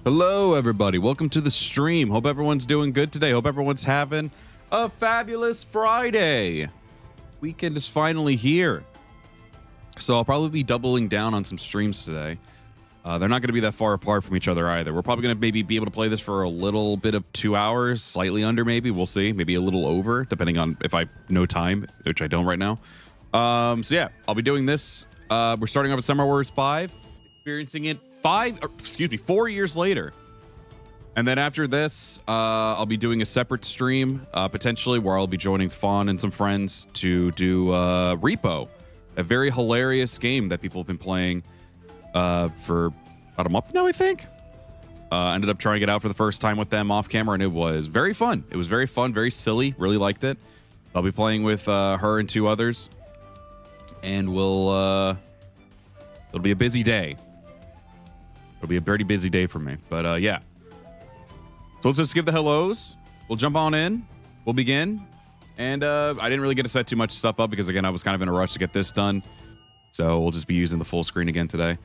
Hello, everybody. Welcome to the stream. Hope everyone's doing good today. Hope everyone's having a fabulous Friday. Weekend is finally here. So I'll probably be doubling down on some streams today. They're not going to be that far apart from each other either. We're probably going to maybe be able to play this for a little bit of 2 hours, slightly under maybe. We'll see. Maybe a little over, depending on if I know time, which I don't right now. So yeah, I'll be doing this. We're starting off with Summer Wars 5, experiencing it 4 years later. And then after this, I'll be doing a separate stream, potentially, where I'll be joining Fawn and some friends to do Repo, a very hilarious game that people have been playing for about a month now, I think. Ended up trying it out for the first time with them off camera, and it was very fun. It was very fun, very silly. Really liked it. I'll be playing with her and 2 others, and it'll be a busy day. It'll be a pretty busy day for me, but yeah. So let's just give the hellos. We'll jump on in. We'll begin. And I didn't really get to set too much stuff up because, again, I was kind of in a rush to get this done. So we'll just be using the full screen again today.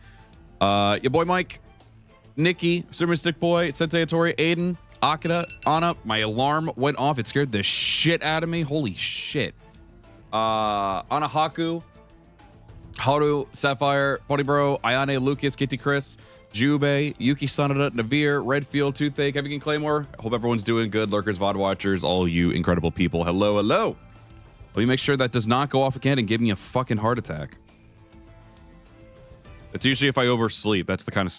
Your boy Mike, Nikki, Super Mystic Boy, Sensei Hattori, Aiden, Akita, Anna. My alarm went off. It scared the shit out of me. Holy shit. Anna Haku, Haru, Sapphire, Bro, Ayane, Lucas, Kitty Chris, Jube, Yuki Sanada, Navir, Redfield, Toothache, Heavy King Claymore. I hope everyone's doing good. Lurkers, VOD watchers, all you incredible people. Hello, hello. Let me make sure that does not go off again and give me a fucking heart attack. It's usually if I oversleep. That's the kind of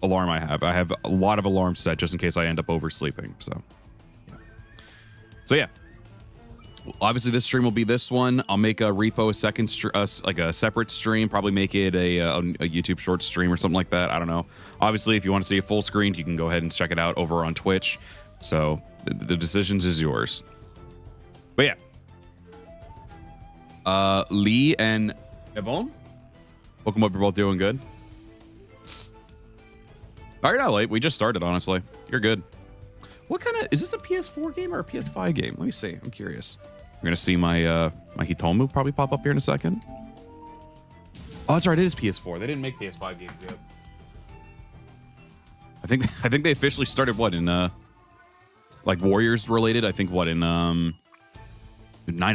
alarm I have. I have a lot of alarms set just in case I end up oversleeping. So yeah. Obviously, this stream will be this one. I'll make a Repo a second, like a separate stream. Probably make it a YouTube short stream or something like that. I don't know. Obviously, if you want to see a full screen, you can go ahead and check it out over on Twitch. So the decisions is yours. But yeah, Lee and Yvonne, welcome up. You're both doing good. Oh, you're not late. We just started. Honestly, you're good. What kind of is this, a PS4 game or a PS5 game? Let me see. I'm curious. We're gonna see my my Hitomu probably pop up here in a second. Oh, that's right. It is PS4. They didn't make PS5 games yet. I think they officially started what in like Warriors related. I think what in Nine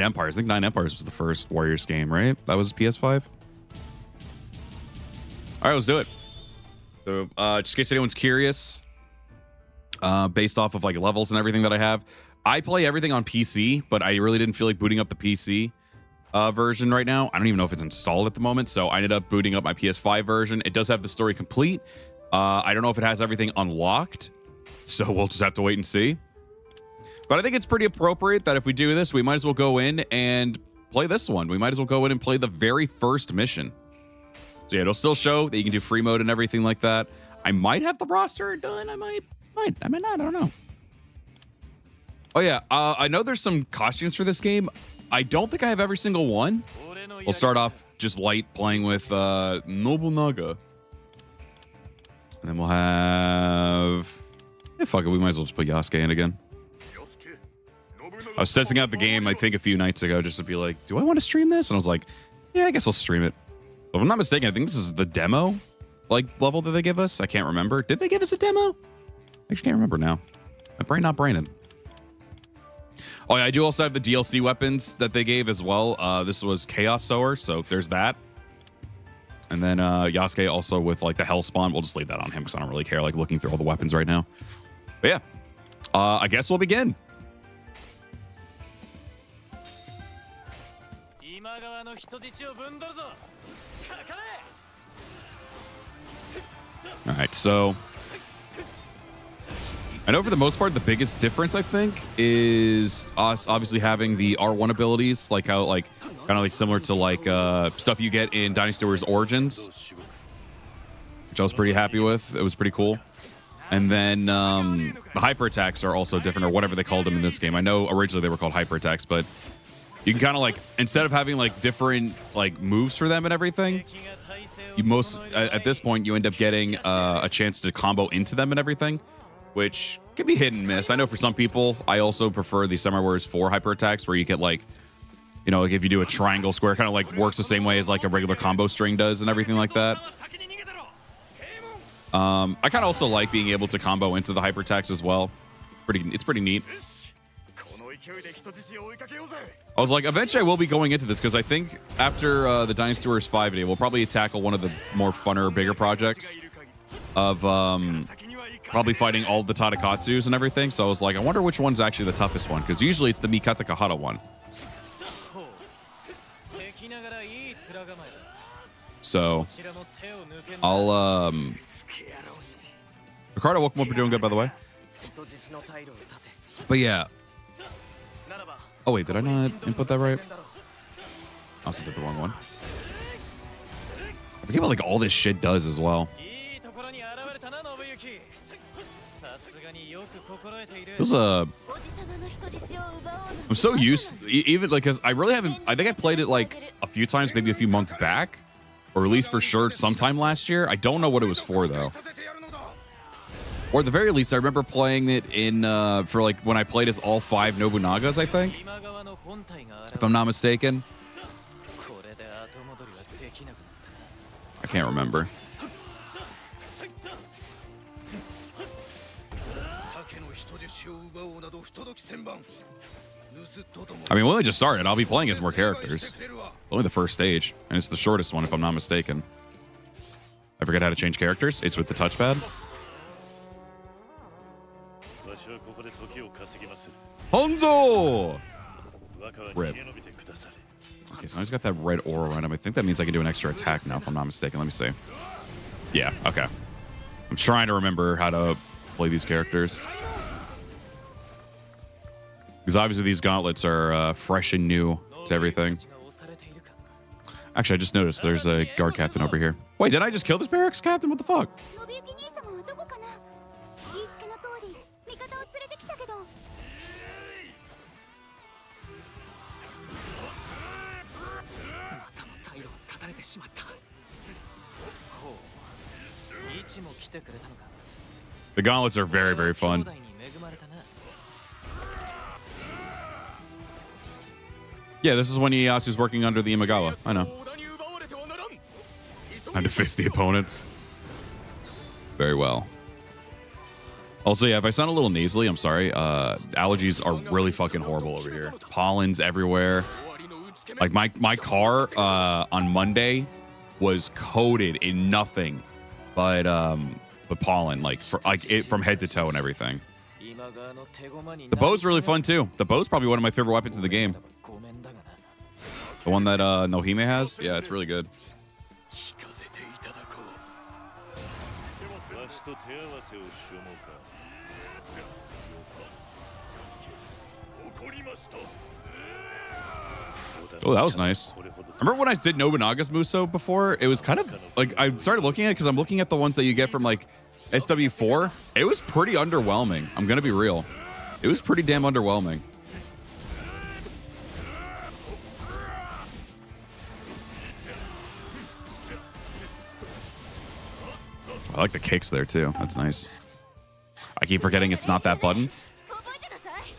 Empires. I think Nine Empires was the first Warriors game, right? That was PS5. All right, let's do it. So just in case anyone's curious. Based off of like levels and everything that I have. I play everything on PC, but I really didn't feel like booting up the PC version right now. I don't even know if it's installed at the moment, so I ended up booting up my PS5 version. It does have the story complete. I don't know if it has everything unlocked, so we'll just have to wait and see. But I think it's pretty appropriate that if we do this, we might as well go in and play this one. We might as well go in and play the very first mission. So yeah, it'll still show that you can do free mode and everything like that. I might have the roster done. I might not. I don't know. Oh, yeah. I know there's some costumes for this game. I don't think I have every single one. We'll start off just light playing with Nobunaga. And then we'll have... Yeah, fuck it. We might as well just put Yasuke in again. I was testing out the game, I think, a few nights ago just to be like, do I want to stream this? And I was like, yeah, I guess I'll stream it. But if I'm not mistaken, I think this is the demo like level that they give us. I can't remember. Did they give us a demo? I actually can't remember now. My brain not braining. Oh, yeah, I do also have the DLC weapons that they gave as well. This was Chaos Sower, so there's that. And then Yasuke also with like the Hellspawn. We'll just leave that on him because I don't really care like looking through all the weapons right now. But yeah, I guess we'll begin. All right, so I know for the most part, the biggest difference, I think, is us obviously having the R1 abilities, like how, like, kind of like similar to like stuff you get in Dynasty Warriors Origins, which I was pretty happy with. It was pretty cool. And then the hyper attacks are also different, or whatever they called them in this game. I know originally they were called hyper attacks, but you can kind of like, instead of having like different like moves for them and everything, you at this point you end up getting a chance to combo into them and everything, which can be hit and miss. I know for some people, I also prefer the Samurai Warriors 4 hyper attacks, where you get like, you know, like if you do a triangle square, it kind of like works the same way as like a regular combo string does and everything like that. I kind of also like being able to combo into the hypertext as well. It's pretty neat. I was like, eventually I will be going into this because I think after the Dynasty Warriors 5 video, we'll probably tackle one of the more funner, bigger projects of probably fighting all the Tadakatsus and everything. So I was like, I wonder which one's actually the toughest one, because usually it's the Mikatakahara one. So I'll Ricardo, welcome up. You're doing good, by the way. But yeah. Oh wait, did I not input that right? I also did the wrong one. I forget what like all this shit does as well. This I'm so used, even like, cause I really haven't. I think I played it like a few times, maybe a few months back, or at least for sure sometime last year. I don't know what it was for though. Or at the very least, I remember playing it in for like when I played as all 5 Nobunagas, I think, if I'm not mistaken. I can't remember. I mean, we only just started. I'll be playing as more characters. Only the first stage, and it's the shortest one, if I'm not mistaken. I forget how to change characters. It's with the touchpad. Honzo! Rip. Okay, so I just got that red aura on him. I think that means I can do an extra attack now, if I'm not mistaken. Let me see. Yeah, okay. I'm trying to remember how to play these characters. Because obviously these gauntlets are fresh and new to everything. Actually, I just noticed there's a guard captain over here. Wait, did I just kill this barracks captain? What the fuck? The gauntlets are very, very fun. Yeah, this is when Ieyasu's working under the Imagawa. I know. Time to face the opponents. Very well. Also, yeah, if I sound a little nasally, I'm sorry. Allergies are really fucking horrible over here. Pollen's everywhere. Like my car on Monday was coated in nothing but pollen, like from head to toe and everything. The bow's really fun too. The bow's probably one of my favorite weapons in the game. The one that Nohime has? Yeah, it's really good. Oh, that was nice. Remember when I did Nobunaga's Muso before? It was kind of like, I started looking at it because I'm looking at the ones that you get from like SW4. It was pretty underwhelming. I'm going to be real. It was pretty damn underwhelming. I like the kicks there too. That's nice. I keep forgetting it's not that button.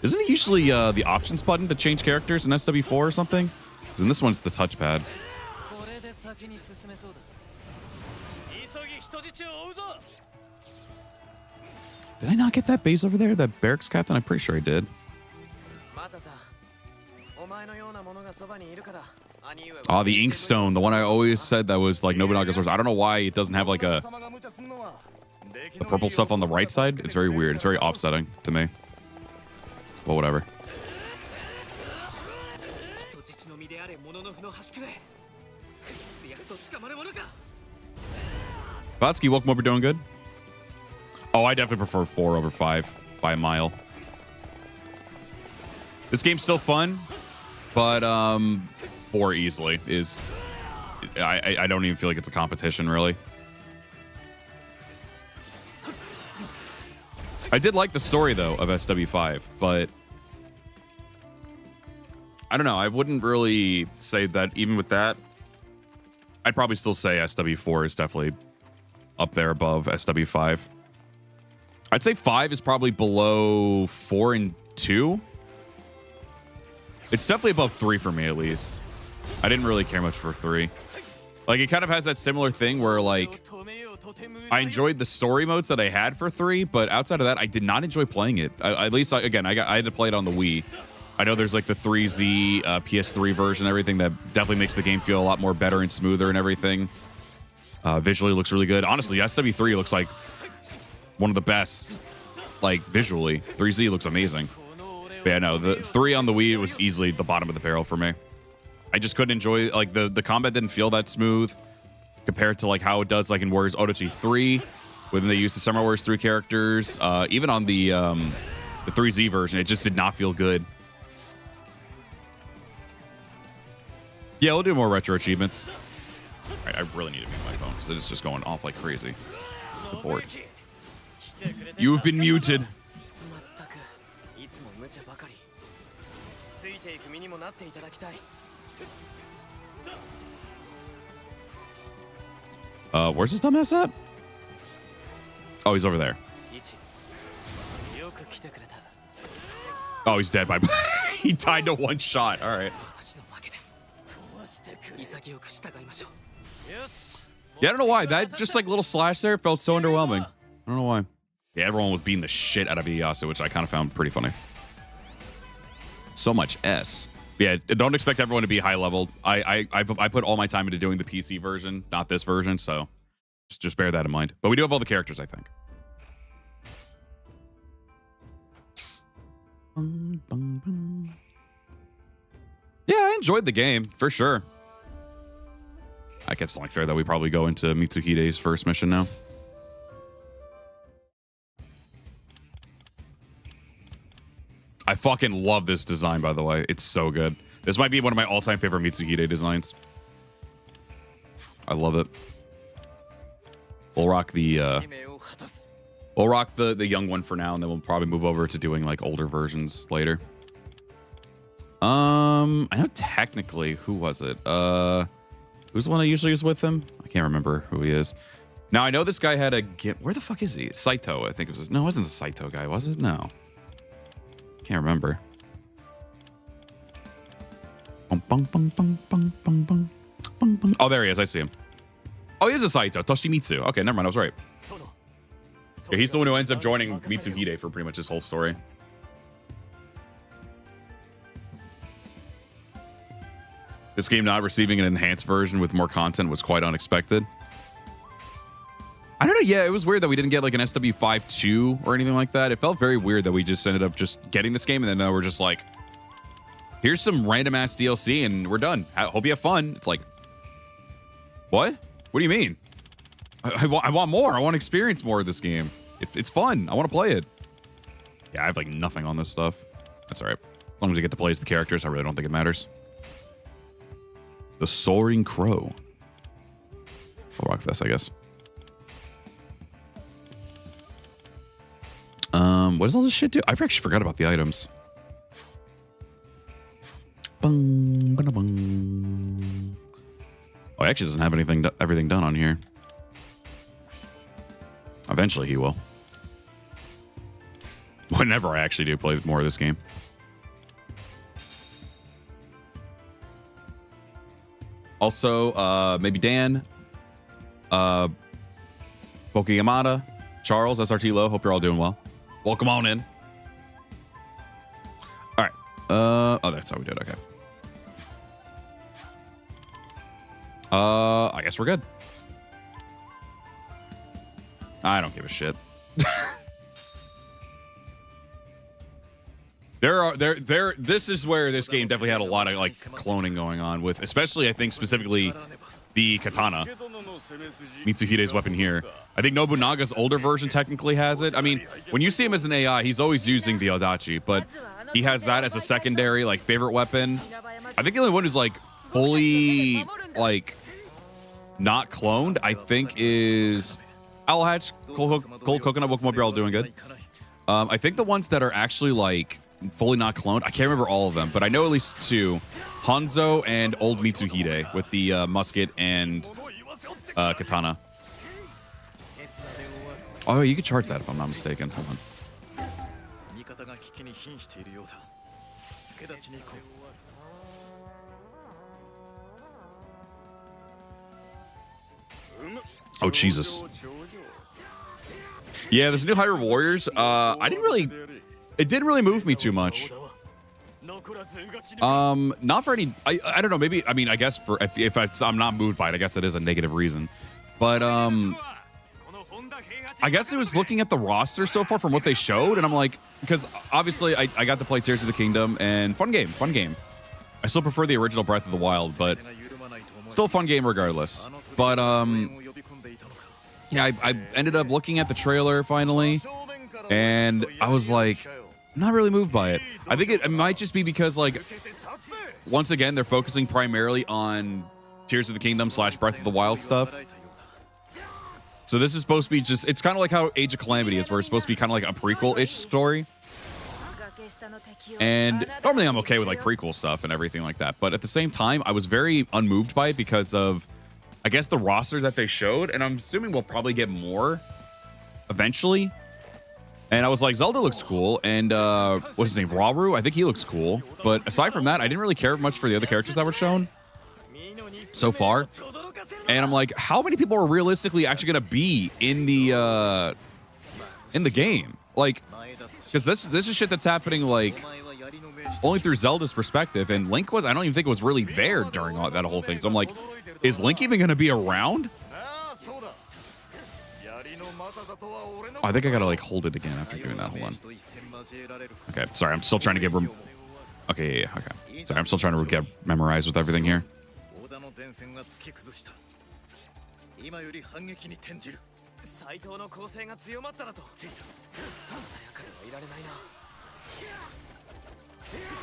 Isn't it usually the options button to change characters in SW4 or something? Because in this one, it's the touchpad. Did I not get that base over there? That barracks captain? I'm pretty sure I did. Oh, the Inkstone. The one I always said that was like Nobunaga's source. I don't know why it doesn't have like the purple stuff on the right side. It's very weird. It's very offsetting to me. Well, whatever. Vatsky, welcome over. Doing good? Oh, I definitely prefer 4 over 5 by a mile. This game's still fun, but 4 easily is... I don't even feel like it's a competition, really. I did like the story, though, of SW5, but... I don't know. I wouldn't really say that even with that. I'd probably still say SW4 is definitely up there above SW5. I'd say 5 is probably below 4 and 2. It's definitely above 3 for me, at least. I didn't really care much for 3. Like, it kind of has that similar thing where, like, I enjoyed the story modes that I had for 3, but outside of that, I did not enjoy playing it. At least, again, I had to play it on the Wii. I know there's like the 3Z PS3 version, everything that definitely makes the game feel a lot more better and smoother and everything. Visually looks really good. Honestly, SW3 looks like one of the best, like visually. 3Z looks amazing. But yeah, no, the 3 on the Wii was easily the bottom of the barrel for me. I just couldn't enjoy, like the combat didn't feel that smooth compared to like how it does like in Warriors Odyssey 3 when they use the Samurai Warriors 3 characters. Even on the 3Z version, it just did not feel good. Yeah, we'll do more retro achievements. All right, I really need to mute my phone because it's just going off like crazy. The board. You've been muted. Where's this dumbass at? Oh, he's over there. Oh, he's dead by. He died to one shot. All right. Yeah, I don't know why. That just like little slash there felt so underwhelming. I don't know why. Yeah, everyone was beating the shit out of Ieyasu, which I kind of found pretty funny. So much S. Yeah, don't expect everyone to be high leveled. I put all my time into doing the PC version, not this version, so just bear that in mind. But we do have all the characters, I think. Yeah, I enjoyed the game for sure. I guess it's only fair that we probably go into Mitsuhide's first mission now. I fucking love this design, by the way. It's so good. This might be one of my all-time favorite Mitsuhide designs. I love it. We'll rock the young one for now, and then we'll probably move over to doing like older versions later. I know technically who was it? Who's the one that usually is with him? I can't remember who he is. Now I know this guy had a where the fuck is he? Saito, I think it was. No, it wasn't the Saito guy, was it? No. Can't remember. Oh, there he is. I see him. Oh, he is a Saito. Toshimitsu. Okay, never mind. I was right. Yeah, he's the one who ends up joining Mitsuhide for pretty much his whole story. This game not receiving an enhanced version with more content was quite unexpected. I don't know. Yeah, it was weird that we didn't get like an SW5-2 or anything like that. It felt very weird that we just ended up just getting this game and then we're just like, here's some random ass DLC and we're done. I hope you have fun. It's like, what? What do you mean? I want more. I want to experience more of this game. It's fun. I want to play it. Yeah, I have like nothing on this stuff. That's all right. As long as you get to play as the characters, I really don't think it matters. The Soaring Crow. I'll rock this, I guess. What does all this shit do? I actually forgot about the items. Bung, bada, bung. Oh, he actually doesn't have everything done on here. Eventually he will. Whenever I actually do play more of this game. Also, maybe Dan, Pokeyamada, Charles, SRT Low. Hope you're all doing well. Welcome on in. All right. Oh, that's how we do it. Okay. I guess we're good. I don't give a shit. This is where this game definitely had a lot of like cloning going on with, especially I think specifically the katana, Mitsuhide's weapon here. I think Nobunaga's older version technically has it. I mean, when you see him as an AI, he's always using the Odachi, but he has that as a secondary like favorite weapon. I think the only one who's like fully like not cloned, I think, is Owl Hatch, Cold Coconut, Bookmobile, you're all doing good. I think the ones that are actually like fully not cloned, I can't remember all of them, but I know at least two. Hanzo and old Mitsuhide with the musket and katana. Oh, you could charge that if I'm not mistaken. Hold on. Oh, Jesus. Yeah, there's new Hyrule Warriors. It didn't really move me too much. Not for any, I don't know, maybe, I mean, I guess for, if I'm not moved by it, I guess it is a negative reason. But, I guess it was looking at the roster so far from what they showed, and I'm like, because obviously I got to play Tears of the Kingdom, and fun game. I still prefer the original Breath of the Wild, but still a fun game regardless. But, yeah, I ended up looking at the trailer finally, and I was like, not really moved by it. I think it might just be because, like, once again, they're focusing primarily on Tears of the Kingdom / Breath of the Wild stuff. So this is supposed to be just, it's kind of like how Age of Calamity is, where it's supposed to be kind of like a prequel-ish story. And normally I'm okay with like prequel stuff and everything like that. But at the same time, I was very unmoved by it because of, I guess, the roster that they showed. And I'm assuming we'll probably get more eventually. And I was like, Zelda looks cool. And what's his name? Rauru? I think he looks cool. But aside from that, I didn't really care much for the other characters that were shown so far. And I'm like, how many people are realistically actually going to be in the game? Like, because this is shit that's happening like only through Zelda's perspective. And Link was, I don't even think it was really there during that whole thing. So I'm like, is Link even going to be around? Oh, I think I gotta like hold it again after doing that. Hold on. Okay, sorry, I'm still trying to get okay, yeah, okay. Sorry, I'm still trying to get memorized with everything here.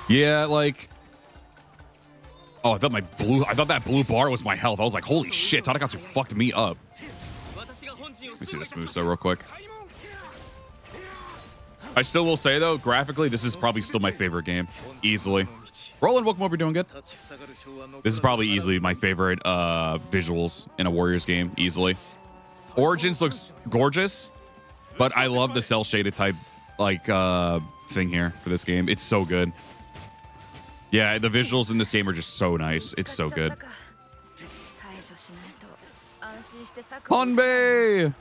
Yeah, like, oh, I thought that blue bar was my health. I was like, holy shit, Tadakatsu fucked me up. Let me see this move so real quick. I still will say though, graphically, this is probably still my favorite game, easily. Roland, welcome over, doing good. This is probably easily my favorite visuals in a Warriors game, easily. Origins looks gorgeous, but I love the cell shaded type like thing here for this game. It's so good. Yeah, the visuals in this game are just so nice. It's so good. Hanbei!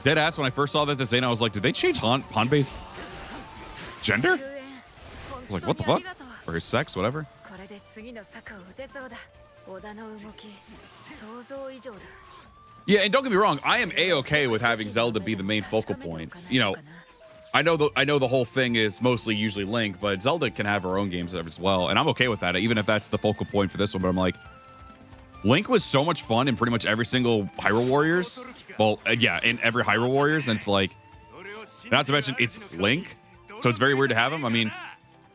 Dead ass, when I first saw that design, I was like, did they change Hanbei's gender? I was like, what the fuck? Or his sex, whatever. Yeah, and don't get me wrong, I am A-okay with having Zelda be the main focal point. You know, I know the whole thing is mostly usually Link, but Zelda can have her own games as well, and I'm okay with that, even if that's the focal point for this one. But I'm like, Link was so much fun in pretty much every single Hyrule Warriors. Well, yeah, in every Hyrule Warriors, and it's like, not to mention it's Link, so it's very weird to have him. I mean,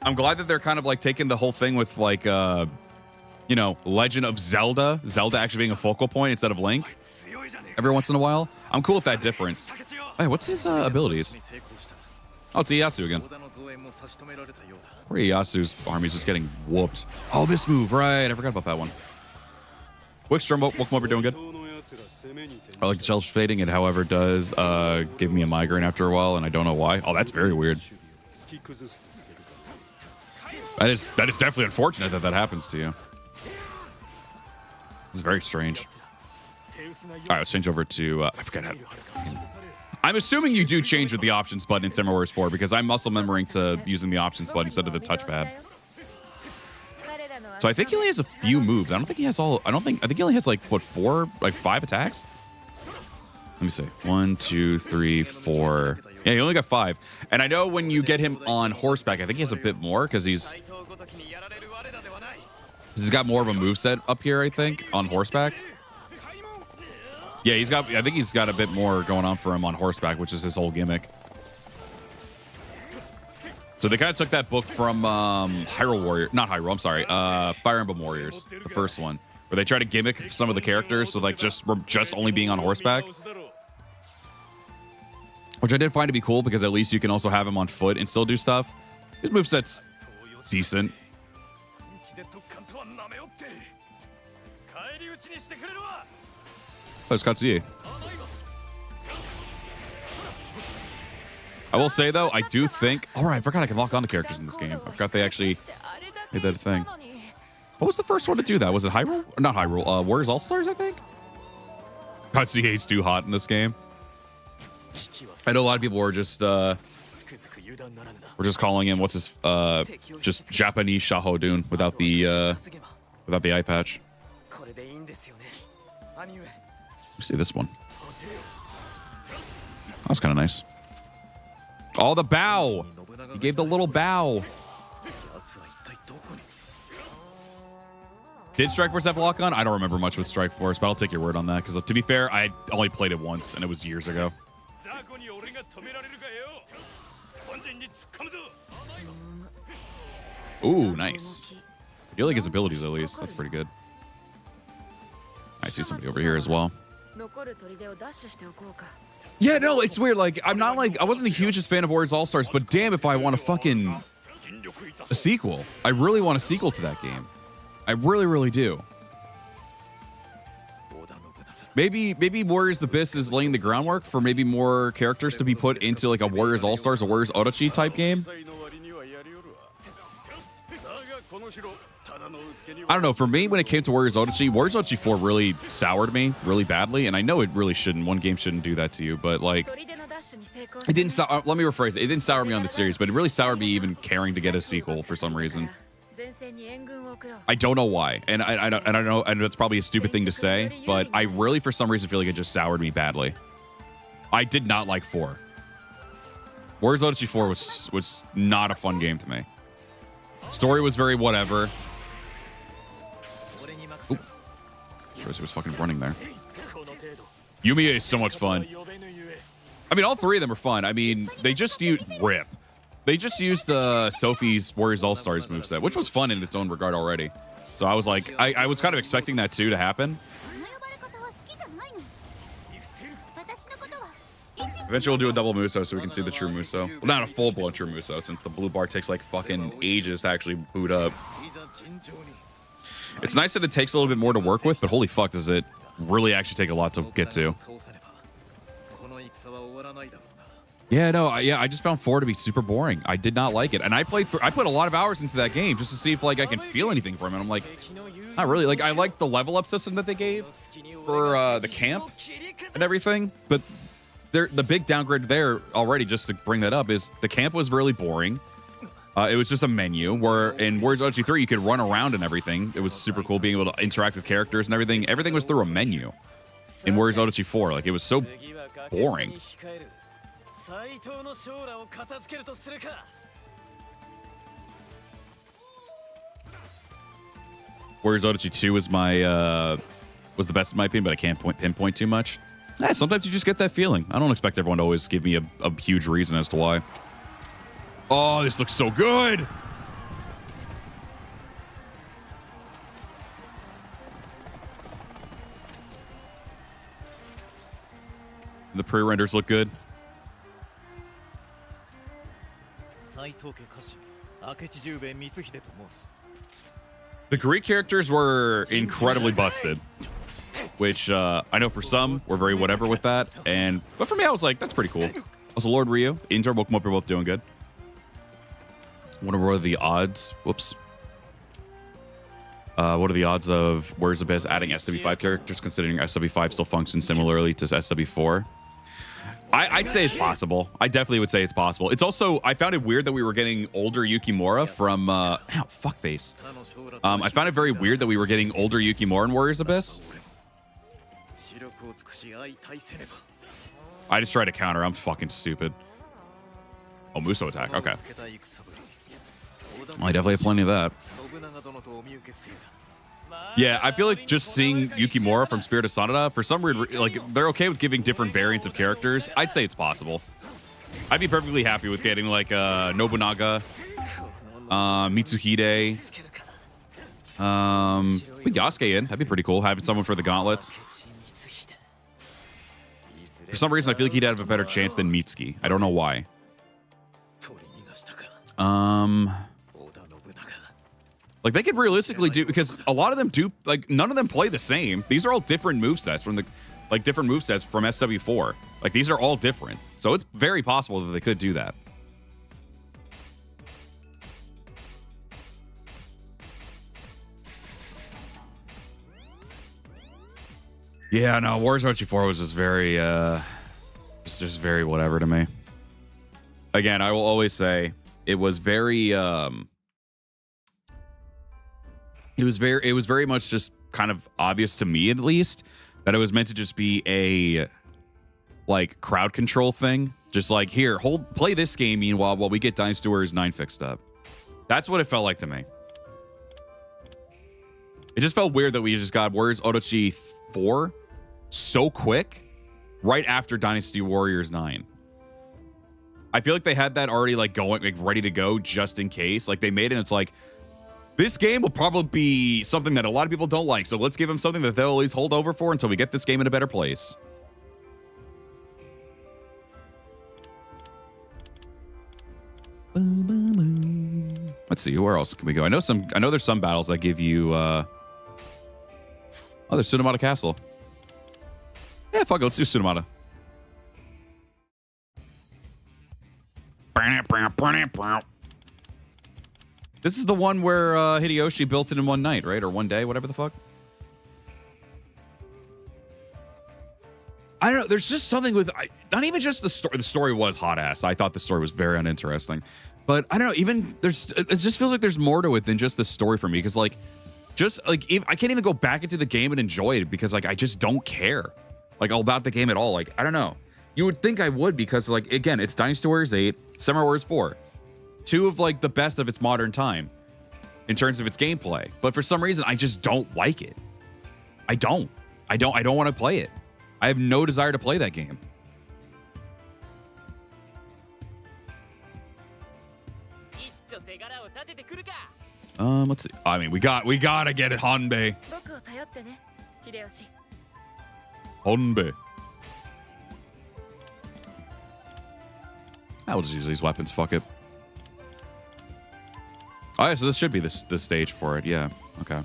I'm glad that they're kind of like taking the whole thing with like, you know, Legend of Zelda actually being a focal point instead of Link every once in a while. I'm cool with that difference. Hey, what's his abilities? Oh, it's Ieyasu again. Where Ieyasu's army's just getting whooped. Oh, this move, right? I forgot about that one. Wickstrom, welcome over, doing good. I like the shelf fading. It, however, does give me a migraine after a while, and I don't know why. Oh, that's very weird. That is definitely unfortunate that happens to you. It's very strange. All right, let's change over to I forget how. I'm assuming you do change with the options button in Samurai Warriors 4 because I'm muscle memorying to using the options button instead of the touchpad. So I think he only has a few moves. I think he only has like what, 5 attacks? Let me see. 1, 2, 3, 4. Yeah, he only got 5. And I know when you get him on horseback, I think he has a bit more because he's got more of a moveset up here, I think, on horseback. Yeah, I think he's got a bit more going on for him on horseback, which is his whole gimmick. So they kind of took that book from Hyrule Warrior, not Hyrule, I'm sorry, Fire Emblem Warriors, the first one, where they try to gimmick some of the characters, so like just only being on horseback, which I did find to be cool because at least you can also have him on foot and still do stuff. His moveset's decent. Oh, it's Katsuye. I will say, though, I do think... All right, I forgot I can lock onto characters in this game. I forgot they actually made that a thing. What was the first one to do that? Was it Hyrule? Not Hyrule. Warriors All-Stars, I think? Katsuhi's too hot in this game. I know a lot of people were just calling him, what's his, just Japanese Shahodun without the eye patch. Let's see this one. That was kind of nice. Oh, the bow. He gave the little bow. Did Strike Force have a lock on? I don't remember much with Strike Force, but I'll take your word on that. Because to be fair, I only played it once, and it was years ago. Ooh, nice. You like his abilities, at least. That's pretty good. I see somebody over here as well. Yeah, no, it's weird. Like, I wasn't the hugest fan of Warriors All-Stars, but damn if I want a sequel. I really want a sequel to that game. I really, really do. Maybe Warriors Abyss is laying the groundwork for maybe more characters to be put into like a Warriors All-Stars or Warriors Orochi type game. I don't know. For me, when it came to Warriors Orochi 4 really soured me really badly, and I know it really shouldn't. One game shouldn't do that to you, but like, it didn't. Let me rephrase it. It didn't sour me on the series, but it really soured me even caring to get a sequel for some reason. I don't know why, and I don't know, and that's probably a stupid thing to say, but I really, for some reason, feel like it just soured me badly. I did not like 4. Warriors Orochi 4 was not a fun game to me. Story was very whatever. Oop. He was fucking running there. Yumiya is so much fun. I mean, all 3 of them are fun. I mean, they just used RIP. They just used Sophie's Warriors All-Stars moveset, which was fun in its own regard already. So I was like, I was kind of expecting that too to happen. Eventually we'll do a double Muso so we can see the true Muso. Well, not a full-blown true Muso, since the blue bar takes like fucking ages to actually boot up. It's nice that it takes a little bit more to work with, but holy fuck, does it really actually take a lot to get to. Yeah, no, I just found 4 to be super boring. I did not like it, and I put a lot of hours into that game just to see if like I can feel anything from it. I'm like, not really. Like, I like the level up system that they gave for the camp and everything, but the big downgrade there already, just to bring that up, is the camp was really boring. It was just a menu, where in Warriors Orochi 3 you could run around and everything. It was super cool being able to interact with characters and everything. Everything was through a menu. In Warriors Orochi 4, like, it was so boring. Warriors Orochi 2 was was the best in my opinion, but I can't pinpoint too much. Yeah, sometimes you just get that feeling. I don't expect everyone to always give me a huge reason as to why. Oh, this looks so good. The pre-renders look good. The Greek characters were incredibly busted, which I know for some were very whatever with that, but for me I was like, that's pretty cool. Also, Lord Ryu, Inter, Wokumope are both doing good. Wonder what are the odds? Whoops. What are the odds of Warriors Abyss adding SW5 characters, considering SW5 still functions similarly to SW4? I'd say it's possible. I definitely would say it's possible. It's also, I found it weird that we were getting older Yukimura from, fuckface. I found it very weird that we were getting older Yukimura in Warriors Abyss. I just tried to counter. I'm fucking stupid. Oh, Muso attack. Okay. Well, I definitely have plenty of that. Yeah, I feel like just seeing Yukimura from Spirit of Sonata, for some weird, like, they're okay with giving different variants of characters. I'd say it's possible. I'd be perfectly happy with getting, like, Nobunaga, Mitsuhide, put Yasuke in. That'd be pretty cool, having someone for the gauntlets. For some reason, I feel like he'd have a better chance than Mitsuki. I don't know why. Like, they could realistically do, because a lot of them do, like, none of them play the same. These are all different movesets from different movesets from SW4. Like, these are all different. So it's very possible that they could do that. Yeah, no, Warriors Orochi 4 was just very, just very whatever to me. Again, I will always say it was very, it was very much just kind of obvious to me, at least, that it was meant to just be a like crowd control thing. Just like, here, play this game meanwhile while we get Dynasty Warriors 9 fixed up. That's what it felt like to me. It just felt weird that we just got Warriors Orochi 4 so quick right after Dynasty Warriors 9. I feel like they had that already like going, like ready to go just in case. Like they made it and it's like, this game will probably be something that a lot of people don't like. So let's give them something that they'll at least hold over for until we get this game in a better place. Let's see, where else can we go? I know there's some battles that give you oh, there's Sunomata Castle. Yeah, fuck it, let's do Sunomata. This is the one where Hideyoshi built it in one night, right? Or one day, whatever the fuck. I don't know. There's just something with not even just the story. The story was hot ass. I thought the story was very uninteresting, but I don't know. Even it just feels like there's more to it than just the story for me. Because like, I can't even go back into the game and enjoy it because like I just don't care like about the game at all. Like I don't know. You would think I would because like again, it's Dynasty Warriors 8, Samurai Warriors 4, two of like the best of its modern time in terms of its gameplay. But for some reason, I just don't like it. I don't want to play it. I have no desire to play that game. Let's see. I mean, we gotta get it, Honbei. Honbei. I'll just use these weapons. Fuck it. Oh yeah, so this should be this stage for it. Yeah. Okay.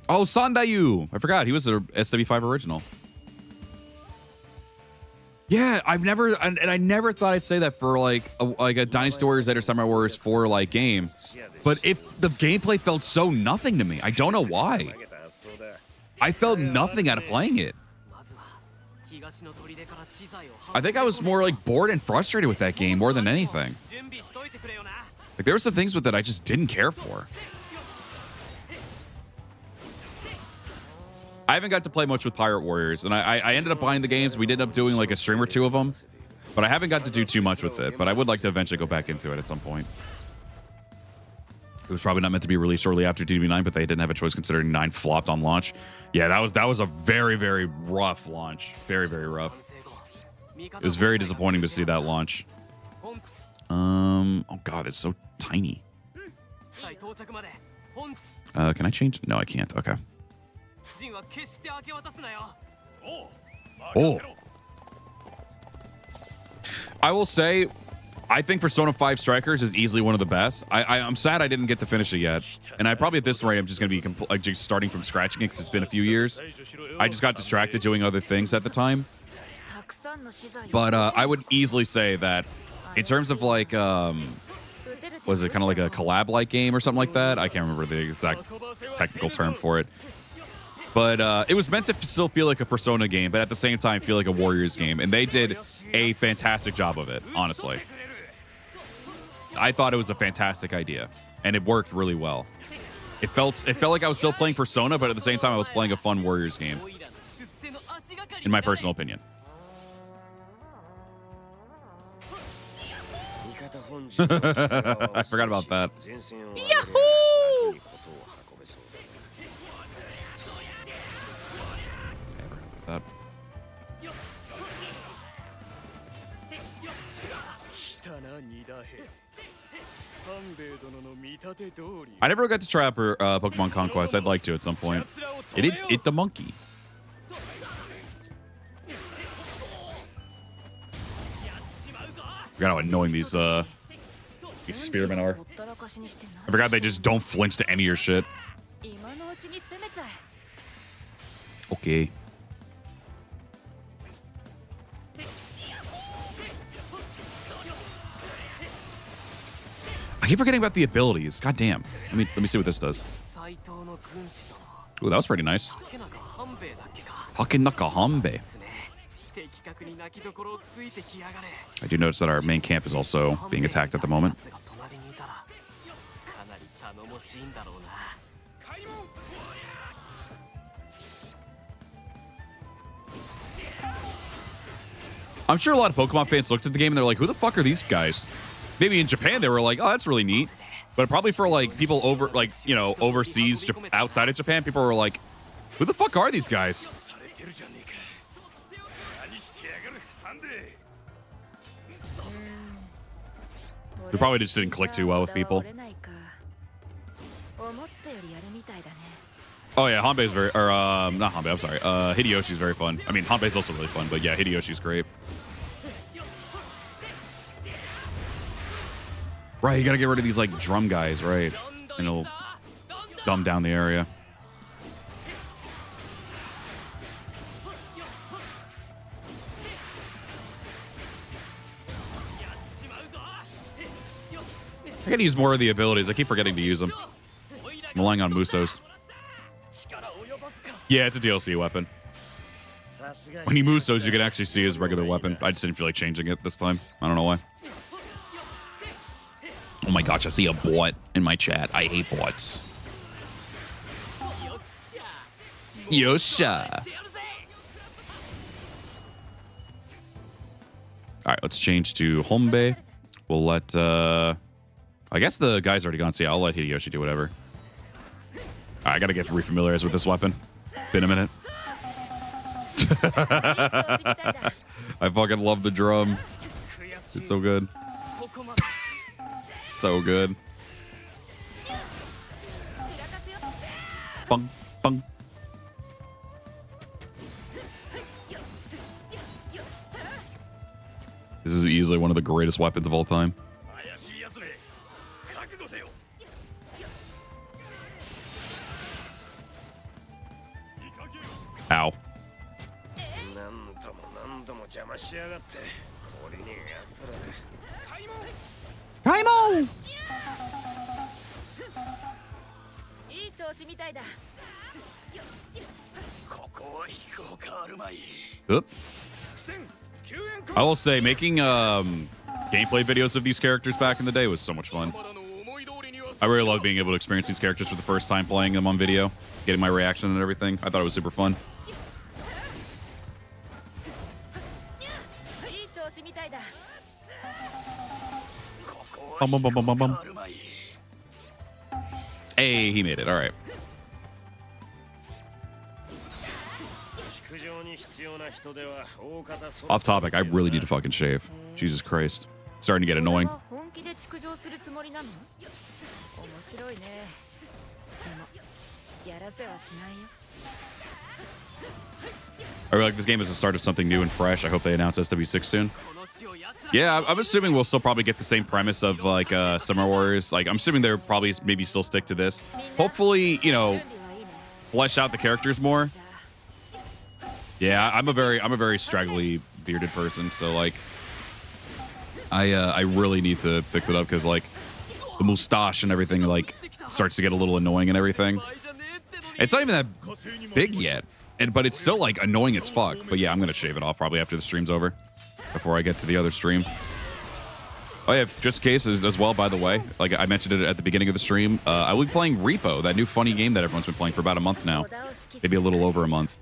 Oh, Sandayu! I forgot he was an SW5 original. Yeah, I never thought I'd say that for like a Dynasty Warriors 8 or Samurai Warriors 4 like game, but if the gameplay felt so nothing to me, I don't know why. I felt nothing out of playing it. I think I was more like bored and frustrated with that game more than anything. Like there were some things with it I just didn't care for. I haven't got to play much with Pirate Warriors, and I ended up buying the games. We ended up doing like a stream or two of them, but I haven't got to do too much with it. But I would like to eventually go back into it at some point. It was probably not meant to be released shortly after DB9, but they didn't have a choice considering 9 flopped on launch. Yeah, that was a very, very rough launch. Very, very rough. It was very disappointing to see that launch. Oh god, it's so tiny. Can I change? No, I can't. Okay. Oh. I will say, I think Persona 5 Strikers is easily one of the best. I'm sad I didn't get to finish it yet. And I probably at this rate, I'm just going to be just starting from scratching it because it's been a few years. I just got distracted doing other things at the time. But I would easily say that in terms of like, was it kind of like a collab-like game or something like that? I can't remember the exact technical term for it. But it was meant to still feel like a Persona game, but at the same time feel like a Warriors game. And they did a fantastic job of it, honestly. I thought it was a fantastic idea, and it worked really well. It felt like I was still playing Persona, but at the same time I was playing a fun Warriors game, in my personal opinion. I forgot about that. Yahoo! That. I never got to try out Pokemon Conquest. I'd like to at some point. It the monkey. Forgot how annoying these spearmen are. I forgot they just don't flinch to any of your shit. Okay. I keep forgetting about the abilities. God damn. Let me see what this does. Ooh, that was pretty nice. Hakenaka Hanbei. I do notice that our main camp is also being attacked at the moment. I'm sure a lot of Pokemon fans looked at the game and they're like, who the fuck are these guys? Maybe in Japan they were like, oh, that's really neat. But probably for like people over, like, you know, overseas, outside of Japan, people were like, who the fuck are these guys? It probably just didn't click too well with people. Oh yeah, Hanbei's very, or not Hanbei, I'm sorry. Hideyoshi's very fun. I mean, Hanbei's also really fun, but yeah, Hideyoshi's great. Right, you gotta get rid of these like drum guys, right? And it'll dumb down the area. I gotta use more of the abilities. I keep forgetting to use them. I'm relying on Musos. Yeah, it's a DLC weapon. When he Musos, you can actually see his regular weapon. I just didn't feel like changing it this time. I don't know why. Oh my gosh, I see a bot in my chat. I hate bots. Yosha. All right, let's change to Honbei. We'll let, I guess the guy's already gone, so yeah, I'll let Hideyoshi do whatever. All right, I gotta get refamiliarized with this weapon. Been a minute. I fucking love the drum. It's so good. So good. Bung, bung. This is easily one of the greatest weapons of all time. Ow. Kaimo! Oop. I will say, making gameplay videos of these characters back in the day was so much fun. I really love being able to experience these characters for the first time, playing them on video, getting my reaction and everything. I thought it was super fun. Bum, bum, bum, bum, bum, bum. Hey, he made it. All right. Off topic, I really need to fucking shave. Jesus Christ. It's starting to get annoying. I really like this game as the start of something new and fresh. I hope they announce SW6 soon. Yeah, I'm assuming we'll still probably get the same premise of like Summer Wars. Like, I'm assuming they'll probably maybe still stick to this. Hopefully, you know, flesh out the characters more. Yeah, I'm a very straggly bearded person, so like I really need to fix it up because like the mustache and everything like starts to get a little annoying and everything. It's not even that big yet, but it's still like annoying as fuck. But yeah, I'm gonna shave it off probably after the stream's over, before I get to the other stream. Oh yeah, just in case as well, by the way, like I mentioned it at the beginning of the stream, I will be playing Repo, that new funny game that everyone's been playing for about a month now. Maybe a little over a month.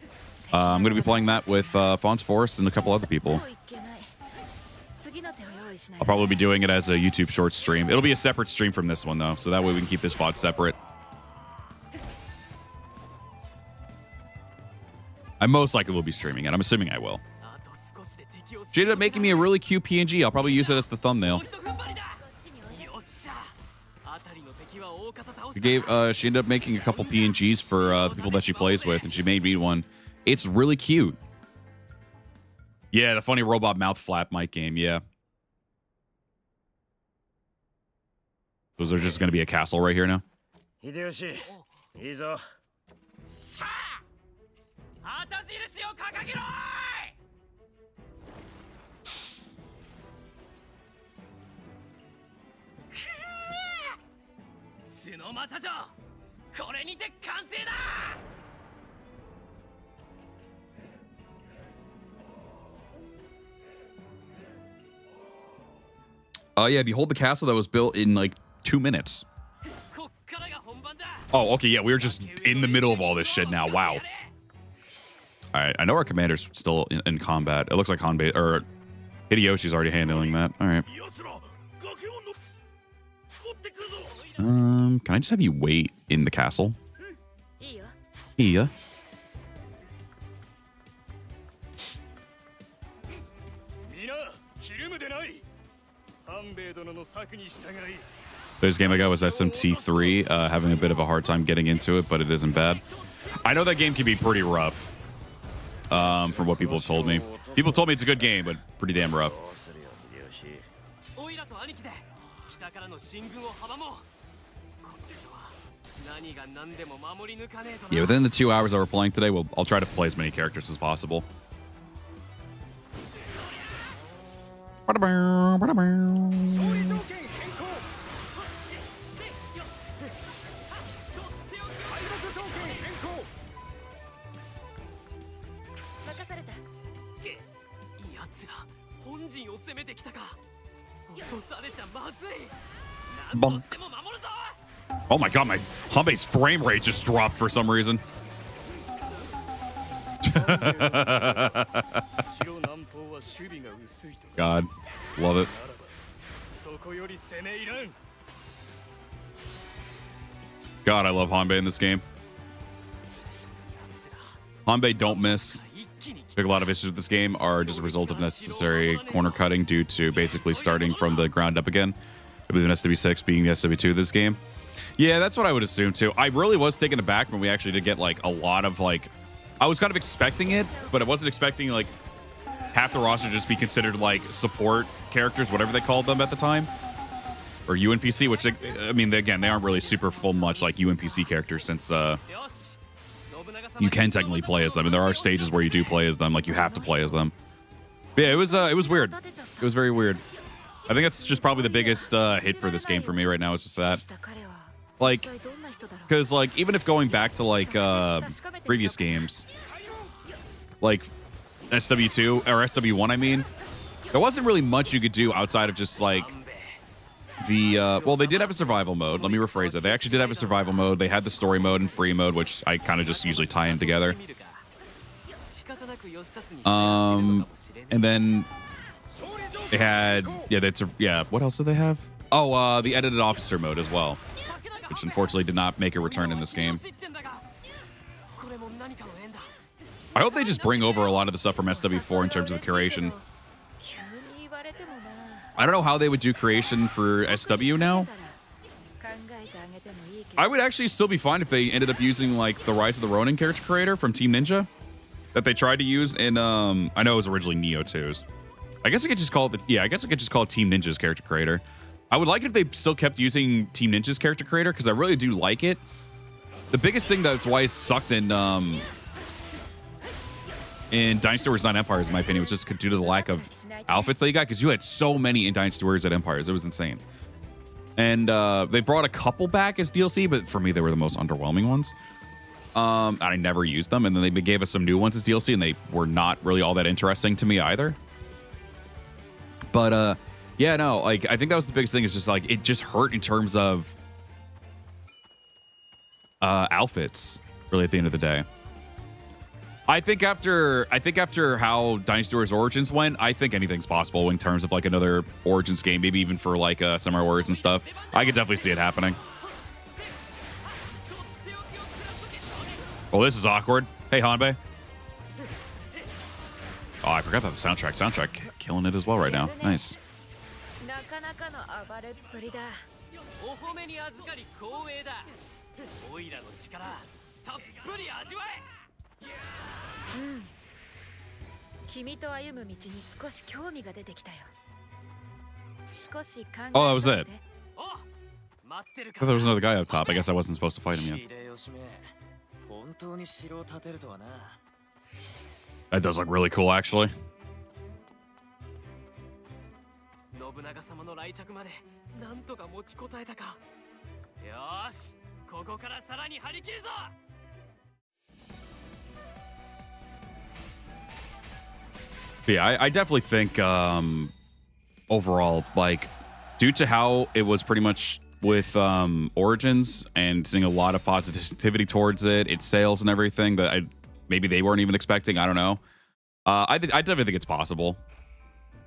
I'm going to be playing that with Fonz Force and a couple other people. I'll probably be doing it as a YouTube Shorts stream. It'll be a separate stream from this one, though, so that way we can keep this VOD separate. I most likely will be streaming it. I'm assuming I will. She ended up making me a really cute PNG. I'll probably use it as the thumbnail. She ended up making a couple PNGs for the people that she plays with, and she made me one. It's really cute. Yeah, the funny robot mouth flap mic game, yeah. Was there just going to be a castle right here now? Hideyoshi, Izo. Oh, yeah, behold the castle that was built in like 2 minutes. Oh, okay, yeah, we were just in the middle of all this shit now. Wow. All right, I know our commander's still in combat. It looks like Hanbei, or Hideyoshi's already handling that. All right. Can I just have you wait in the castle? Yeah. This game I got was SMT3, having a bit of a hard time getting into it, but it isn't bad. I know that game can be pretty rough, from what people have told me. People told me it's a good game, but pretty damn rough. Yeah, within the 2 hours that we're playing today, I'll try to play as many characters as possible. Bonk. Oh my god, my Hanbei's frame rate just dropped for some reason. God, love it. God, I love Hanbei in this game. Hanbei don't miss. I think a lot of issues with this game are just a result of necessary corner cutting due to basically starting from the ground up again. With an SW6 being the SW2 of this game. Yeah, that's what I would assume too. I really was taken aback when we actually did get like a lot of like, I was kind of expecting it, but I wasn't expecting like half the roster to just be considered like support characters, whatever they called them at the time, or UNPC, which I mean, again, they aren't really super full much like UNPC characters since you can technically play as them, and there are stages where you do play as them, like you have to play as them. But yeah, it was weird. It was very weird. I think that's just probably the biggest hit for this game for me right now. Is just that, like, because like even if going back to like previous games, like SW2 or SW1, I mean, there wasn't really much you could do outside of just like the well, they did have a survival mode. Let me rephrase it. They actually did have a survival mode. They had the story mode and free mode, which I kind of just usually tie in together. And then they had, what else did they have? Oh, the edited officer mode as well, which unfortunately did not make a return in this game. I hope they just bring over a lot of the stuff from SW4 in terms of the curation. I don't know how they would do creation for SW now. I would actually still be fine if they ended up using like the Rise of the Ronin character creator from Team Ninja that they tried to use in, I know it was originally Neo 2's. I guess I could just call it I guess I could just call it Team Ninja's character creator. I would like it if they still kept using Team Ninja's character creator because I really do like it. The biggest thing that's why it sucked in Dynasty Warriors 9 Empires, in my opinion, was just due to the lack of outfits that you got, because you had so many in Dynasty Warriors at Empires. It was insane. And they brought a couple back as DLC, but for me, they were the most underwhelming ones. I never used them, and then they gave us some new ones as DLC, and they were not really all that interesting to me either. But yeah, no, like I think that was the biggest thing. Is just like it just hurt in terms of outfits. Really, at the end of the day, I think after how Dynasty Warriors Origins went, I think anything's possible in terms of like another Origins game, maybe even for like Samurai Warriors and stuff. I could definitely see it happening. Oh, this is awkward. Hey, Hanbei. Oh, I forgot about the soundtrack. Soundtrack killing it as well right now. Nice. Oh, that was it. I thought there was another guy up top. I guess I wasn't supposed to fight him yet. That does look really cool, actually. Yeah, I definitely think overall, like, due to how it was pretty much with Origins and seeing a lot of positivity towards it, its sales and everything that maybe they weren't even expecting. I don't know. I definitely think it's possible.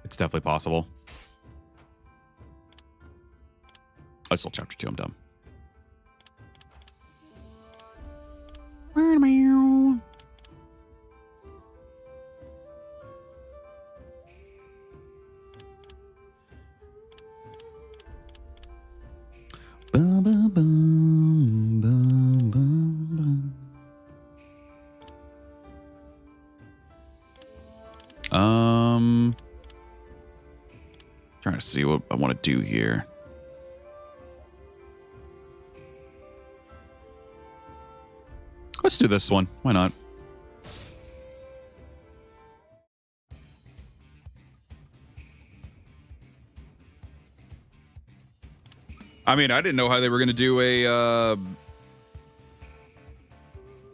It's definitely possible. I still chapter 2. I'm dumb. Trying to see what I want to do here. Let's do this one. Why not? I mean, I didn't know how they were going to do a...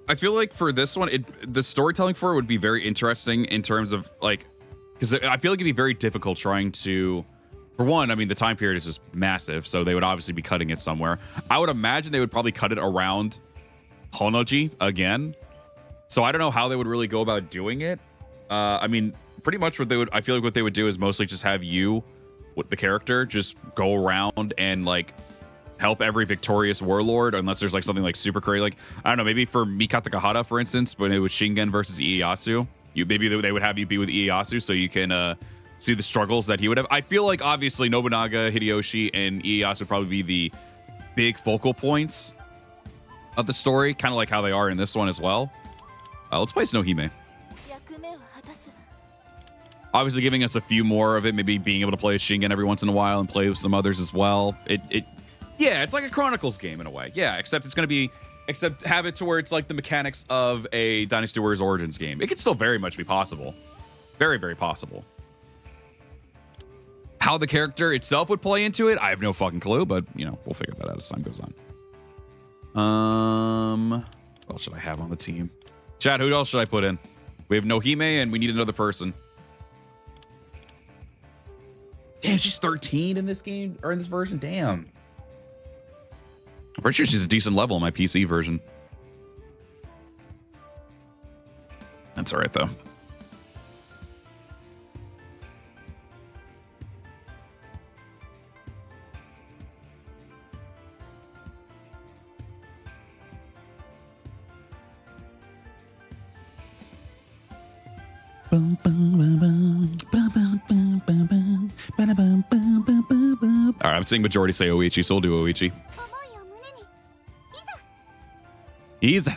I feel like for this one, the storytelling for it would be very interesting in terms of, like... Because I feel like it'd be very difficult trying to... For one, I mean, the time period is just massive, so they would obviously be cutting it somewhere. I would imagine they would probably cut it around Honoji again. So I don't know how they would really go about doing it. I mean, pretty much what they would... I feel like what they would do is mostly just have you, with the character, just go around and, like, help every victorious warlord, unless there's, like, something, like, super crazy. Like, I don't know, maybe for Mikata Kahara, for instance, when it was Shingen versus Ieyasu, maybe they would have you be with Ieyasu so you can... see the struggles that he would have. I feel like obviously Nobunaga, Hideyoshi, and Ieyasu would probably be the big focal points of the story, kind of like how they are in this one as well. Let's play Snohime. Obviously giving us a few more of it, maybe being able to play a Shingen every once in a while and play with some others as well. Yeah, it's like a Chronicles game in a way. Yeah, except it's going to be... Except have it to where it's like the mechanics of a Dynasty Warriors Origins game. It could still very much be possible. Very, very possible. How the character itself would play into it, I have no fucking clue, but, you know, we'll figure that out as time goes on. What else should I have on the team? Chad, who else should I put in? We have Nohime, and we need another person. Damn, she's 13 in this game, or in this version? Damn. I'm pretty sure she's a decent level in my PC version. That's all right, though. All right, I'm seeing majority say Oichi, so we'll do Oichi. Easy.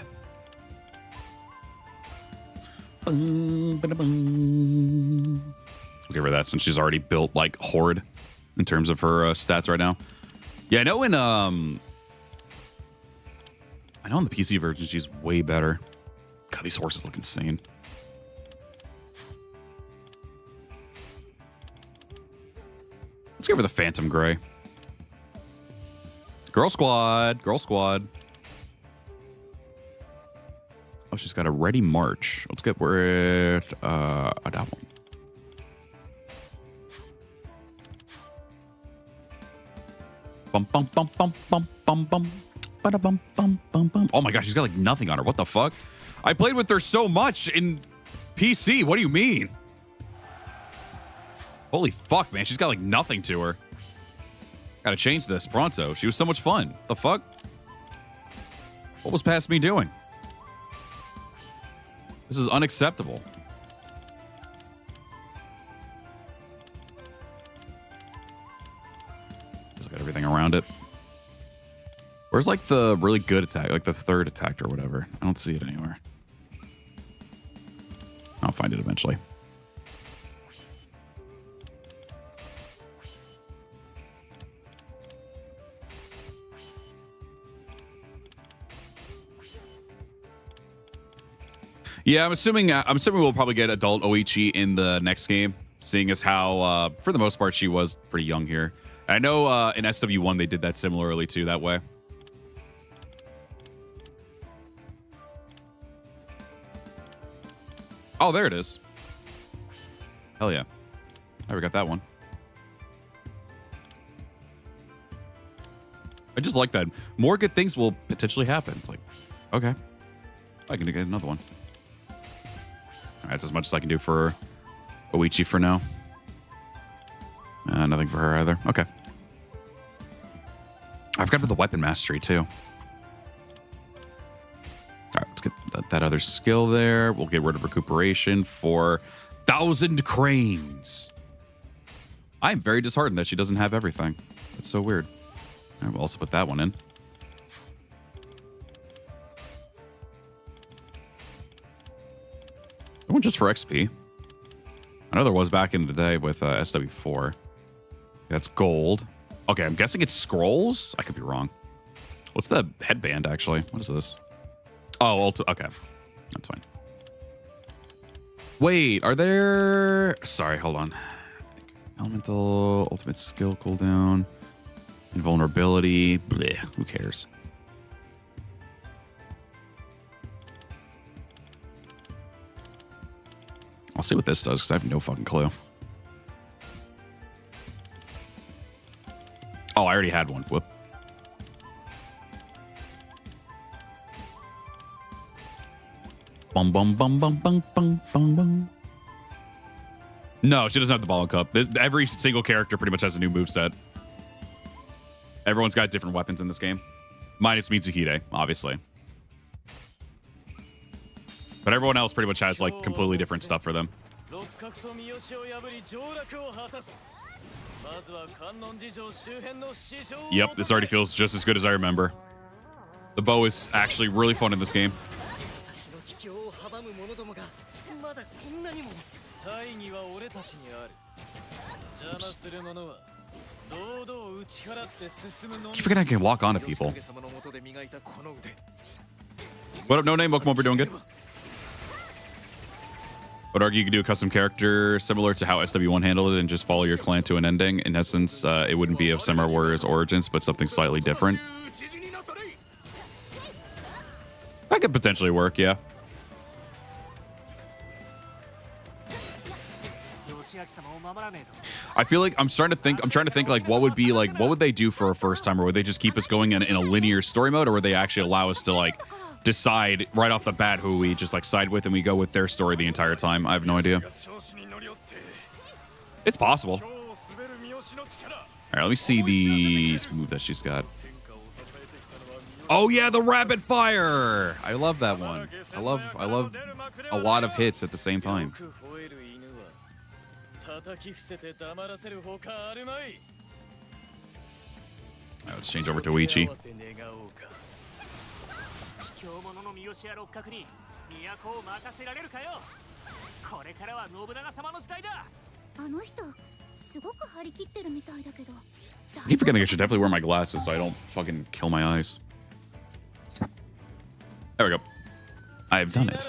We'll give her that since she's already built like Horde in terms of her stats right now. Yeah, I know in the PC version she's way better. God, these horses look insane. Let's give her the Phantom Gray. Girl Squad. Girl Squad. Oh, she's got a Ready March. Let's get rid of that one. Bum, bum, bum, bum, bum, bum, bum. Bada, bum, bum, bum, bum. Oh my gosh, she's got like nothing on her. What the fuck? I played with her so much in PC. What do you mean? Holy fuck, man. She's got like nothing to her. Gotta change this pronto. She was so much fun. The fuck? What was past me doing? This is unacceptable. Just got everything around it. Where's like the really good attack? Like the third attack or whatever. I don't see it anywhere. I'll find it eventually. Yeah, I'm assuming we'll probably get adult Oichi in the next game, seeing as how, for the most part, she was pretty young here. I know in SW1 they did that similarly too, that way. Oh, there it is. Hell yeah. I never got that one. I just like that. More good things will potentially happen. It's like, okay, I can get another one. All right, that's as much as I can do for Oichi for now. Nothing for her either. Okay. I forgot about the weapon mastery too. All right, let's get that other skill there. We'll get rid of recuperation for 1,000 cranes. I'm very disheartened that she doesn't have everything. That's so weird. All right, we'll also put that one in. That one just for XP. I know there was back in the day with SW4. That's gold. Okay, I'm guessing it's scrolls. I could be wrong. What's the headband, actually? What is this? Oh, okay. That's fine. Wait, are there... Sorry, hold on. Elemental, ultimate skill cooldown, invulnerability. Blech, who cares? I'll see what this does, because I have no fucking clue. Oh, I already had one. Whoop. Bum, bum, bum, bum, bum, bum, bum, bum. No, she doesn't have the ball and cup. Every single character pretty much has a new moveset. Everyone's got different weapons in this game. Minus Mitsuhide, obviously. But everyone else pretty much has like completely different stuff for them. Yep, this already feels just as good as I remember. The bow is actually really fun in this game. Oops. Keep forgetting I can walk onto people. What up, No Name? Welcome over, doing good. Would argue you could do a custom character similar to how SW1 handled it and just follow your clan to an ending. In essence, it wouldn't be of Samurai Warriors Origins, but something slightly different. That could potentially work, yeah. I feel like I'm trying to think like what would they do for a first time, or would they just keep us going in a linear story mode, or would they actually allow us to like decide right off the bat who we just like side with and we go with their story the entire time? I have no idea. It's possible. All right, let me see the move that she's got. Oh yeah, the rapid fire! I love that one. I love a lot of hits at the same time. Right, let's change over to Oichi. I keep forgetting I should definitely wear my glasses so I don't fucking kill my eyes. There we go. I have done it.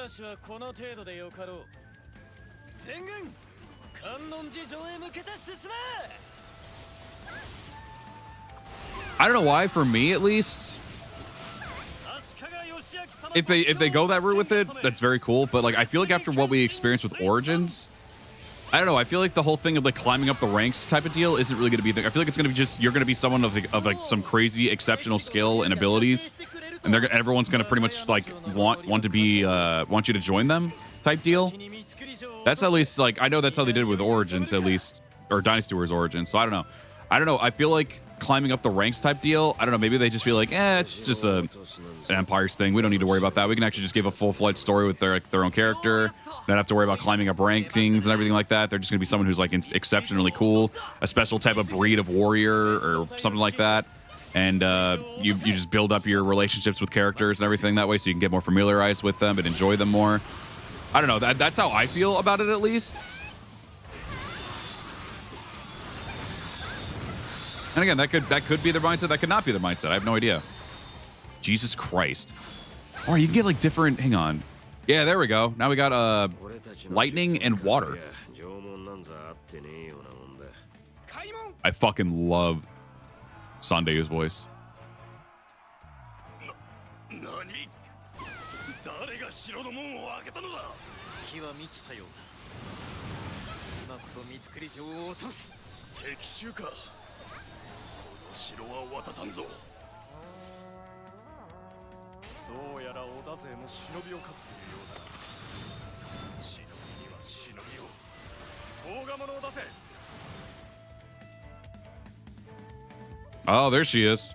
I don't know why, for me at least, if they go that route with it, that's very cool. But like, I feel like after what we experienced with Origins, I don't know. I feel like the whole thing of like climbing up the ranks type of deal isn't really going to be. I feel like it's going to be just you're going to be someone of like some crazy exceptional skill and abilities, and everyone's going to pretty much like want you to join them type deal. That's at least like I know that's how they did with Origins at least, or Dynasty Warriors Origins. So I don't know. I feel like climbing up the ranks type deal. I don't know. Maybe they just feel like, it's just an Empire's thing. We don't need to worry about that. We can actually just give a full-fledged story with their own character. Not have to worry about climbing up rankings and everything like that. They're just gonna be someone who's like exceptionally cool, a special type of breed of warrior or something like that. And you just build up your relationships with characters and everything that way, so you can get more familiarized with them and enjoy them more. I don't know. That's how I feel about it, at least. And again, that could be their mindset. That could not be their mindset. I have no idea. Jesus Christ. Or you can get like different. Hang on. Yeah, there we go. Now we got lightning and water. I fucking love Sandeu's voice. Oh, there she is.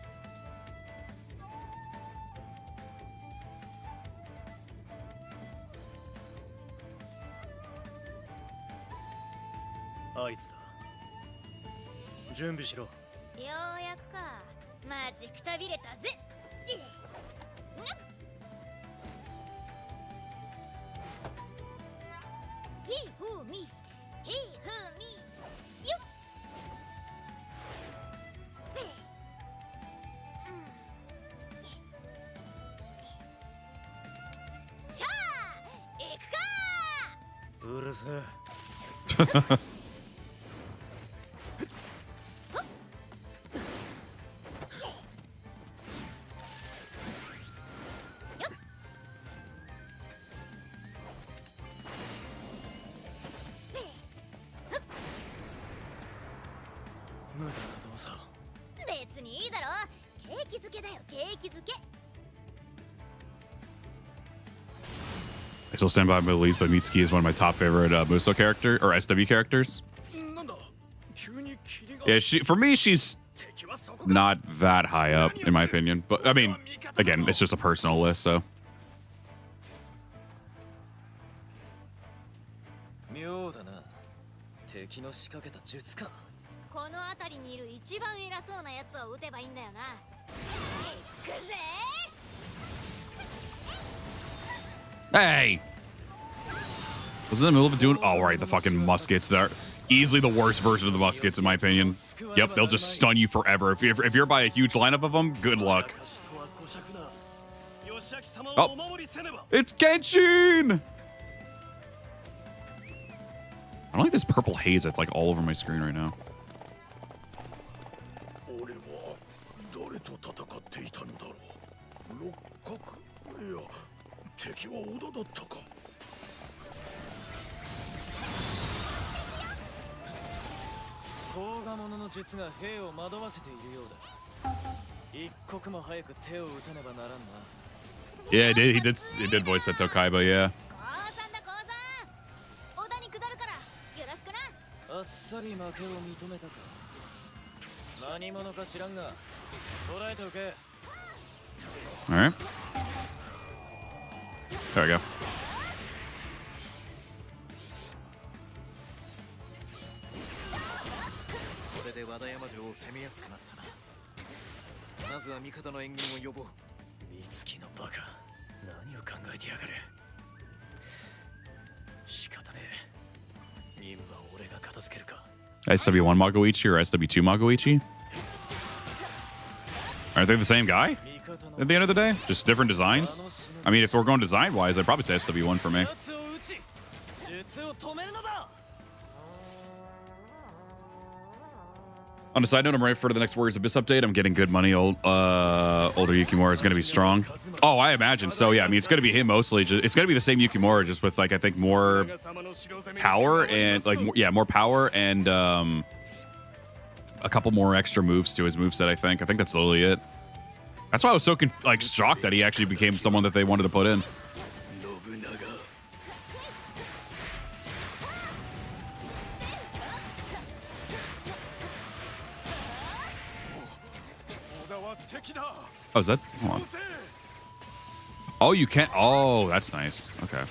I still stand by my beliefs, but Mitsuki is one of my top favorite Muso character or SW characters. Yeah, for me, she's not that high up in my opinion. But I mean, again, it's just a personal list, so. Hey! Was in the middle of doing? Oh, right, the fucking muskets. They're easily the worst version of the muskets, in my opinion. Yep, they'll just stun you forever. If you're by a huge lineup of them, good luck. Oh, it's Genshin! I don't like this purple haze that's like all over my screen right now. Yeah, he did voice that Tokaiba, yeah. All right. There we go. SW1 Magoichi or SW2 Magoichi? Aren't they the same guy at the end of the day? Just different designs? I mean, if we're going design-wise, I'd probably say SW1 for me. On a side note, I'm ready for the next Warriors Abyss update. I'm getting good money. Older Yukimura is going to be strong. Oh, I imagine so. Yeah, I mean, it's going to be him mostly. It's going to be the same Yukimura, just with like I think more power and like more power and a couple more extra moves to his moveset. I think that's literally it. That's why I was so shocked that he actually became someone that they wanted to put in. Oh, is that? Hold on. Oh, you can't. Oh, that's nice. Okay.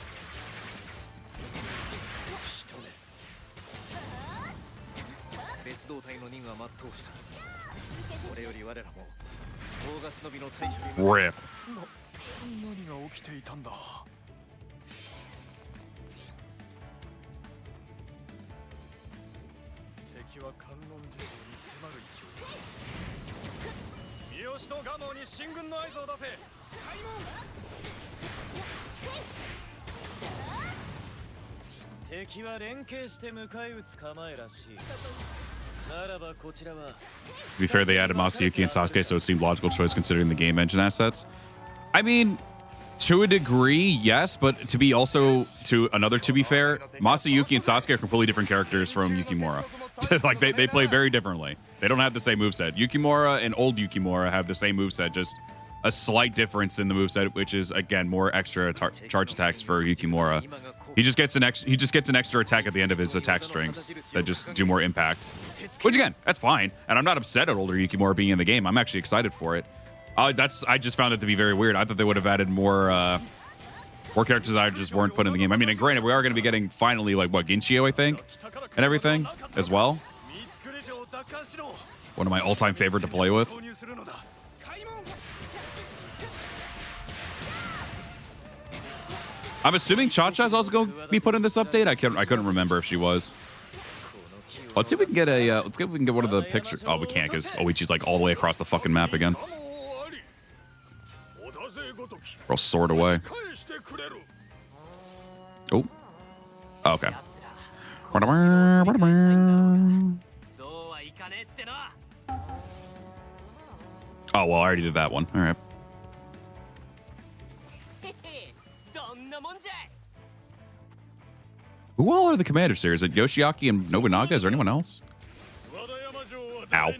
Rip. To be fair, they added Masayuki and Sasuke, so it seemed logical choice considering the game engine assets. I mean, to a degree, yes, but to be fair, Masayuki and Sasuke are completely different characters from Yukimura. Like they play very differently. They don't have the same moveset. Yukimura and old Yukimura have the same moveset, just a slight difference in the moveset, which is again more extra charge attacks for Yukimura. He just gets an extra attack at the end of his attack strings that just do more impact. Which again, that's fine. And I'm not upset at older Yukimura being in the game. I'm actually excited for it. I just found it to be very weird. I thought they would have added more characters that I just weren't put in the game. I mean, and granted, we are going to be getting finally like what, Ginchio, I think, and everything as well. One of my all-time favorite to play with. I'm assuming Cha-Cha is also going to be put in this update. I couldn't remember if she was. Let's see if we can get a. Let's see if we can get one of the pictures. Oh, we can't because Oichi's like all the way across the fucking map again. We're all soared away. Oh. Okay. Oh well, I already did that one. All right. Who all are the commanders here? Is it Yoshiaki and Nobunaga? Is there anyone else? Ow.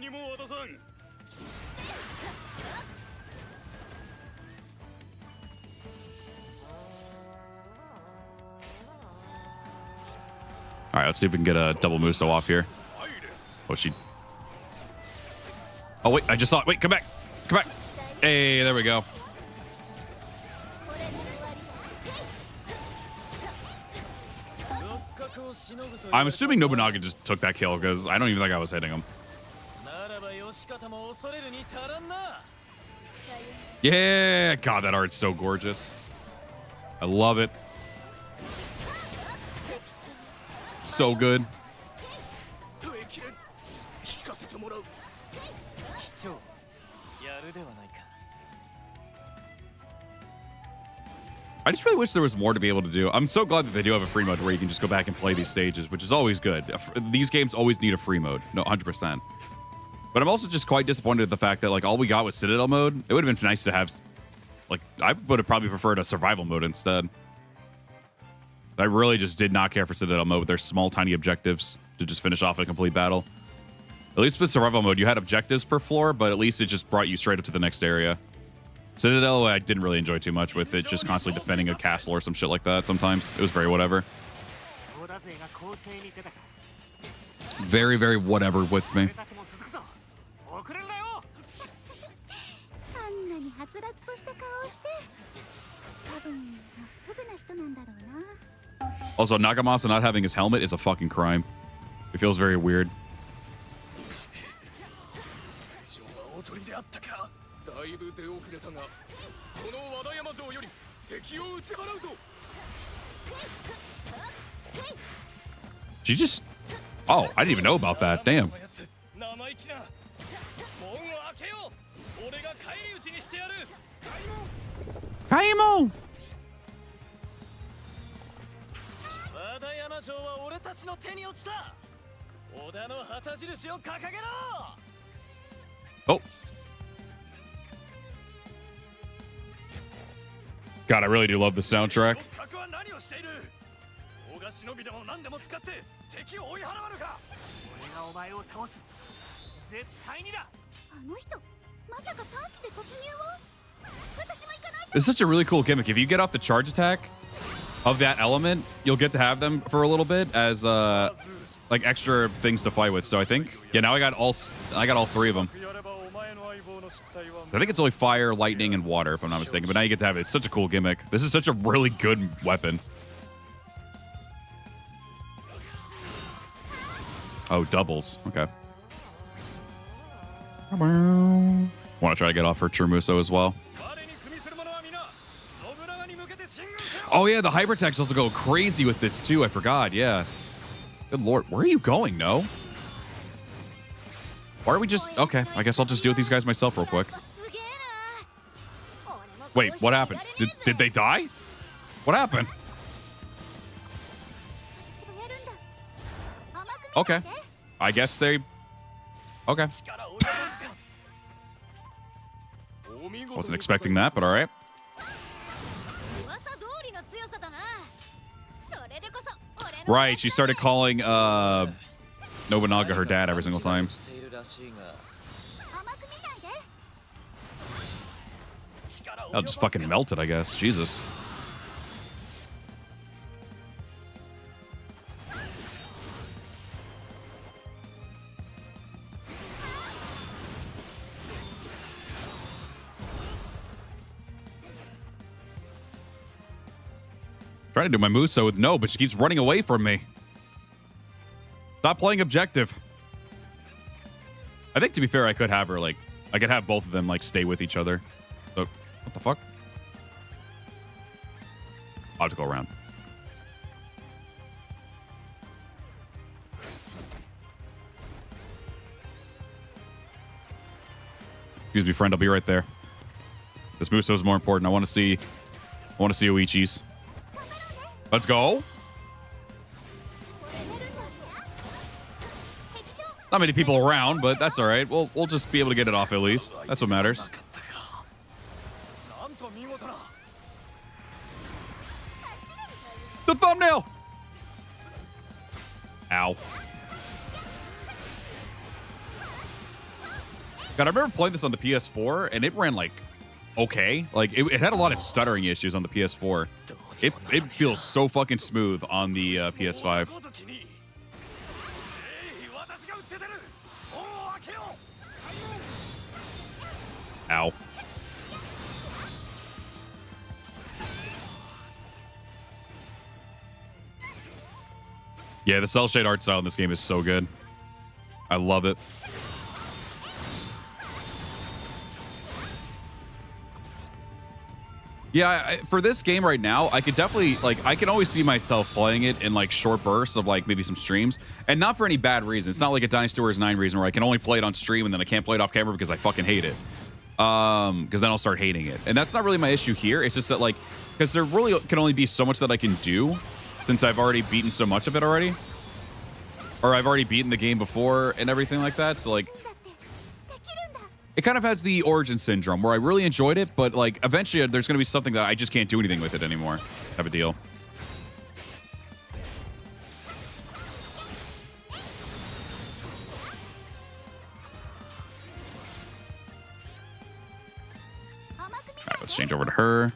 All right, let's see if we can get a double Muso off here. Oh, she... Oh, wait, I just saw it. Wait, come back. Come back. Hey, there we go. I'm assuming Nobunaga just took that kill because I don't even think I was hitting him. Yeah, God, that art's so gorgeous. I love it. So good. I just really wish there was more to be able to do. I'm so glad that they do have a free mode where you can just go back and play these stages, which is always good. These games always need a free mode. No, 100%. But I'm also just quite disappointed at the fact that like all we got was Citadel mode. It would have been nice to have, like, I would have probably preferred a survival mode instead. I really just did not care for Citadel mode with their small, tiny objectives to just finish off a complete battle. At least with survival mode, you had objectives per floor, but at least it just brought you straight up to the next area. Citadel, I didn't really enjoy too much with it, just constantly defending a castle or some shit like that sometimes. It was very whatever. Very, very whatever with me. Also, Nagamasa not having his helmet is a fucking crime. It feels very weird. She just... Oh, I didn't even know about that. Damn. Kaimo! Oh. God, I really do love the soundtrack. It's such a really cool gimmick. If you get off the charge attack of that element, you'll get to have them for a little bit as like extra things to fight with. So I think, yeah, now I got all three of them. I think it's only fire, lightning, and water, if I'm not mistaken. But now you get to have it. It's such a cool gimmick. This is such a really good weapon. Oh, doubles. Okay. Want to try to get off her Churmuso as well. Oh, yeah, the hypertext also go crazy with this, too. I forgot, yeah. Good lord. Where are you going, No? Why are we just... Okay, I guess I'll just deal with these guys myself real quick. Wait, what happened? Did they die? What happened? Okay. I guess they... Okay. Wasn't expecting that, but all right. Right, she started calling Nobunaga her dad every single time. I'll just fucking melt it, I guess. Jesus. Trying to do my Muso with no, but she keeps running away from me. Stop playing objective. I think, to be fair, I could have her, like, I could have both of them, like, stay with each other. So, what the fuck? I'll have to go around. Excuse me, friend. I'll be right there. This Muso is more important. I want to see Oichi's. Let's go. Not many people around, but that's all right. We'll just be able to get it off at least. That's what matters. The thumbnail. Ow. God, I remember playing this on the PS4, and it ran like okay. Like it had a lot of stuttering issues on the PS4. It feels so fucking smooth on the PS5. Ow. Yeah, the cell shade art style in this game is so good. I love it. Yeah, for this game right now, I could definitely, like, I can always see myself playing it in, like, short bursts of, like, maybe some streams. And not for any bad reason. It's not like a Dynasty Warriors 9 reason where I can only play it on stream and then I can't play it off camera because I fucking hate it. Because then I'll start hating it. And that's not really my issue here. It's just that, like, because there really can only be so much that I can do since I've already beaten so much of it already. Or I've already beaten the game before and everything like that. So, like, it kind of has the Origin Syndrome where I really enjoyed it, but, like, eventually there's going to be something that I just can't do anything with it anymore. Type of deal. All right, let's change over to her.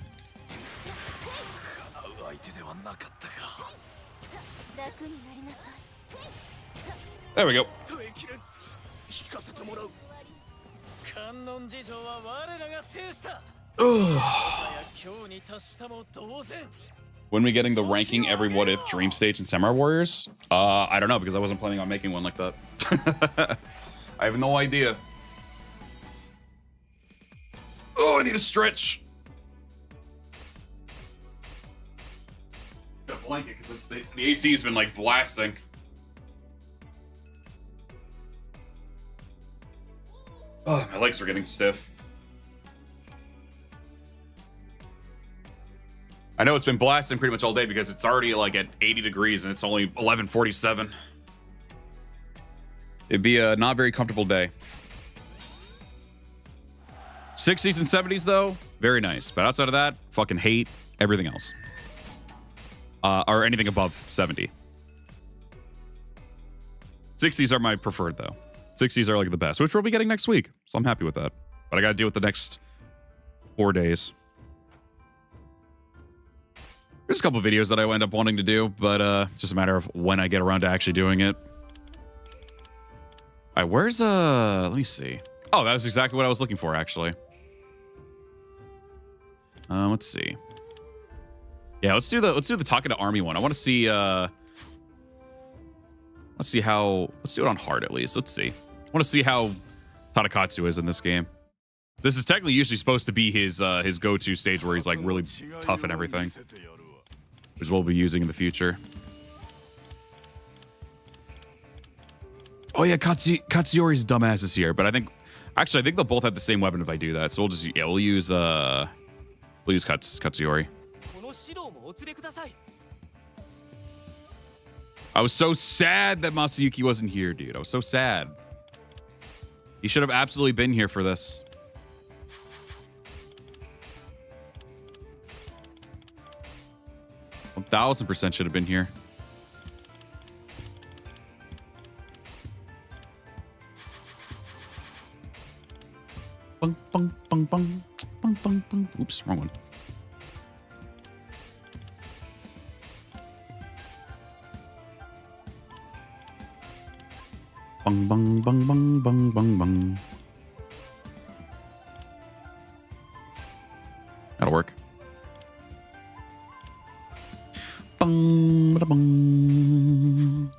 There we go. When we getting the ranking every what if dream stage in Samurai Warriors? I don't know because I wasn't planning on making one like that. I have no idea. Oh, I need a stretch. A blanket because the AC has been like blasting. Oh, my legs are getting stiff. I know it's been blasting pretty much all day because it's already like at 80 degrees and it's only 11:47. It'd be a not very comfortable day. 60s and 70s though, very nice. But outside of that, fucking hate everything else. Or anything above 70. 60s are my preferred though. 60s are like the best, which we'll be getting next week. So I'm happy with that. But I got to deal with the next 4 days. There's a couple videos that I end up wanting to do, but just a matter of when I get around to actually doing it. All right, where's let me see. Oh, that was exactly what I was looking for, actually. Let's see. Yeah, let's do the talking to army one. I want to see let's see how, let's do it on hard at least. Let's see. I want to see how Tadakatsu is in this game. This is technically usually supposed to be his go-to stage where he's like really tough and everything, which we'll be using in the future. Oh yeah, Katsuyori's dumbass is here, but I think they'll both have the same weapon if I do that. So we'll just we'll use Katsuyori. I was so sad that Masayuki wasn't here, dude. I was so sad. He should have absolutely been here for this. One 1,000% should have been here. Bung, bung, bung, bung, bung, bung, bung. Oops. wrong one. Bung, bung, bung, bung, bung, bung, bung. That'll work. Bung, bada, bung.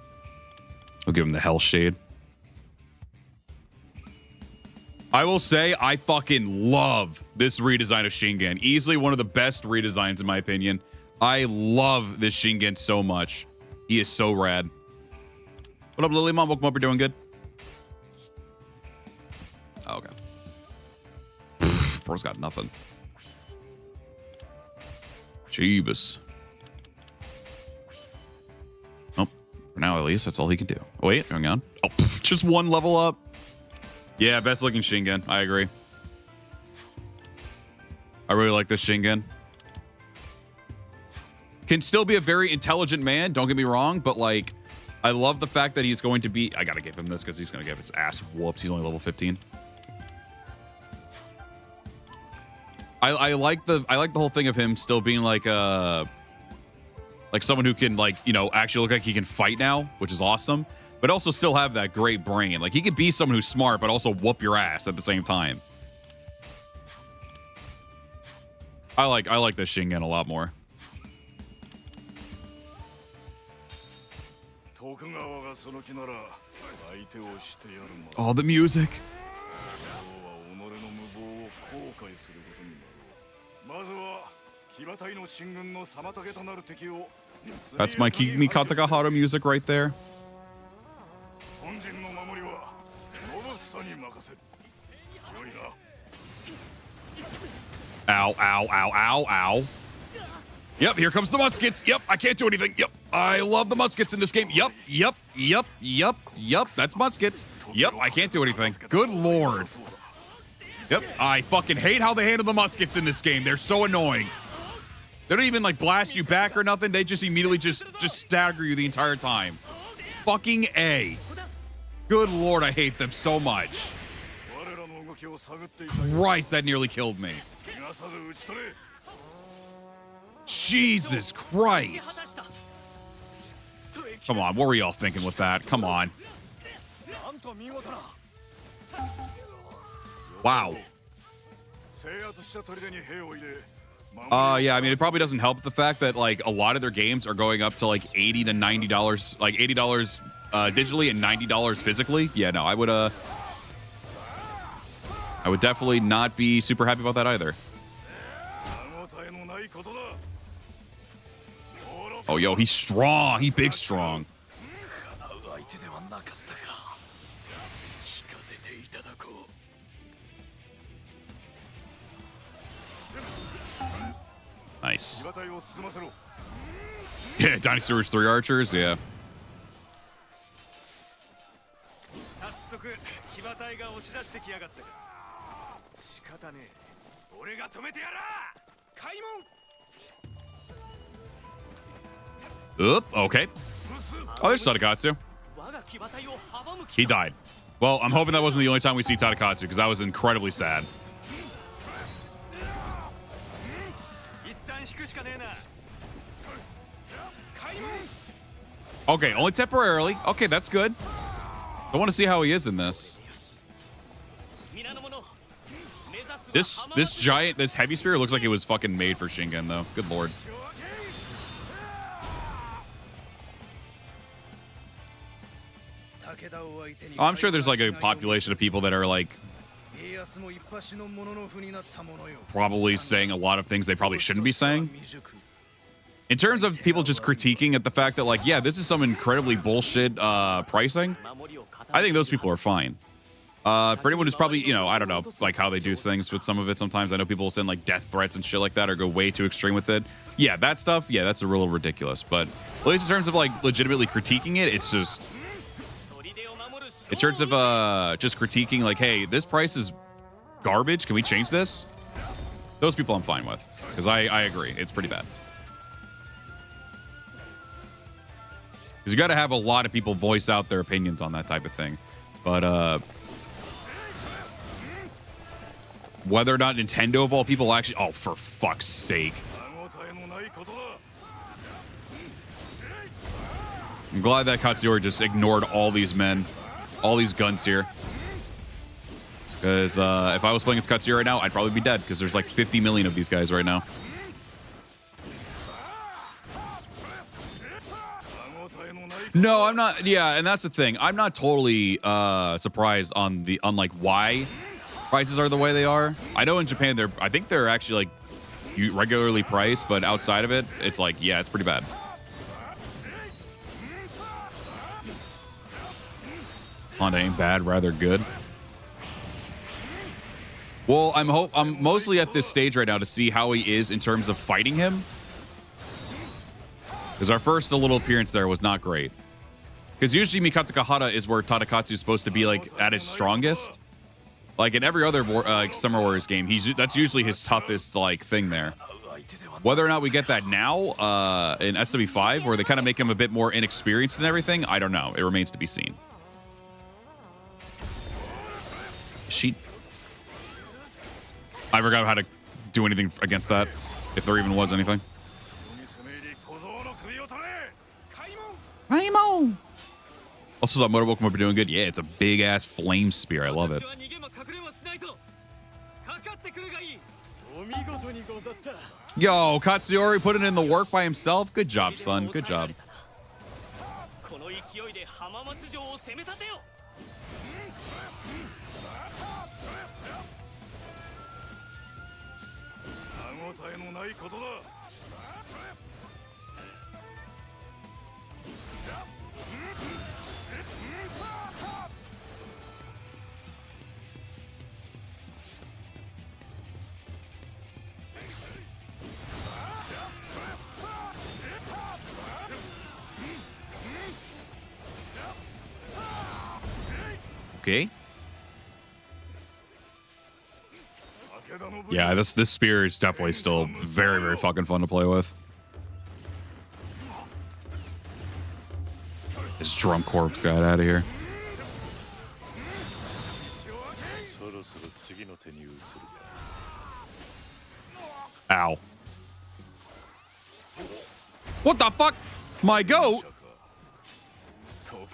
We'll give him the Hell Shade. I will say I fucking love this redesign of Shingen. Easily one of the best redesigns in my opinion. I love this Shingen so much. He is so rad. What up, Lily Mom? Welcome up. You're doing good. Oh, okay. Bro's got nothing. Jeebus. Oh, for now at least, that's all he can do. Oh, wait, hang on. Oh, just one level up. Yeah, best looking Shingen. I agree. I really like this Shingen. Can still be a very intelligent man, don't get me wrong, but like, I love the fact that he's going to be... I gotta give him this because he's gonna get his ass whooped. He's only level 15. I like the whole thing of him still being like someone who can like, you know, actually look like he can fight now, which is awesome, but also still have that great brain. Like he could be someone who's smart, but also whoop your ass at the same time. I like this Shingen a lot more. Oh, the music. That's my Kimi Katakahara music right there. Ow, ow, ow, ow, ow. Yep, here comes the muskets. Yep, I can't do anything. Yep, I love the muskets in this game. Yep, yep, yep, yep, yep. That's muskets. Yep, I can't do anything. Good lord. Yep, I fucking hate how they handle the muskets in this game. They're so annoying. They don't even like blast you back or nothing. They just immediately just stagger you the entire time. Fucking A. Good lord, I hate them so much. Christ, that nearly killed me. Jesus Christ. Come on, what were y'all thinking with that? Come on. Wow. Yeah, I mean, it probably doesn't help the fact that like a lot of their games are going up to like $80 to $90, like $80 digitally and $90 physically. Yeah, no, I would definitely not be super happy about that either. Oh, yo, he's strong. He big strong. Nice. Yeah, Dinosaurs 3 archers, yeah. Oop, okay. Oh, there's Tadakatsu. He died. Well, I'm hoping that wasn't the only time we see Tadakatsu, because that was incredibly sad. Okay, only temporarily. Okay, that's good. I want to see how he is in this. This giant, this heavy spear looks like it was fucking made for Shingen, though. Good lord. Oh, I'm sure there's like a population of people that are like probably saying a lot of things they probably shouldn't be saying. In terms of people just critiquing at the fact that like, yeah, this is some incredibly bullshit pricing, I think those people are fine. For anyone who's probably, you know, I don't know, like how they do things with some of it sometimes. I know people will send like death threats and shit like that or go way too extreme with it. Yeah, that stuff, yeah, that's a little ridiculous. But at least in terms of like legitimately critiquing it, it's just... In terms of just critiquing like, hey, this price is garbage, can we change this? Those people I'm fine with, because I agree, it's pretty bad. Because you got to have a lot of people voice out their opinions on that type of thing. But Whether or not Nintendo of all people actually... Oh, for fuck's sake. I'm glad that Katsuyori just ignored all these men. All these guns here. Because if I was playing against Katsuyori right now, I'd probably be dead. Because there's like 50 million of these guys right now. No, I'm not. Yeah, and that's the thing. I'm not totally surprised on like why prices are the way they are. I know in Japan I think they're actually like regularly priced, but outside of it, it's like, yeah, it's pretty bad. Honda ain't bad, rather good. Well, I'm mostly at this stage right now to see how he is in terms of fighting him. Because our first little appearance there was not great. Because usually Mikata Kahara is where Tadakatsu is supposed to be like at his strongest. Like in every other Summer Warriors game, that's usually his toughest like thing there. Whether or not we get that now in SW5, where they kind of make him a bit more inexperienced and everything, I don't know. It remains to be seen. I forgot how to do anything against that, if there even was anything. Also, that motorboat come up doing good. Yeah, it's a big ass flame spear. I love it. Yo, Katsuyori putting in the work by himself. Good job, son. Good job. Okay. Yeah, this spear is definitely still very, very fucking fun to play with. This drunk corpse got out of here. Ow. What the fuck? My goat?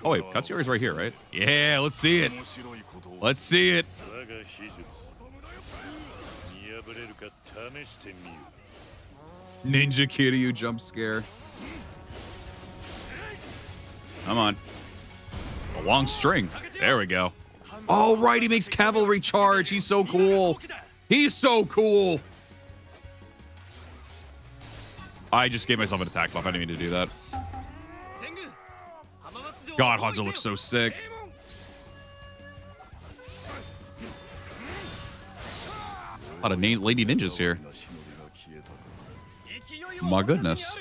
Oh wait, Katsuyori's right here, right? Yeah, let's see it. Let's see it. Ninja Kiryu jump scare. Come on. A long string. There we go. Oh, right. He makes cavalry charge. He's so cool. He's so cool. I just gave myself an attack buff. I didn't mean to do that. God, Hanzo looks so sick. A lot of lady ninjas here. My goodness.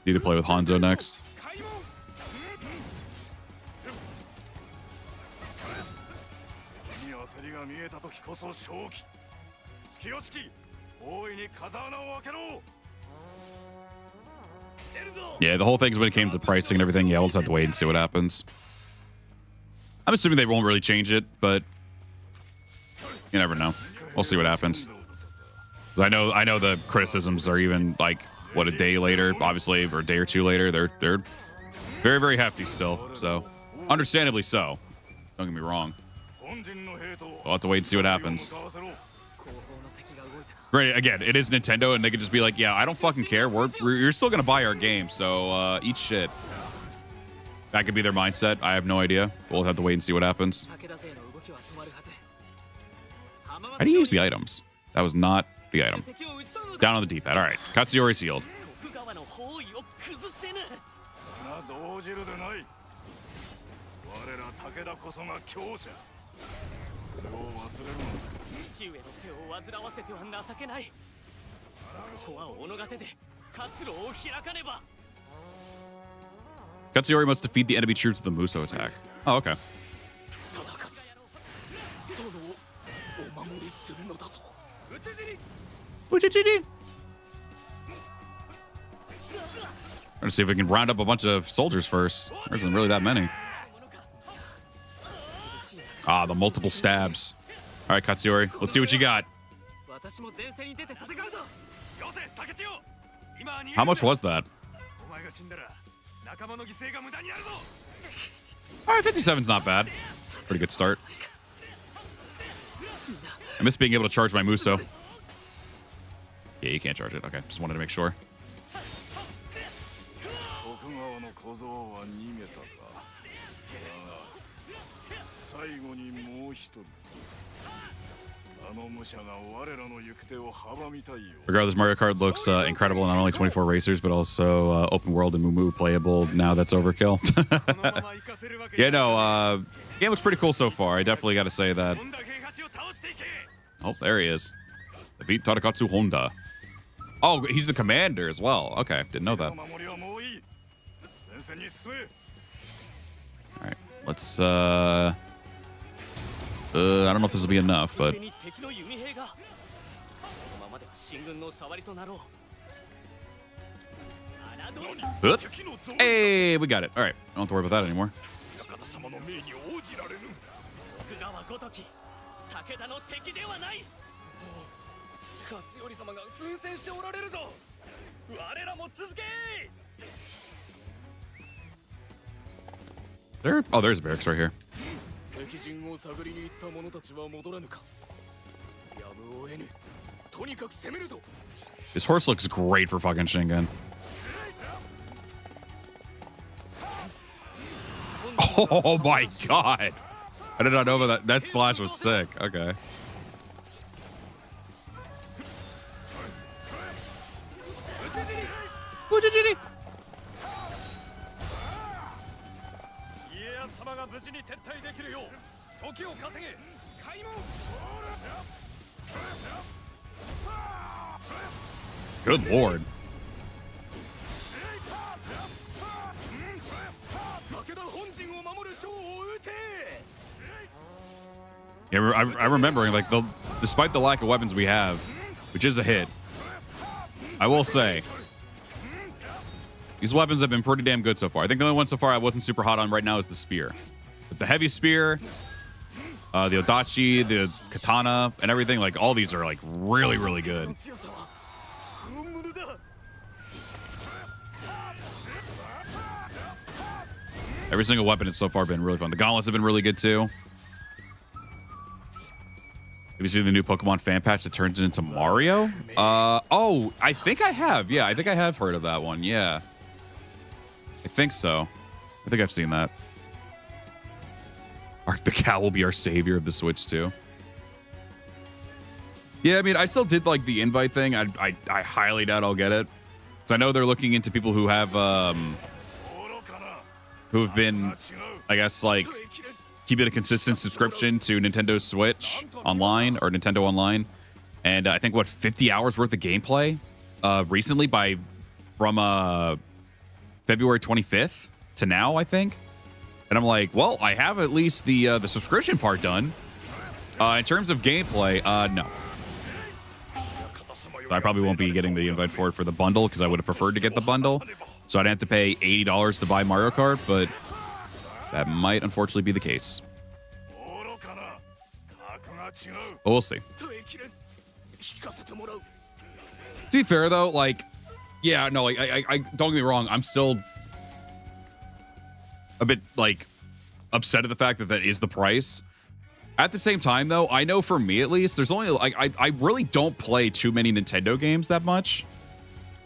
Need to play with Hanzo next. Yeah, the whole thing's when it came to pricing and everything. Yeah, we'll just have to wait and see what happens. I'm assuming they won't really change it, but you never know. We'll see what happens. I know the criticisms are even like what, a day later, obviously, or a day or two later. They're very, very hefty still. So understandably so. Don't get me wrong. We'll have to wait and see what happens. Great. Again, it is Nintendo, and they could just be like, "Yeah, I don't fucking care. You're still gonna buy our game, so eat shit." That could be their mindset. I have no idea. We'll have to wait and see what happens. How do you use the items? That was not the item. Down on the D-pad. All right, Katsuyori's healed. Katsuyori must defeat the enemy troops with the Muso attack. Oh, okay. Let's see if we can round up a bunch of soldiers first. There isn't really that many. Ah, the multiple stabs. All right, Katsuyori, let's see what you got. How much was that? All right, 57's not bad. Pretty good start. I miss being able to charge my Muso. Yeah, you can't charge it. Okay, just wanted to make sure. Regardless, Mario Kart looks incredible. Not only 24 racers, but also open world and Moo playable. Now that's overkill. Yeah, no, game looks pretty cool so far. I definitely got to say that. Oh, there he is. They beat Tadakatsu Honda. Oh, he's the commander as well. Okay, didn't know that. All right, let's I don't know if this will be enough, but hey, we got it. All right, I don't have to worry about that anymore. Oh, there's barracks right here. This horse looks great for fucking Shingen. Oh my god. I did not know about that. That slash was sick. Okay. Good lord. Yeah, I'm remembering, like, despite the lack of weapons we have, which is a hit, I will say, these weapons have been pretty damn good so far. I think the only one so far I wasn't super hot on right now is the spear. But the heavy spear, the Odachi, the katana, and everything, like, all these are, like, really, really good. Every single weapon has so far been really fun. The gauntlets have been really good, too. Have you seen the new Pokemon fan patch that turns it into Mario? Oh, I think I have. Yeah, I think I have heard of that one. Yeah. I think so. I think I've seen that. The cow will be our savior of the Switch, too. Yeah, I mean, I still did, like, the invite thing. I highly doubt I'll get it. Because I know they're looking into people who have, who've been, I guess, like, keeping a consistent subscription to Nintendo Switch Online or Nintendo Online. And I think, what, 50 hours worth of gameplay recently from February 25th to now, I think. And I'm like, well, I have at least the subscription part done. In terms of gameplay, no. So I probably won't be getting the invite for it for the bundle because I would have preferred to get the bundle. So I'd have to pay $80 to buy Mario Kart, but that might unfortunately be the case. But we'll see. To be fair, though, like, yeah, no, like, I don't get me wrong, I'm still a bit, like, upset at the fact that that is the price. At the same time, though, I know for me at least, there's only, like, I really don't play too many Nintendo games that much.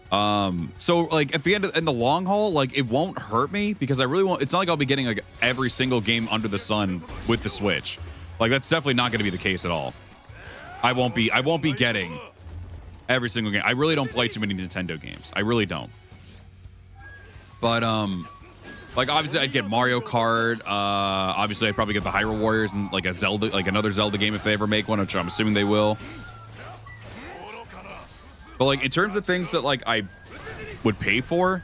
So, like, at the end in the long haul, like, it won't hurt me because I really won't. It's not like I'll be getting, like, every single game under the sun with the Switch. Like, that's definitely not going to be the case at all. I won't be getting every single game. I really don't play too many Nintendo games. I really don't. But, like, obviously I'd get Mario Kart. Obviously I'd probably get the Hyrule Warriors and, like, another Zelda game if they ever make one, which I'm assuming they will. But, like, in terms of things that, like, I would pay for,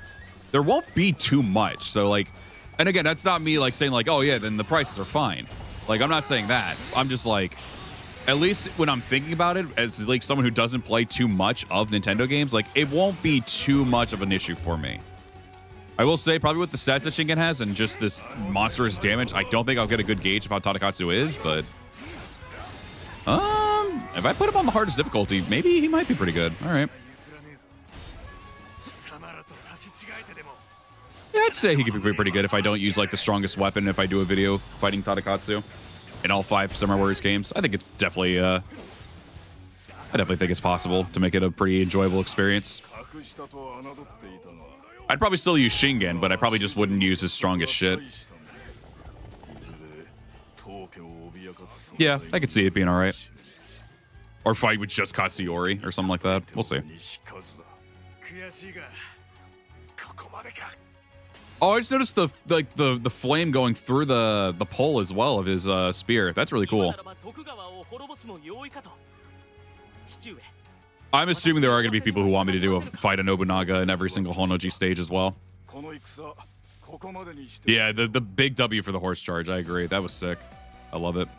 there won't be too much. So, like, and again, that's not me, like, saying, like, oh, yeah, then the prices are fine. Like, I'm not saying that. I'm just, like, at least when I'm thinking about it, as like someone who doesn't play too much of Nintendo games, like it won't be too much of an issue for me. I will say, probably with the stats that Shingen has and just this monstrous damage, I don't think I'll get a good gauge of how Tadakatsu is, but if I put him on the hardest difficulty, maybe he might be pretty good. All right. Yeah, I'd say he could be pretty good if I don't use like the strongest weapon. If I do a video fighting Tadakatsu in all 5 Samurai Warriors games, I think it's definitely. I definitely think it's possible to make it a pretty enjoyable experience. I'd probably still use Shingen, but I probably just wouldn't use his strongest shit. Yeah, I could see it being all right. Or fight with just Katsuyori or something like that. We'll see. Oh, I just noticed the flame going through the pole as well of his spear. That's really cool. I'm assuming there are going to be people who want me to do a fight of Nobunaga in every single Honnoji stage as well. Yeah, the big W for the horse charge. I agree. That was sick. I love it.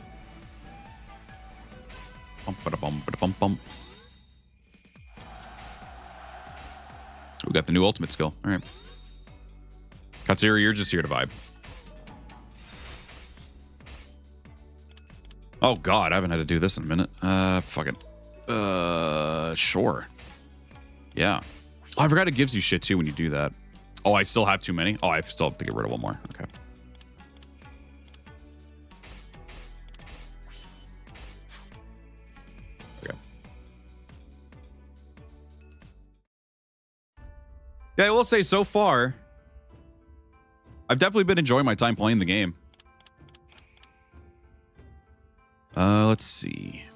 We got the new ultimate skill. All right. Katsuri, you're just here to vibe. Oh, God. I haven't had to do this in a minute. Fuck it. Sure. Yeah. Oh, I forgot it gives you shit, too, when you do that. Oh, I still have too many? Oh, I still have to get rid of one more. Okay. Yeah, I will say so far, I've definitely been enjoying my time playing the game. Let's see.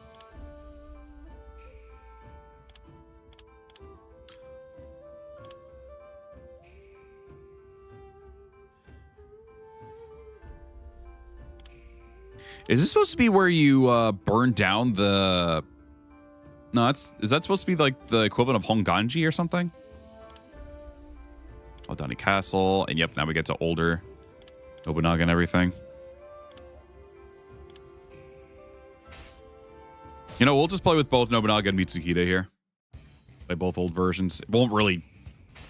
Is this supposed to be where you burn down the... No, is that supposed to be like the equivalent of Honganji or something? Odani Castle, and yep, now we get to older Nobunaga and everything. You know, we'll just play with both Nobunaga and Mitsuhide here. Play both old versions. It won't really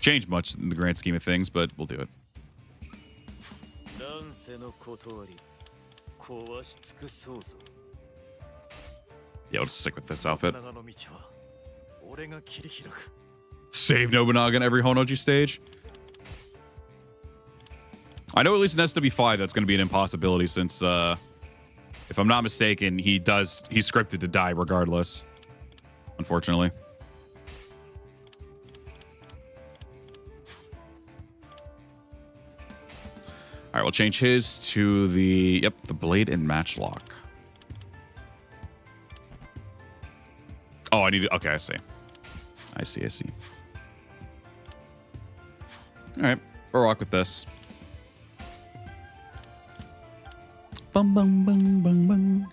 change much in the grand scheme of things, but we'll do it. Yeah, I'll just stick with this outfit. Save Nobunaga in every Honnoji stage. I know at least in SW5 that's going to be an impossibility since, if I'm not mistaken, he's scripted to die regardless, unfortunately. All right, we'll change his to the blade and matchlock. Oh, I need to, okay, I see. I see. All right, we'll rock with this. Bum, bum, bum, bum, bum.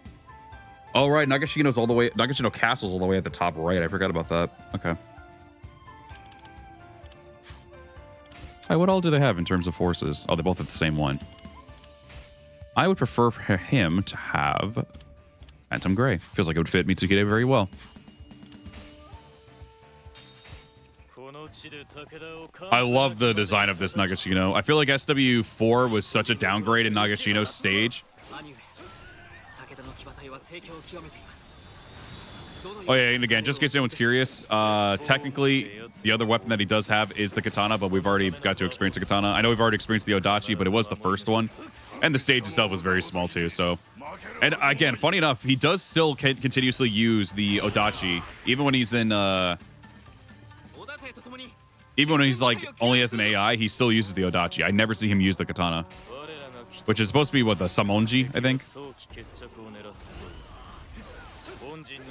Oh, right. Nagashino Castle's all the way at the top right. I forgot about that. Okay. All right, what all do they have in terms of forces? Oh, they both have the same one. I would prefer for him to have Phantom Gray. Feels like it would fit Mitsuhide very well. I love the design of this Nagashino. I feel like SW4 was such a downgrade in Nagashino's stage. Oh yeah, and again, just in case anyone's curious, technically the other weapon that he does have is the katana, but we've already got to experience the katana. I know we've already experienced the Odachi, but it was the first one, and the stage itself was very small too. So, and again, funny enough, he does still continuously use the Odachi, even when he's in, even when he's like only as an AI, he still uses the Odachi. I never see him use the katana, which is supposed to be what, the Samonji, I think.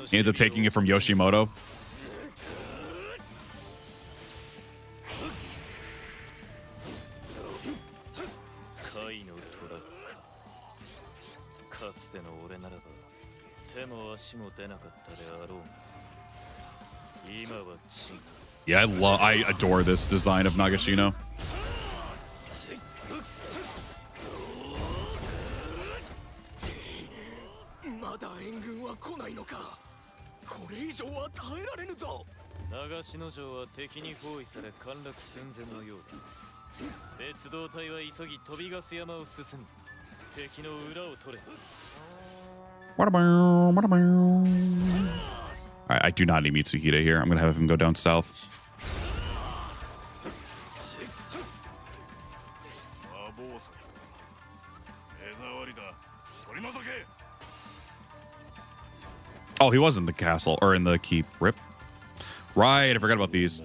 He ends up taking it from Yoshimoto. Yeah, I adore this design of Nagashino. I do not need Mitsuhide here. I'm going to have him go down south. Oh, he was in the castle, or in the keep. Rip. Right, I forgot about these.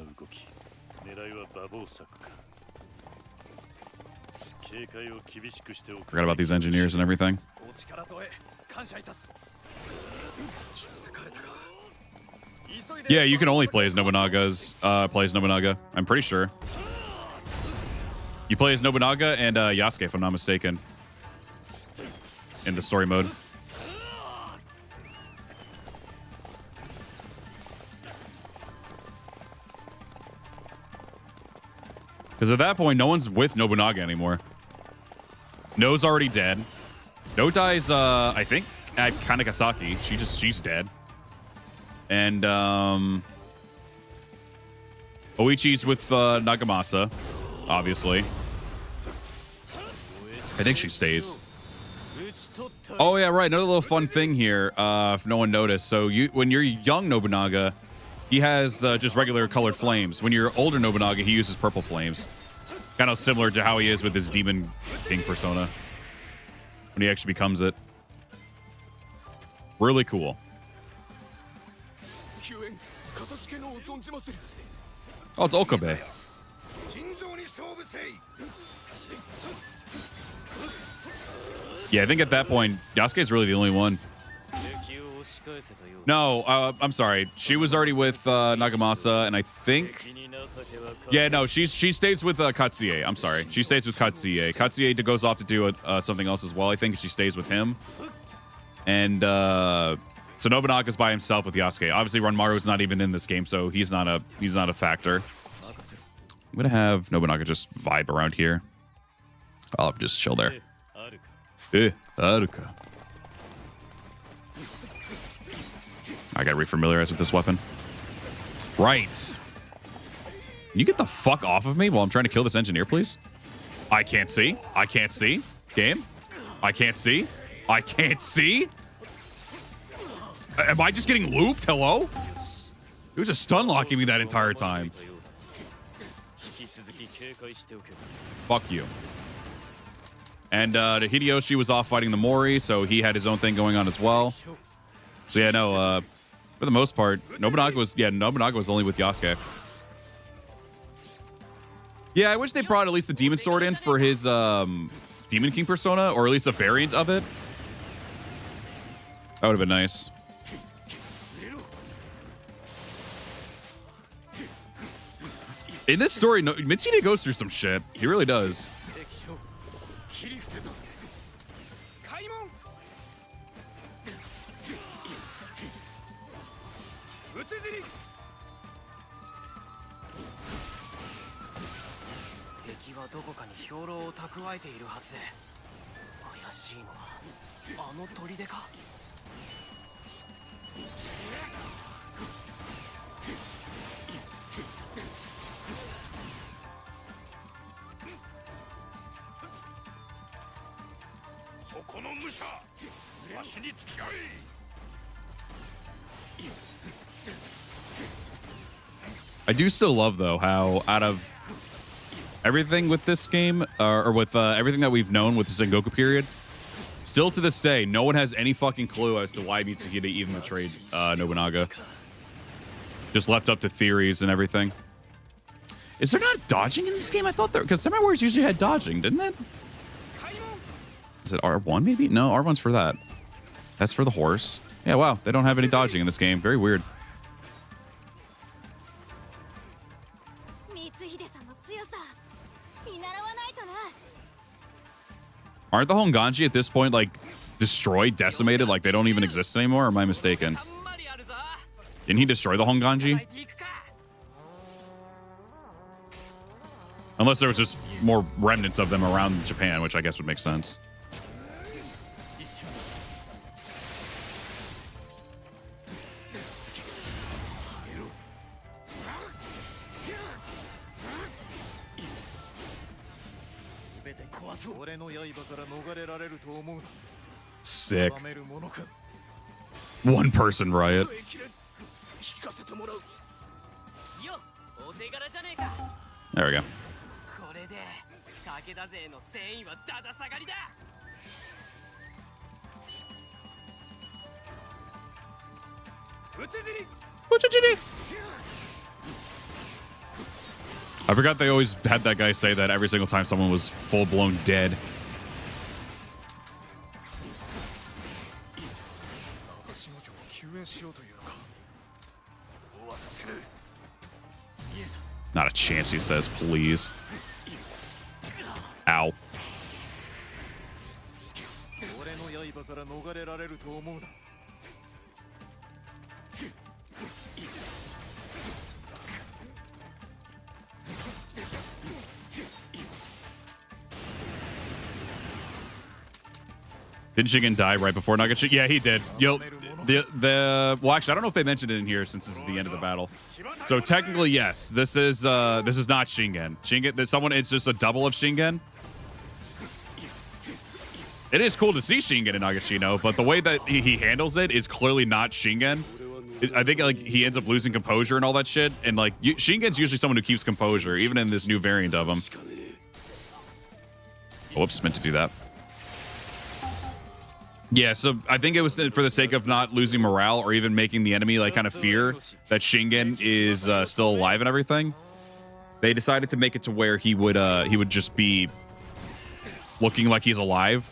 Forgot about these engineers and everything. Yeah, you can only play as Nobunaga. I'm pretty sure. You play as Nobunaga and Yasuke, if I'm not mistaken, in the story mode. Because at that point, no one's with Nobunaga anymore. No's already dead. No dies, I think, at Kanagasaki. She's dead. And Oichi's with Nagamasa, obviously. I think she stays. Oh yeah, right. Another little fun thing here, if no one noticed. So when you're young Nobunaga, he has the just regular colored flames. When you're older Nobunaga, he uses purple flames. Kind of similar to how he is with his Demon King persona. When he actually becomes it. Really cool. Oh, it's Okabe. Yeah, I think at that point, Yasuke's really the only one. No, I'm sorry. She was already with Nagamasa, and I think... Yeah, no, she stays with Katsuie. I'm sorry. She stays with Katsuie. Katsuie goes off to do something else as well. I think she stays with him. And so Nobunaga's by himself with Yasuke. Obviously, Ranmaru's not even in this game, so he's not a factor. I'm going to have Nobunaga just vibe around here. I'll just chill there. Aruka. I gotta refamiliarize with this weapon. Right. Can you get the fuck off of me while I'm trying to kill this engineer, please? I can't see. I can't see. Game. I can't see. I can't see. Am I just getting looped? Hello? He was just stun locking me that entire time. Fuck you. And Hideyoshi was off fighting the Mori, so he had his own thing going on as well. So yeah, no, for the most part, Nobunaga was only with Yasuke. Yeah, I wish they brought at least the Demon Sword in for his Demon King persona, or at least a variant of it. That would have been nice. In this story, Mitsuhide goes through some shit. He really does. I do still love, though, how out of everything with this game, or with everything that we've known with the Sengoku period, still to this day, no one has any fucking clue as to why Mitsuhide even betrayed Nobunaga. Just left up to theories and everything. Is there not dodging in this game? I thought there, because Samurai Warriors usually had dodging, didn't it? Is it R1 maybe? No, R1's for that. That's for the horse. Yeah, wow. They don't have any dodging in this game. Very weird. Aren't the Honganji at this point, like, destroyed, decimated? Like, they don't even exist anymore? Or am I mistaken? Didn't he destroy the Honganji? Unless there was just more remnants of them around Japan, which I guess would make sense. Sick. One person riot. There we go. I forgot they always had that guy say that every single time someone was full-blown dead. Not a chance, he says, please. Ow. Didn't Shingen die right before Nagashi? Yeah, he did. Well, actually, I don't know if they mentioned it in here since this is the end of the battle. So technically, yes, this is not Shingen. It's just a double of Shingen. It is cool to see Shingen in Nagashino, but the way that he handles it is clearly not Shingen. I think like he ends up losing composure and all that shit, and like Shingen's usually someone who keeps composure, even in this new variant of him. Whoops, meant to do that. Yeah, so I think it was for the sake of not losing morale or even making the enemy like kind of fear that Shingen is still alive and everything. They decided to make it to where he would just be looking like he's alive,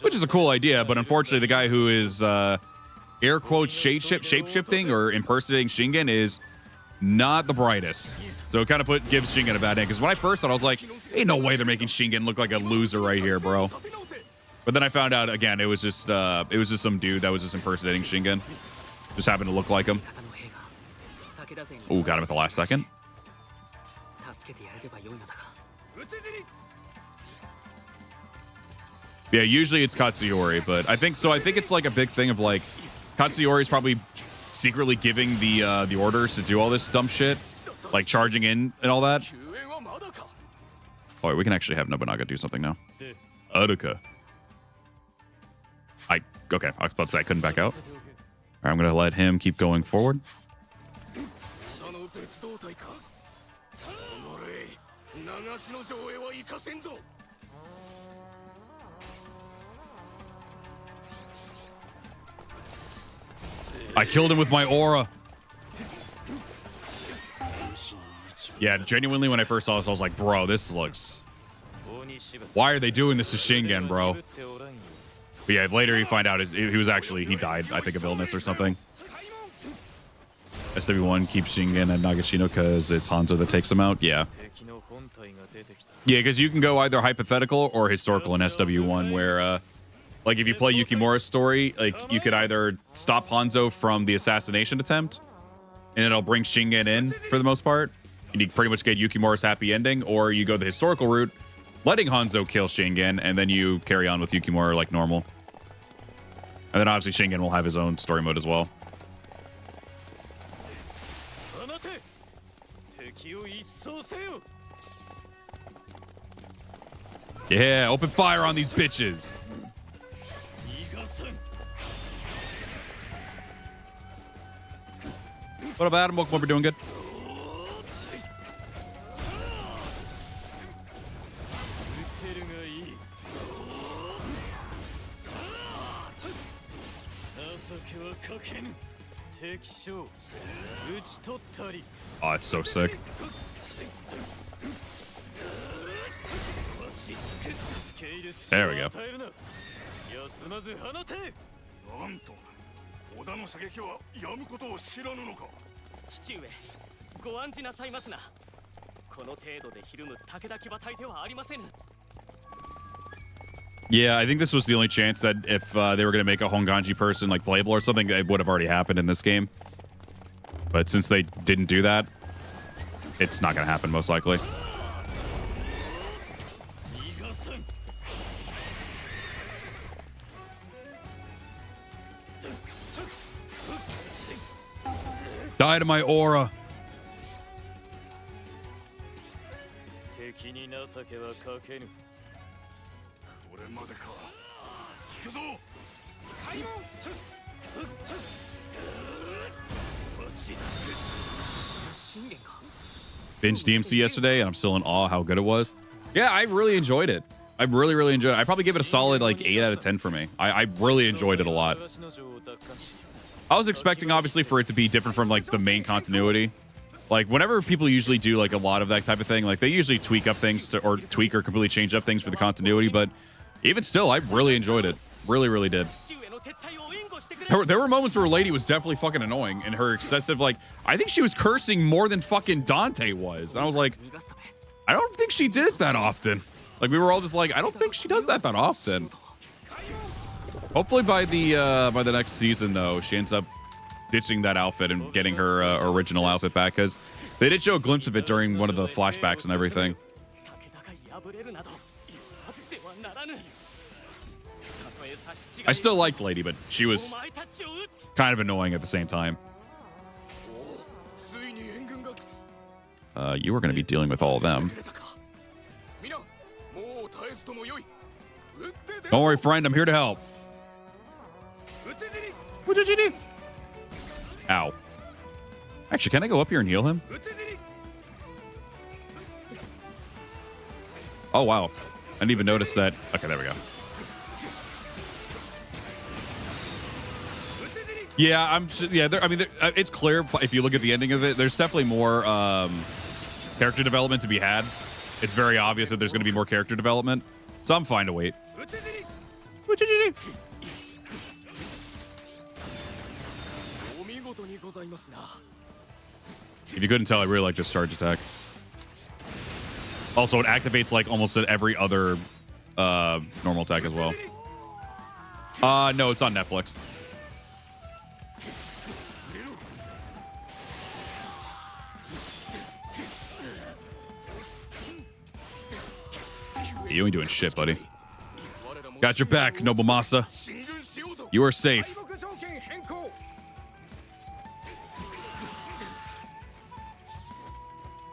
which is a cool idea. But unfortunately, the guy who is air quotes shape-shifting or impersonating Shingen is not the brightest. So it kind of gives Shingen a bad name. Because when I first thought, I was like, ain't no way they're making Shingen look like a loser right here, bro. But then I found out again, it was just some dude that was just impersonating Shingen. Just happened to look like him. Oh, got him at the last second. Yeah, usually it's Katsuyori, but I think it's like a big thing of like Katsuyori's probably secretly giving the orders to do all this dumb shit, like charging in and all that. Oh, wait, we can actually have Nobunaga do something now. Aruka. Okay, I was about to say I couldn't back out. All right, I'm gonna let him keep going forward. I killed him with my aura. Yeah, genuinely, when I first saw this, I was like, bro, this looks... Why are they doing this to Shingen, bro? But yeah, later you find out he died, I think, of illness or something. SW1 keeps Shingen and Nagashino because it's Hanzo that takes them out. Yeah. Yeah, because you can go either hypothetical or historical in SW1, where, like, if you play Yukimura's story, like, you could either stop Hanzo from the assassination attempt, and it'll bring Shingen in for the most part, and you pretty much get Yukimura's happy ending, or you go the historical route, letting Hanzo kill Shingen, and then you carry on with Yukimura like normal. And then obviously Shingen will have his own story mode as well. Yeah, open fire on these bitches. What up, Adam? Welcome over, doing good. Oh, it's so sick. There we go. Yeah, I think this was the only chance that if they were going to make a Honganji person like playable or something, it would have already happened in this game. But since they didn't do that, it's not going to happen most likely. Die to my aura. Binge DMC yesterday, and I'm still in awe how good it was. Yeah, I really enjoyed it. I really enjoyed it. I probably give it a solid like 8 out of 10 for me. I really enjoyed it a lot. I was expecting obviously for it to be different from like the main continuity. Like whenever people usually do like a lot of that type of thing, like they usually tweak up things to, or tweak or completely change up things for the continuity. But even still, I really enjoyed it. Really did. There were moments where Lady was definitely fucking annoying and her excessive, like, I think she was cursing more than fucking Dante was. And I was like, I don't think she did it that often. Like we were all just like, I don't think she does that often. Hopefully by the next season though, she ends up ditching that outfit and getting her original outfit back, because they did show a glimpse of it during one of the flashbacks and everything. I still liked Lady, but she was kind of annoying at the same time. You were going to be dealing with all of them. Don't worry, friend. I'm here to help. What did you do? Ow. Actually, can I go up here and heal him? Oh, wow. I didn't even notice that. Okay, there we go. Yeah, I mean, it's clear if you look at the ending of it. There's definitely more character development to be had. It's very obvious that there's going to be more character development, so I'm fine to wait. What did you do? If you couldn't tell, I really like this charge attack. Also, it activates like almost at every other normal attack as well. No, it's on Netflix. You ain't doing shit, buddy. Got your back, Nobumasa. You are safe.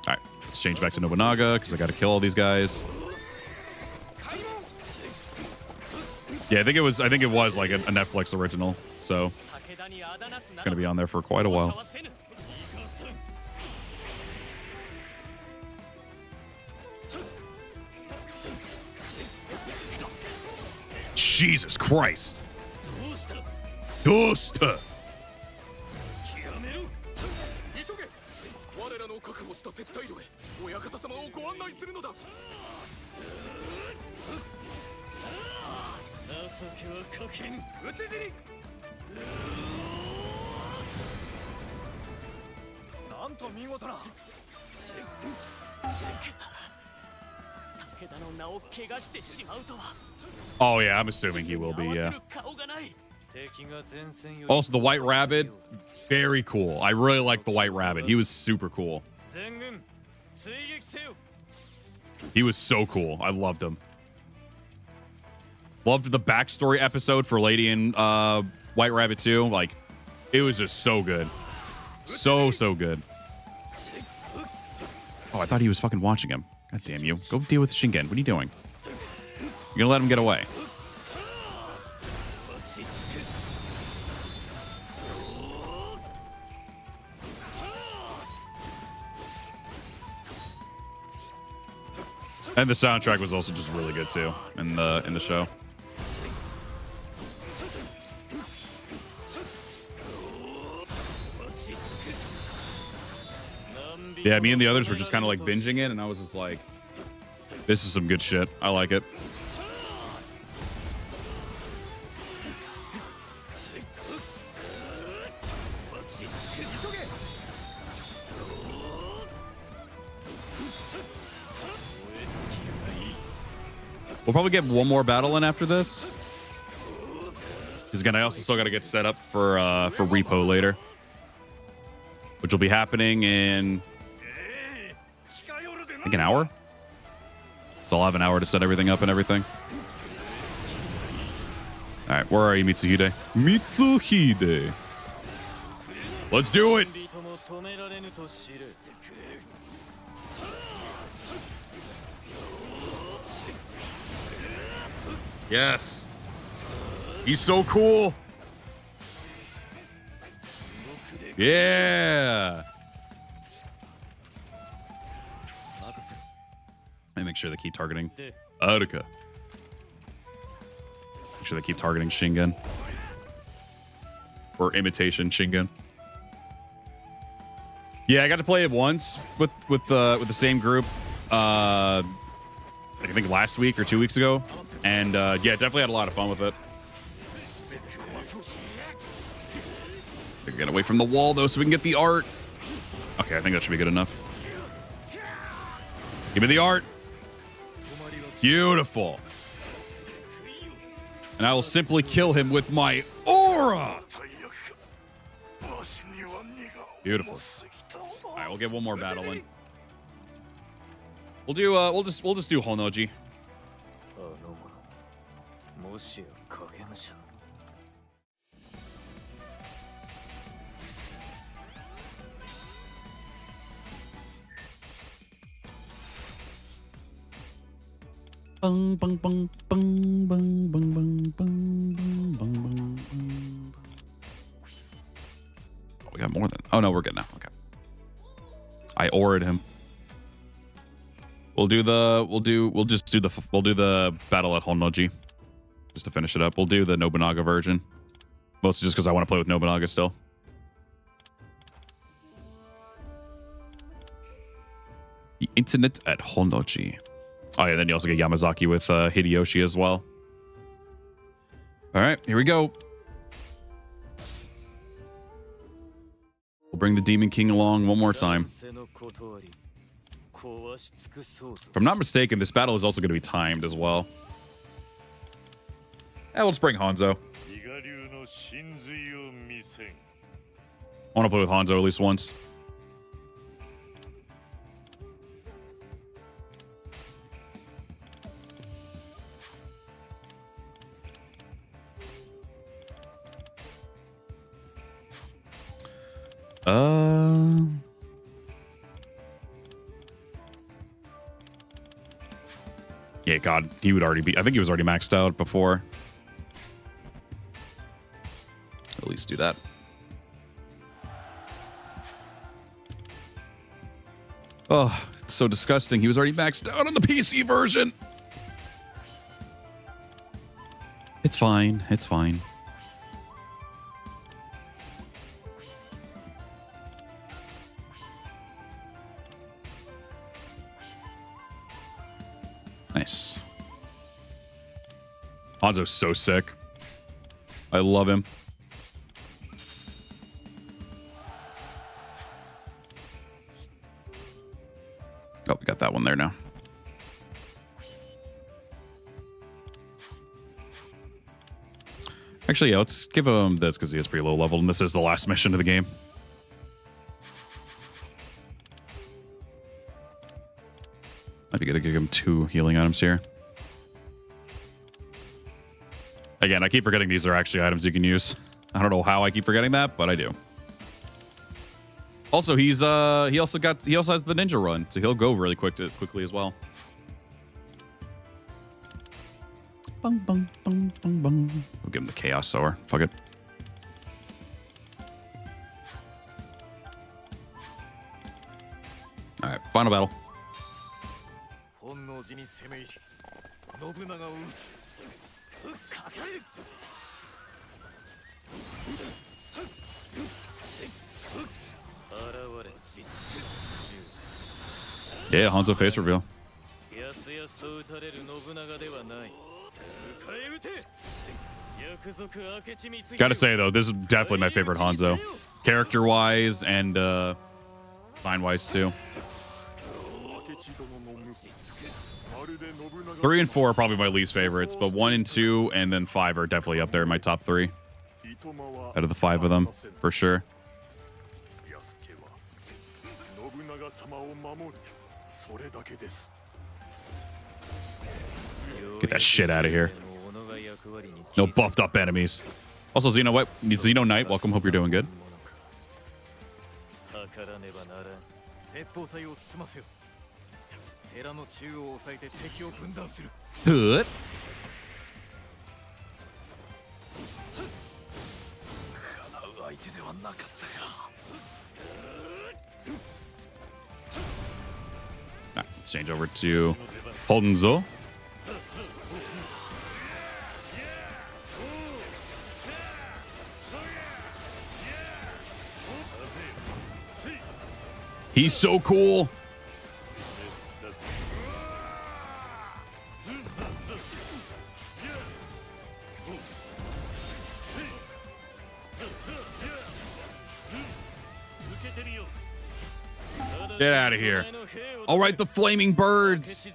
Alright, let's change back to Nobunaga, because I gotta kill all these guys. Yeah, I think it was like a Netflix original, so it's gonna be on there for quite a while. Jesus Christ. Dusta. Oh yeah, I'm assuming he will be, yeah. Also, the White Rabbit, very cool. I really like the White Rabbit. He was super cool. He was so cool. I loved him. Loved the backstory episode for Lady and White Rabbit too. Like, it was just so good. So good. Oh, I thought he was fucking watching him. God damn you. Go deal with Shingen. What are you doing? You're gonna let him get away. And the soundtrack was also just really good too in the show. Yeah, me and the others were just kind of like binging it, and I was just like, this is some good shit. I like it. We'll probably get one more battle in after this. Because again, I also still got to get set up for repo later, which will be happening in, I think, an hour. So I'll have an hour to set everything up and everything. All right, where are you, Mitsuhide? Mitsuhide. Let's do it. Yes. He's so cool. Yeah. Let me make sure they keep targeting Ataka. Make sure they keep targeting Shingen. Or imitation Shingen. Yeah, I got to play it once with the same group. I think last week or 2 weeks ago, and yeah, definitely had a lot of fun with it. Get away from the wall though, so we can get the art. Okay, I think that should be good enough. Give me the art. Beautiful. And I will simply kill him with my aura. Beautiful. All right, we'll get one more battle in. We'll do we'll just do Honoji. Bung bung bung bung bung bung bung bung bung bung. Oh, we got more than. Oh no, we're good now. Okay. I aura'd him. We'll do the battle at Honnoji just to finish it up. We'll do the Nobunaga version. Mostly just because I want to play with Nobunaga still. The internet at Honnoji. Oh yeah, then you also get Yamazaki with Hideyoshi as well. All right, here we go. We'll bring the Demon King along one more time. If I'm not mistaken, this battle is also going to be timed as well. Yeah, we'll just bring Hanzo. I want to play with Hanzo at least once. Yeah, God, he would already be. I think he was already maxed out before. At least do that. Oh, it's so disgusting. He was already maxed out on the PC version. It's fine. It's fine. Nice. Hanzo's so sick. I love him. Oh, we got that one there now. Actually, yeah, let's give him this because he is pretty low level, and this is the last mission of the game. Might be good to give him 2 healing items here. Again, I keep forgetting these are actually items you can use. I don't know how I keep forgetting that, but I do. Also, he also has the ninja run, so he'll go really quickly as well. Bung bung bung bung bung. We'll give him the Chaos Sower. Fuck it. All right, final battle. Yeah, Hanzo face reveal. Gotta say though, this is definitely my favorite Hanzo, character-wise and line-wise too. 3 and 4 are probably my least favorites, but 1 and 2 and then 5 are definitely up there in my top 3. Out of the 5 of them, for sure. Get that shit out of here. No buffed up enemies. Also, Xeno Knight, welcome. Hope you're doing good. Good. Let's change over to Honzo. He's so cool. Get out of here. All right, the flaming birds.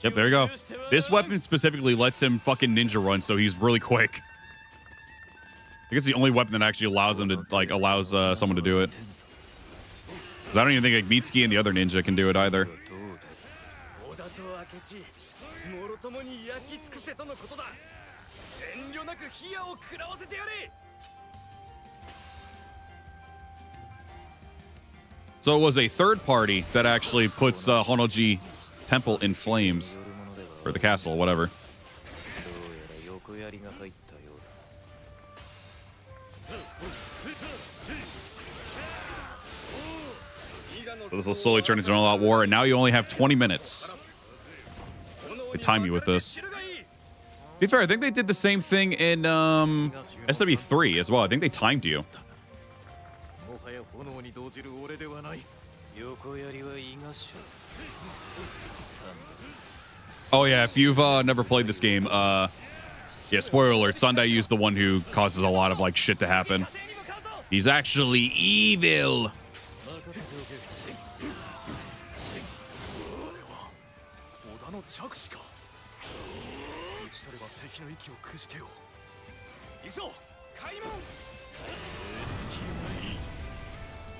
Yep, there you go. This weapon specifically lets him fucking ninja run, so he's really quick. I think it's the only weapon that actually allows him to, like, allows someone to do it. Because I don't even think like Mitsuki and the other ninja can do it either. So it was a third party that actually puts Honoji Temple in flames. Or the castle, whatever. So this will slowly turn into an all-out war, and now you only have 20 minutes. They time you with this. To be fair, I think they did the same thing in SW3 as well. I think they timed you. Oh yeah, if you've never played this game, yeah, spoiler alert, Sundai used the one who causes a lot of like shit to happen. He's actually evil.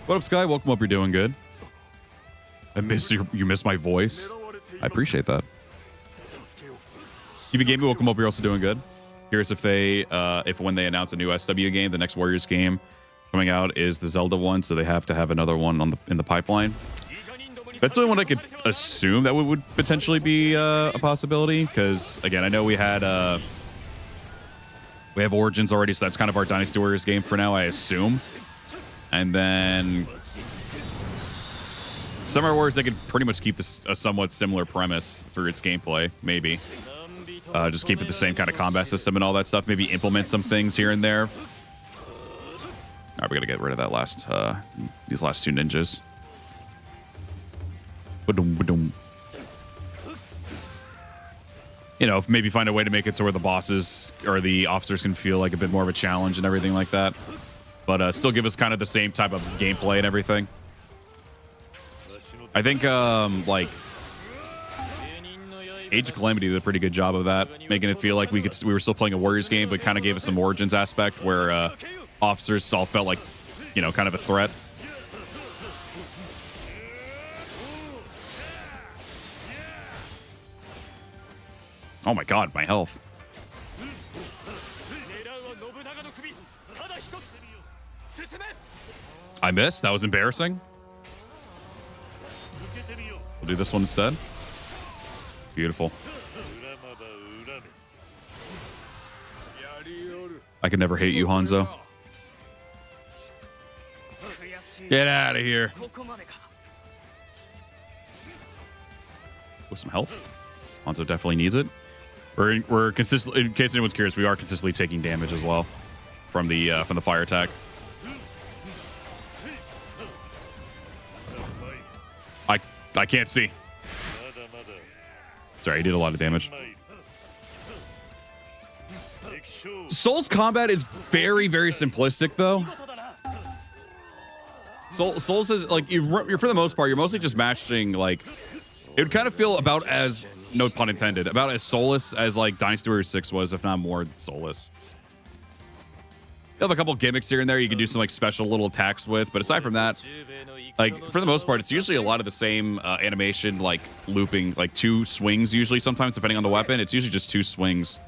What up, Sky? Welcome up. You're doing good. I miss you. You miss my voice. I appreciate that. TV Gaming, welcome up. You're also doing good. Curious if they, if when they announce a new SW game, the next Warriors game coming out is the Zelda one, so they have to have another one on in the pipeline. That's the only one I could assume that would potentially be a possibility. Because again, I know we have Origins already, so that's kind of our Dynasty Warriors game for now, I assume. And then Summer Wars, they could pretty much keep this a somewhat similar premise for its gameplay, maybe. Just keep it the same kind of combat system and all that stuff. Maybe implement some things here and there. All right, we gotta get rid of that these last two ninjas. You know, maybe find a way to make it to where the bosses or the officers can feel like a bit more of a challenge and everything like that. But still give us kind of the same type of gameplay and everything. I think, like, Age of Calamity did a pretty good job of that, making it feel like we were still playing a Warriors game, but kind of gave us some Origins aspect where officers all felt like, you know, kind of a threat. Oh my god, my health. I missed. That was embarrassing. We'll do this one instead. Beautiful. I could never hate you, Hanzo. Get out of here. With some health. Hanzo definitely needs it. We're consistently, in case anyone's curious, we are consistently taking damage as well from the fire attack. I can't see. Sorry, he did a lot of damage. Soul's combat is very, very simplistic, though. Soul's is like you're for the most part, you're mostly just matching like. It would kind of feel about as, no pun intended, about as soulless as like Dynasty Warriors 6 was, if not more soulless. You have a couple gimmicks here and there you can do some like special little attacks with, but aside from that, like for the most part, it's usually a lot of the same animation, like looping, like 2 swings usually sometimes, depending on the weapon. It's usually just 2 swings.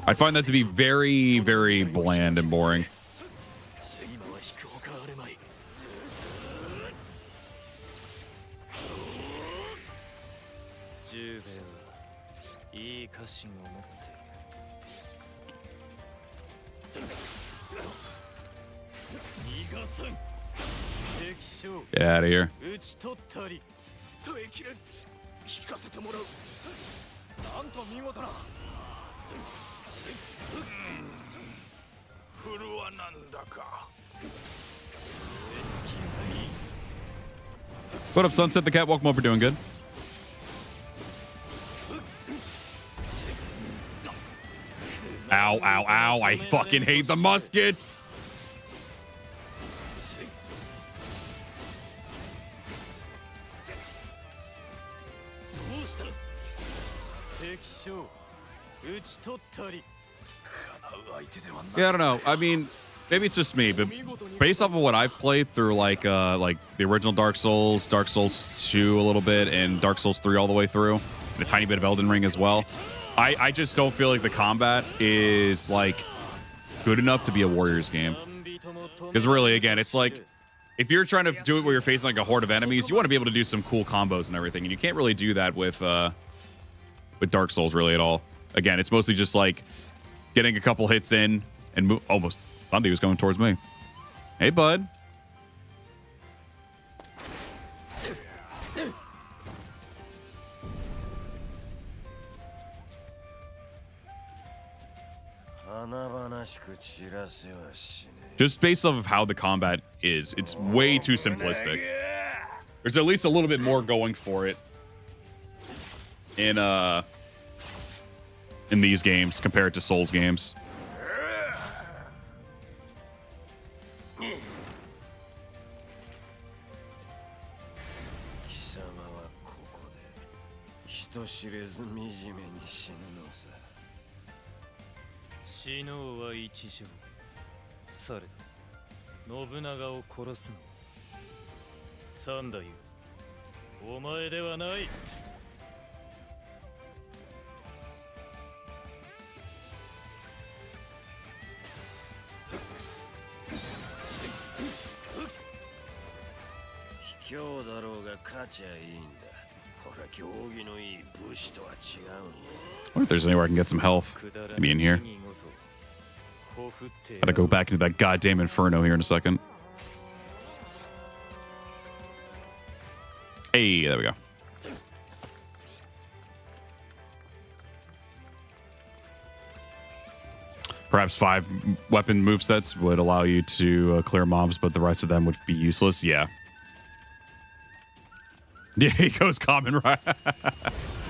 I find that to be very, very bland and boring. Get out of here. What up, Sunset the Catwalk Moper? Doing good. Ow, ow, ow. I fucking hate the muskets. Yeah, I don't know. I mean, maybe it's just me, but based off of what I've played through, like the original Dark Souls 2 a little bit, and Dark Souls 3 all the way through, and a tiny bit of Elden Ring as well, I just don't feel like the combat is like good enough to be a Warriors game. Because really, again, it's like if you're trying to do it where you're facing like a horde of enemies, you want to be able to do some cool combos and everything, and you can't really do that with Dark Souls really at all. Again, it's mostly just like getting a couple hits in and move. Almost Sunday was coming towards me. Hey, bud. Just based off of how the combat is, it's way too simplistic. There's at least a little bit more going for it in these games compared to Souls games. I wonder if there's anywhere I can get some health. Maybe in here. Gotta go back into that goddamn inferno here in a second. Hey, there we go. Perhaps 5 weapon movesets would allow you to clear mobs, but the rest of them would be useless. Yeah. Yeah, he goes common, right?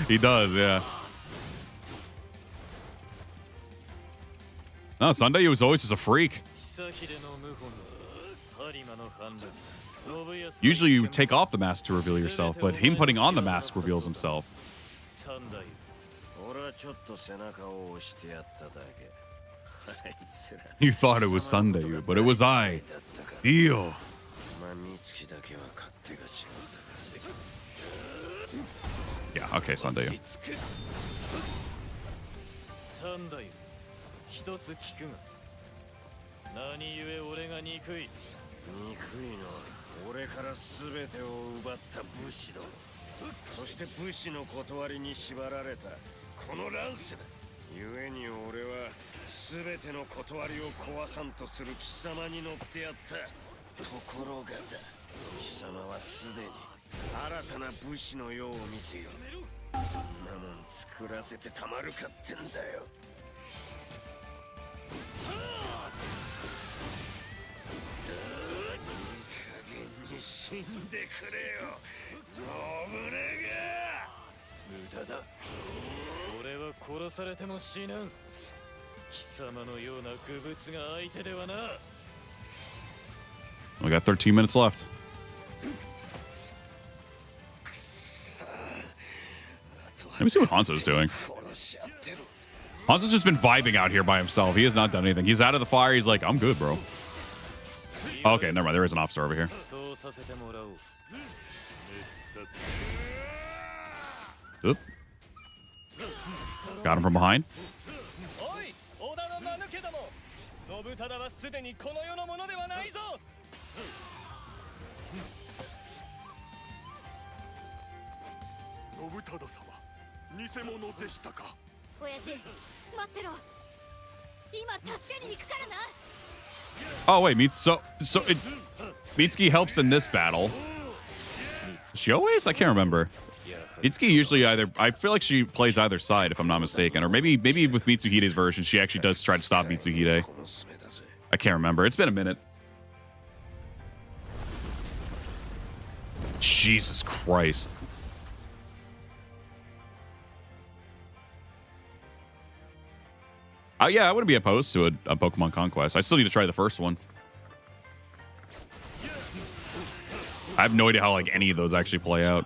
He does, yeah. No, Sunday was always just a freak. Usually you take off the mask to reveal yourself, but him putting on the mask reveals himself. You thought it was Sunday, but it was I. Dio. Yeah, okay, Sunday. We got 13 minutes left. Let me see what Hanzo's doing. Hanzo's just been vibing out here by himself. He has not done anything. He's out of the fire. He's like, I'm good, bro. Okay, never mind. There is an officer over here. Oop. Got him from behind. Oh wait, Mitsuki helps in this battle. She always? I can't remember. Mitsuki usually I feel like she plays either side if I'm not mistaken, or maybe with Mitsuhide's version she actually does try to stop Mitsuhide. I can't remember. It's been a minute. Jesus Christ. Yeah, I wouldn't be opposed to a Pokemon Conquest. I still need to try the first one. I have no idea how like any of those actually play out.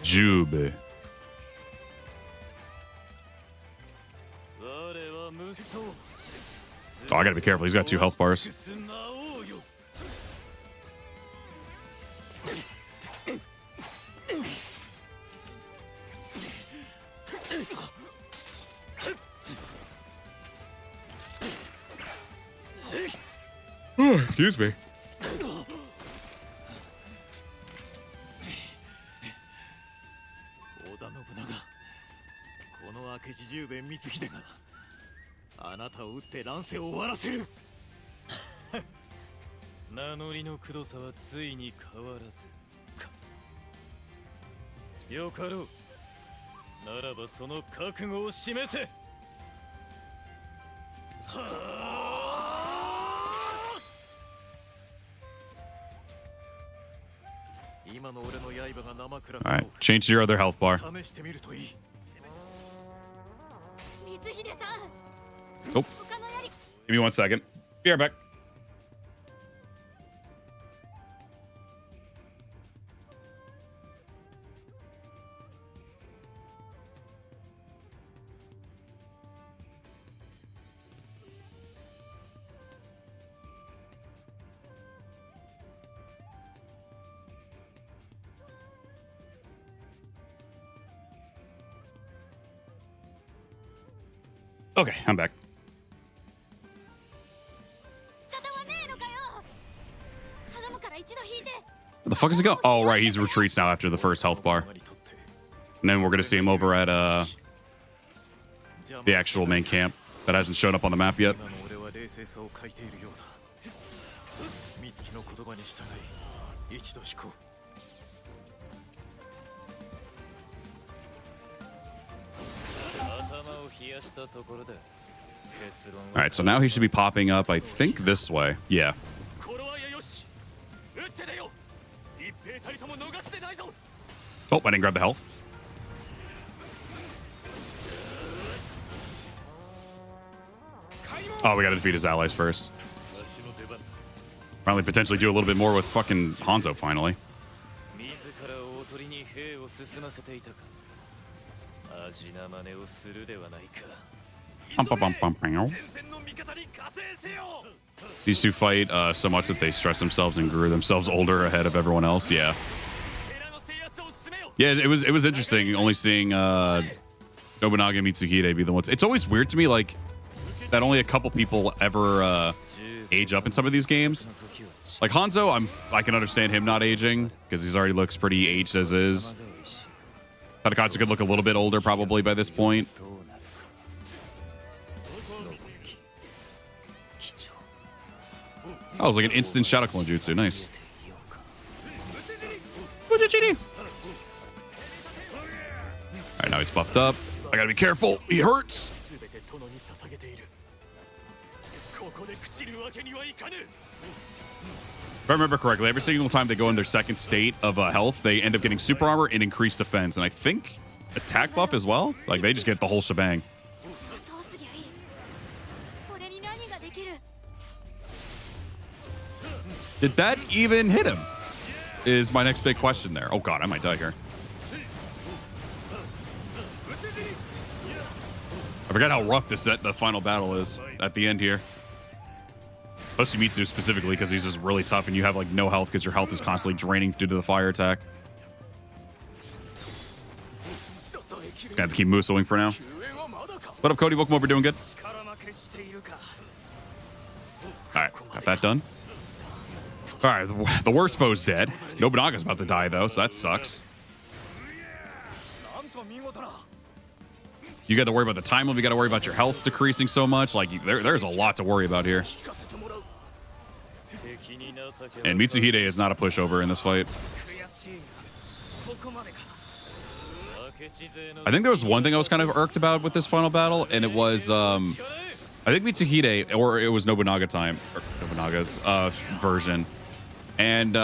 Jube. Oh, I gotta be careful. He's got 2 health bars. Excuse me. All right, change to your other health bar. Oh, give me 1 second. Be right back. Okay, I'm back. Where the fuck is he going? Oh, right, he's retreats now after the first health bar. And then we're going to see him over at the actual main camp that hasn't shown up on the map yet. All right, so now he should be popping up, I think, this way. Yeah. Oh, I didn't grab the health. Oh, we got to defeat his allies first. Finally, potentially do a little bit more with fucking Hanzo, finally. These two fight so much that they stress themselves and grew themselves older ahead of everyone else. Yeah. Yeah, it was interesting only seeing Nobunaga and Mitsuhide be the ones. It's always weird to me, like, that only a couple people ever age up in some of these games. Like Hanzo, I can understand him not aging because he already looks pretty aged as is. Tadakatsu could look a little bit older probably by this point. Oh, it was like an instant Shadow Clone Jutsu. Nice. Alright, now he's buffed up. I gotta be careful. He hurts. If I remember correctly, every single time they go in their second state of health, they end up getting super armor and increased defense. And I think attack buff as well. Like, they just get the whole shebang. Did that even hit him? Is my next big question there. Oh god, I might die here. I forgot how rough the final battle is at the end here. Yoshimitsu specifically, because he's just really tough and you have like no health because your health is constantly draining due to the fire attack. Gonna have to keep Musoing for now. What up, Cody? Welcome over. Doing good? Alright, got that done. All right, the worst foe's dead. Nobunaga's about to die, though, so that sucks. You got to worry about the time limit. You got to worry about your health decreasing so much. Like, there's a lot to worry about here. And Mitsuhide is not a pushover in this fight. I think there was one thing I was kind of irked about with this final battle, and it was, I think Mitsuhide, or it was Nobunaga time, or Nobunaga's version. And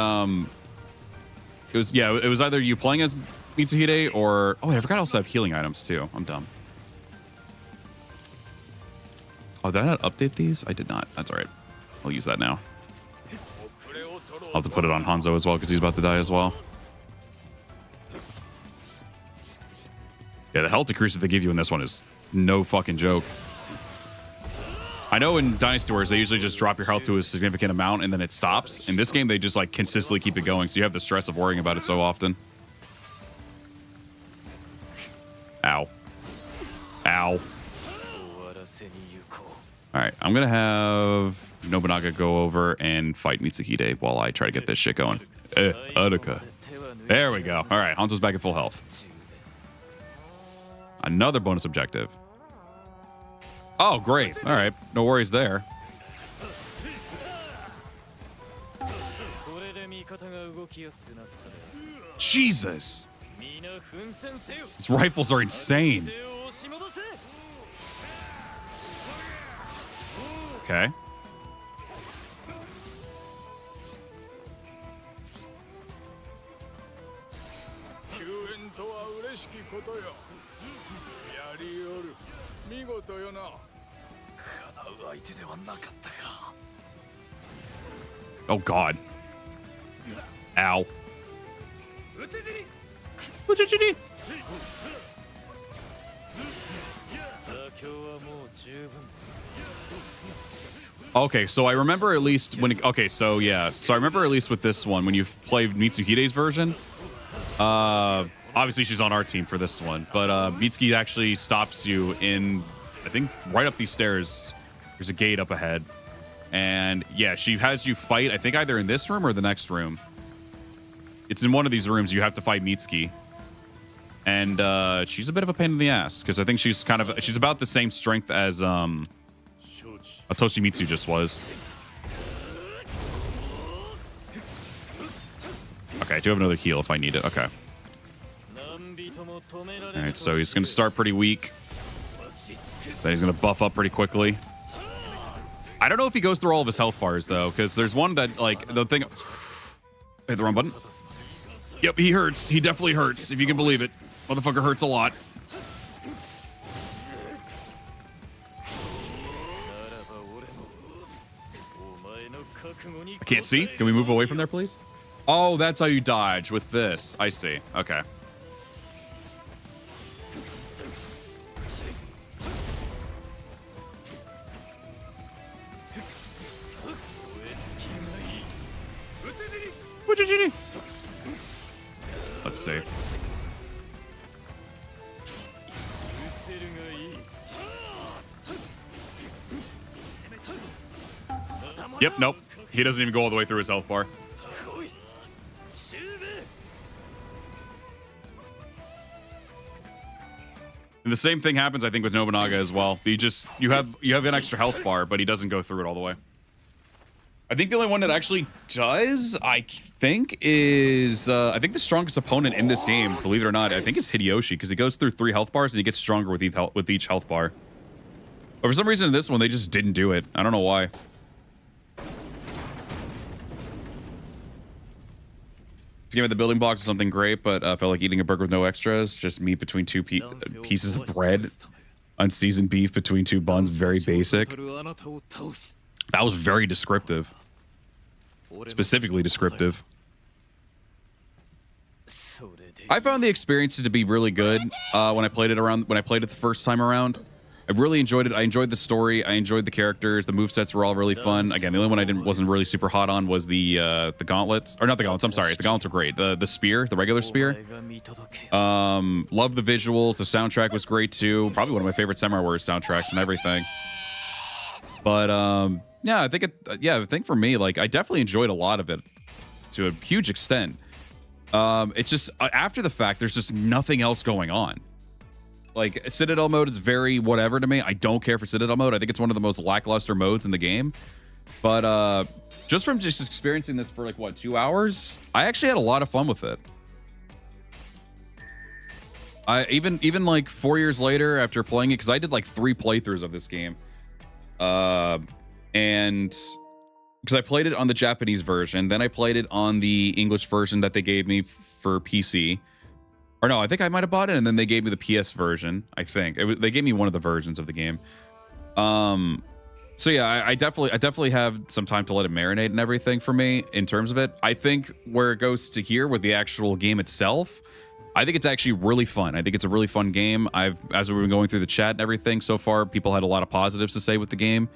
it was either you playing as Mitsuhide or, oh, I forgot I also have healing items too. I'm dumb. Oh, did I not update these? I did not. That's all right. I'll use that now. I'll have to put it on Hanzo as well because he's about to die as well. Yeah, the health decrease that they give you in this one is no fucking joke. I know in Dynasty Wars, they usually just drop your health to a significant amount and then it stops. In this game, they just like consistently keep it going, so you have the stress of worrying about it so often. Ow. Ow. All right, I'm going to have Nobunaga go over and fight Mitsuhide while I try to get this shit going. Tadaka. There we go. All right, Hanzo's back at full health. Another bonus objective. Oh, great. All right. No worries there. Jesus. These rifles are insane. Okay. Oh God. Ow. Okay, so I remember at least when okay, so yeah. So I remember at least with this one when you played Mitsuhide's version. Obviously she's on our team for this one, but Mitsuki actually stops you in, I think, right up these stairs. There's a gate up ahead. And yeah, she has you fight, I think, either in this room or the next room. It's in one of these rooms you have to fight Mitsuki. And she's a bit of a pain in the ass, because I think she's about the same strength as Toshimitsu just was. Okay, I do have another heal if I need it. Okay. Alright, so he's going to start pretty weak. Then he's going to buff up pretty quickly. I don't know if he goes through all of his health bars, though, because there's one that, like, the thing... Hit the wrong button. Yep, he hurts. He definitely hurts, if you can believe it. Motherfucker hurts a lot. I can't see. Can we move away from there, please? Oh, that's how you dodge with this. I see. Okay. Let's see. Yep, nope. He doesn't even go all the way through his health bar. And the same thing happens, I think, with Nobunaga as well. You have an extra health bar, but he doesn't go through it all the way. I think the only one that actually does, I think, is I think the strongest opponent in this game, believe it or not, I think it's Hideyoshi, because he goes through 3 health bars and he gets stronger with each health bar. But for some reason in this one, they just didn't do it. I don't know why. This game at the building blocks is something great, but I felt like eating a burger with no extras. Just meat between 2 pieces of bread. Unseasoned beef between 2 buns. Very basic. That was very descriptive. Specifically descriptive. I found the experience to be really good when I played it the first time around. I really enjoyed it. I enjoyed the story. I enjoyed the characters. The movesets were all really fun. Again, the only one I wasn't really super hot on was the gauntlets. Or not the gauntlets, I'm sorry. The gauntlets were great. The spear, the regular spear. Love the visuals. The soundtrack was great too. Probably one of my favorite Samurai Warriors soundtracks and everything. But Yeah, I think I think for me, like, I definitely enjoyed a lot of it to a huge extent. It's just after the fact, there's just nothing else going on. Like, Citadel mode is very whatever to me. I don't care for Citadel mode. I think it's one of the most lackluster modes in the game. But just from just experiencing this for like, what, 2 hours, I actually had a lot of fun with it. I even like 4 years later after playing it, because I did like 3 playthroughs of this game. And because I played it on the Japanese version, then I played it on the English version that they gave me for PC. Or no, I think I might have bought it, and then they gave me the PS version. I think they gave me one of the versions of the game. So yeah, I definitely have some time to let it marinate and everything for me in terms of it. I think where it goes to here with the actual game itself, I think it's actually really fun. I think it's a really fun game. As we've been going through the chat and everything so far, people had a lot of positives to say with the game.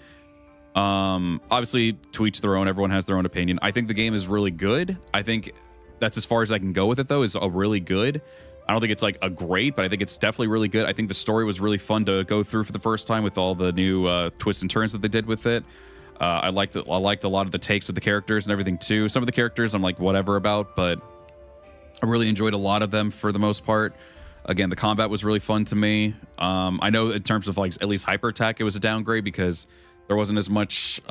Obviously, to each their own. Everyone has their own opinion. I think the game is really good. I think that's as far as I can go with it, though, is a really good. I don't think it's like a great, but I think it's definitely really good. I think the story was really fun to go through for the first time with all the new twists and turns that they did with it. I liked a lot of the takes of the characters and everything too. Some of the characters I'm like whatever about, but I really enjoyed a lot of them for the most part. Again, the combat was really fun to me. I know in terms of like at least hyper attack, it was a downgrade because there wasn't as much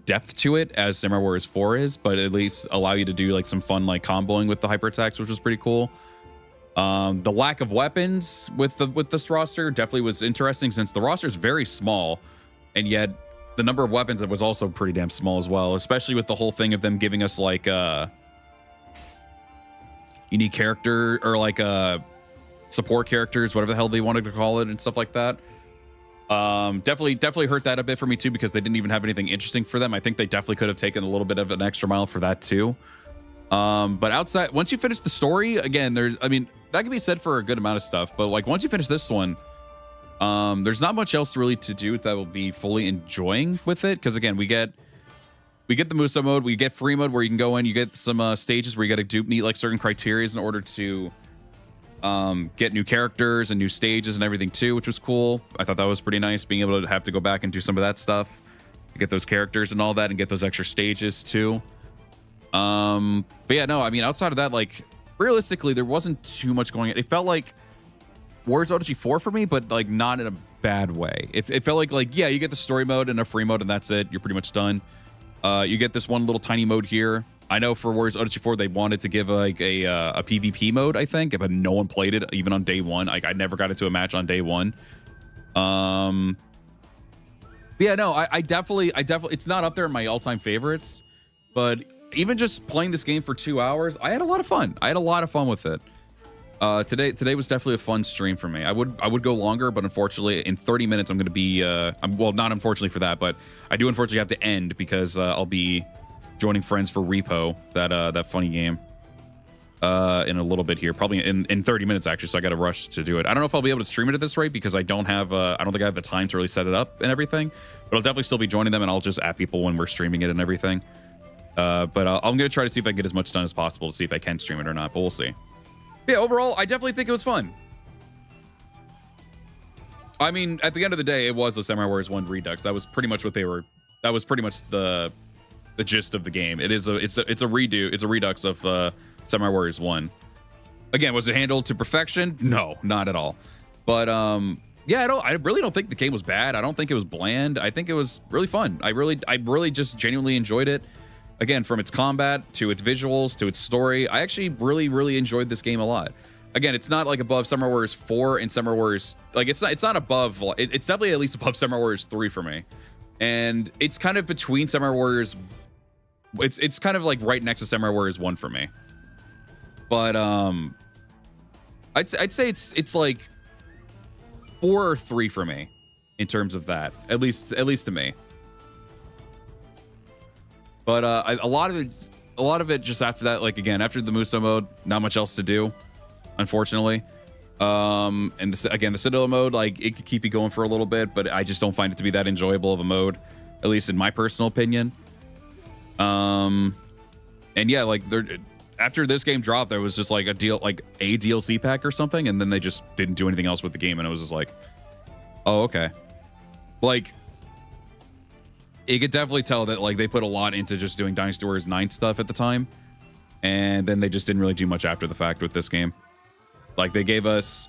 depth to it as Samurai Warriors 4 is, but at least allow you to do like some fun like comboing with the hyper attacks, which was pretty cool. The lack of weapons with this roster definitely was interesting, since the roster is very small, and yet the number of weapons was also pretty damn small as well, especially with the whole thing of them giving us like unique character or like support characters, whatever the hell they wanted to call it, and stuff like that. Definitely hurt that a bit for me too, because they didn't even have anything interesting for them. I think they definitely could have taken a little bit of an extra mile for that too. But outside, once you finish the story, again, that can be said for a good amount of stuff, but like once you finish this one, there's not much else really to do that will be fully enjoying with it. Because again, we get the Muso mode, we get free mode where you can go in, you get some stages where you got to meet like certain criteria in order to get new characters and new stages and everything too, which was cool. I thought that was pretty nice, being able to have to go back and do some of that stuff to get those characters and all that, and get those extra stages too. But yeah, no, I mean, outside of that, like realistically, there wasn't too much going on. It felt like Warriors Odyssey 4 for me, but like not in a bad way. It felt like yeah, you get the story mode and a free mode, and that's it. You're pretty much done. You get this one little tiny mode here. I know for Warriors Odyssey 4, they wanted to give like a PvP mode, I think, but no one played it even on day one. Like I never got into a match on day one. But yeah, no, I definitely, it's not up there in my all-time favorites, but even just playing this game for 2 hours, I had a lot of fun. I had a lot of fun with it. Today was definitely a fun stream for me. I would go longer, but unfortunately, in 30 minutes, I'm going to be, well, not unfortunately for that, but I do unfortunately have to end because I'll be joining friends for Repo, that funny game, in a little bit here, probably in 30 minutes actually. So I got to rush to do it. I don't know if I'll be able to stream it at this rate because I don't think I have the time to really set it up and everything. But I'll definitely still be joining them, and I'll just add people when we're streaming it and everything. But I'm going to try to see if I can get as much done as possible to see if I can stream it or not, but we'll see. But yeah, overall, I definitely think it was fun. I mean, at the end of the day, it was a Samurai Warriors 1 Redux. That was pretty much what they were. That was pretty much the gist of the game. It's a redux of Samurai Warriors 1. Again, was it handled to perfection? No, not at all. But yeah, I really don't think the game was bad. I don't think it was bland. I think it was really fun. I really just genuinely enjoyed it. Again, from its combat to its visuals to its story, I actually really enjoyed this game a lot. Again, it's not like above Samurai Warriors 4 and Samurai Warriors, like it's not above, it's definitely at least above Samurai Warriors 3 for me. And it's kind of between Samurai Warriors, it's kind of like right next to Samurai Warriors 1 for me. But I'd say it's like 4 or 3 for me in terms of that, at least to me. But a lot of it just after that, like again, after the Muso mode, not much else to do, unfortunately. And again, the Citadel mode, like it could keep you going for a little bit, but I just don't find it to be that enjoyable of a mode, at least in my personal opinion. And yeah, like after this game dropped, there was just like a DLC pack or something, and then they just didn't do anything else with the game, and it was just like, oh, okay. Like, you could definitely tell that like they put a lot into just doing Dynasty Warriors 9 stuff at the time, and then they just didn't really do much after the fact with this game. Like they gave us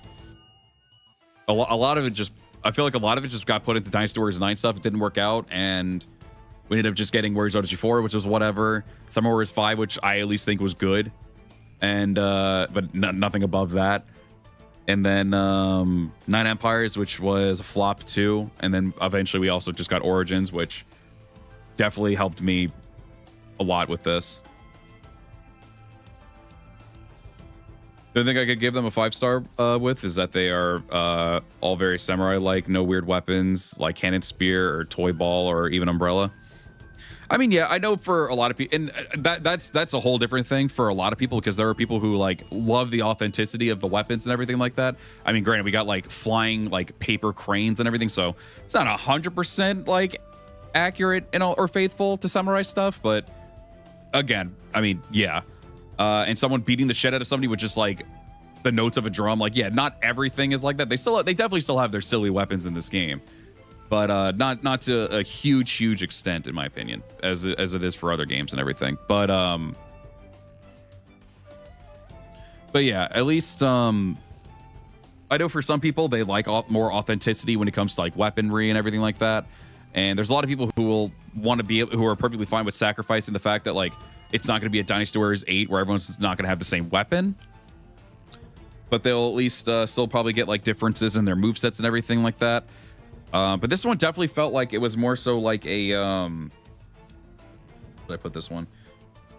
a lot of it just, I feel like a lot of it just got put into Dynasty Warriors 9 stuff. It didn't work out, and we ended up just getting Warriors Odyssey 4, which was whatever. Summer Warriors 5, which I at least think was good, and but nothing above that. And then 9 Empires, which was a flop too. And then eventually we also just got Origins, which definitely helped me a lot with this. The thing I could give them a 5-star with is that they are all very samurai-like, no weird weapons like cannon spear or toy ball or even umbrella. I mean, yeah, I know for a lot of people, and that's a whole different thing for a lot of people, because there are people who like love the authenticity of the weapons and everything like that. I mean, granted, we got like flying like paper cranes and everything, so it's not 100% like accurate and or faithful to samurai stuff. But again, I mean, yeah, and someone beating the shit out of somebody with just like the notes of a drum, like, yeah, not everything is like that. They definitely still have their silly weapons in this game, but not to a huge extent, in my opinion, as it is for other games and everything. But yeah, at least I know for some people they like more authenticity when it comes to like weaponry and everything like that. And there's a lot of people who will want to be, who are perfectly fine with sacrificing the fact that like it's not going to be a Dynasty Warriors 8 where everyone's not going to have the same weapon, but they'll at least still probably get like differences in their movesets and everything like that. But this one definitely felt like it was more so like a where did I put this one?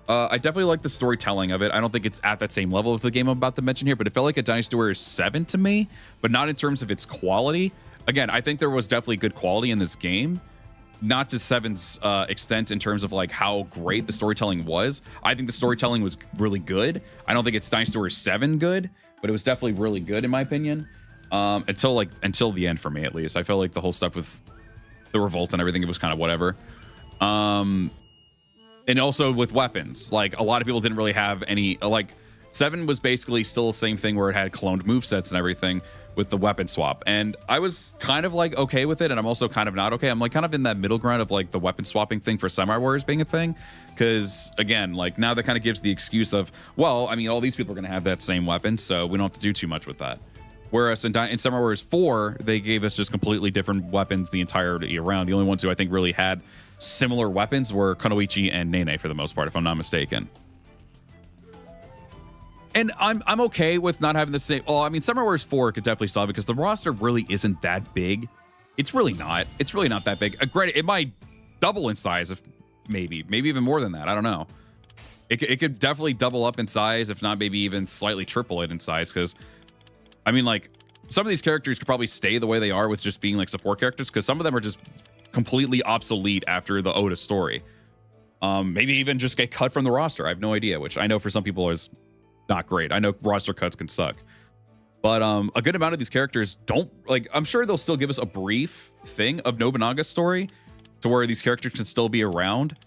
I definitely like the storytelling of it. I don't think it's at that same level of the game I'm about to mention here, but it felt like a Dynasty Warriors 7 to me, but not in terms of its quality. Again, I think there was definitely good quality in this game, not to 7's extent in terms of like how great the storytelling was. I think the storytelling was really good. I don't think it's Dynasty Warriors 7 good, but it was definitely really good in my opinion. Until the end for me, at least. I felt like the whole stuff with the revolt and everything, it was kind of whatever. And also with weapons, like a lot of people didn't really have any, like 7 was basically still the same thing where it had cloned movesets and everything with the weapon swap. And I was kind of like okay with it, and I'm also kind of not okay. I'm like kind of in that middle ground of like the weapon swapping thing for Samurai Warriors being a thing. Because again, like now that kind of gives the excuse of, well, I mean, all these people are going to have that same weapon, so we don't have to do too much with that. Whereas in Samurai Warriors 4, they gave us just completely different weapons the entirety around. The only ones who I think really had similar weapons were Kunoichi and Nene for the most part, if I'm not mistaken. And I'm okay with not having the same. Oh, I mean, Samurai Warriors 4 could definitely solve it because the roster really isn't that big. It's really not. It's really not that big. Granted, it might double in size, if maybe even more than that. I don't know. It could definitely double up in size, if not maybe even slightly triple it in size, because I mean, like, some of these characters could probably stay the way they are with just being like support characters, because some of them are just completely obsolete after the Oda story. Maybe even just get cut from the roster. I have no idea, which I know for some people is not great. I know roster cuts can suck, but a good amount of these characters don't, like, I'm sure they'll still give us a brief thing of Nobunaga's story to where these characters can still be around,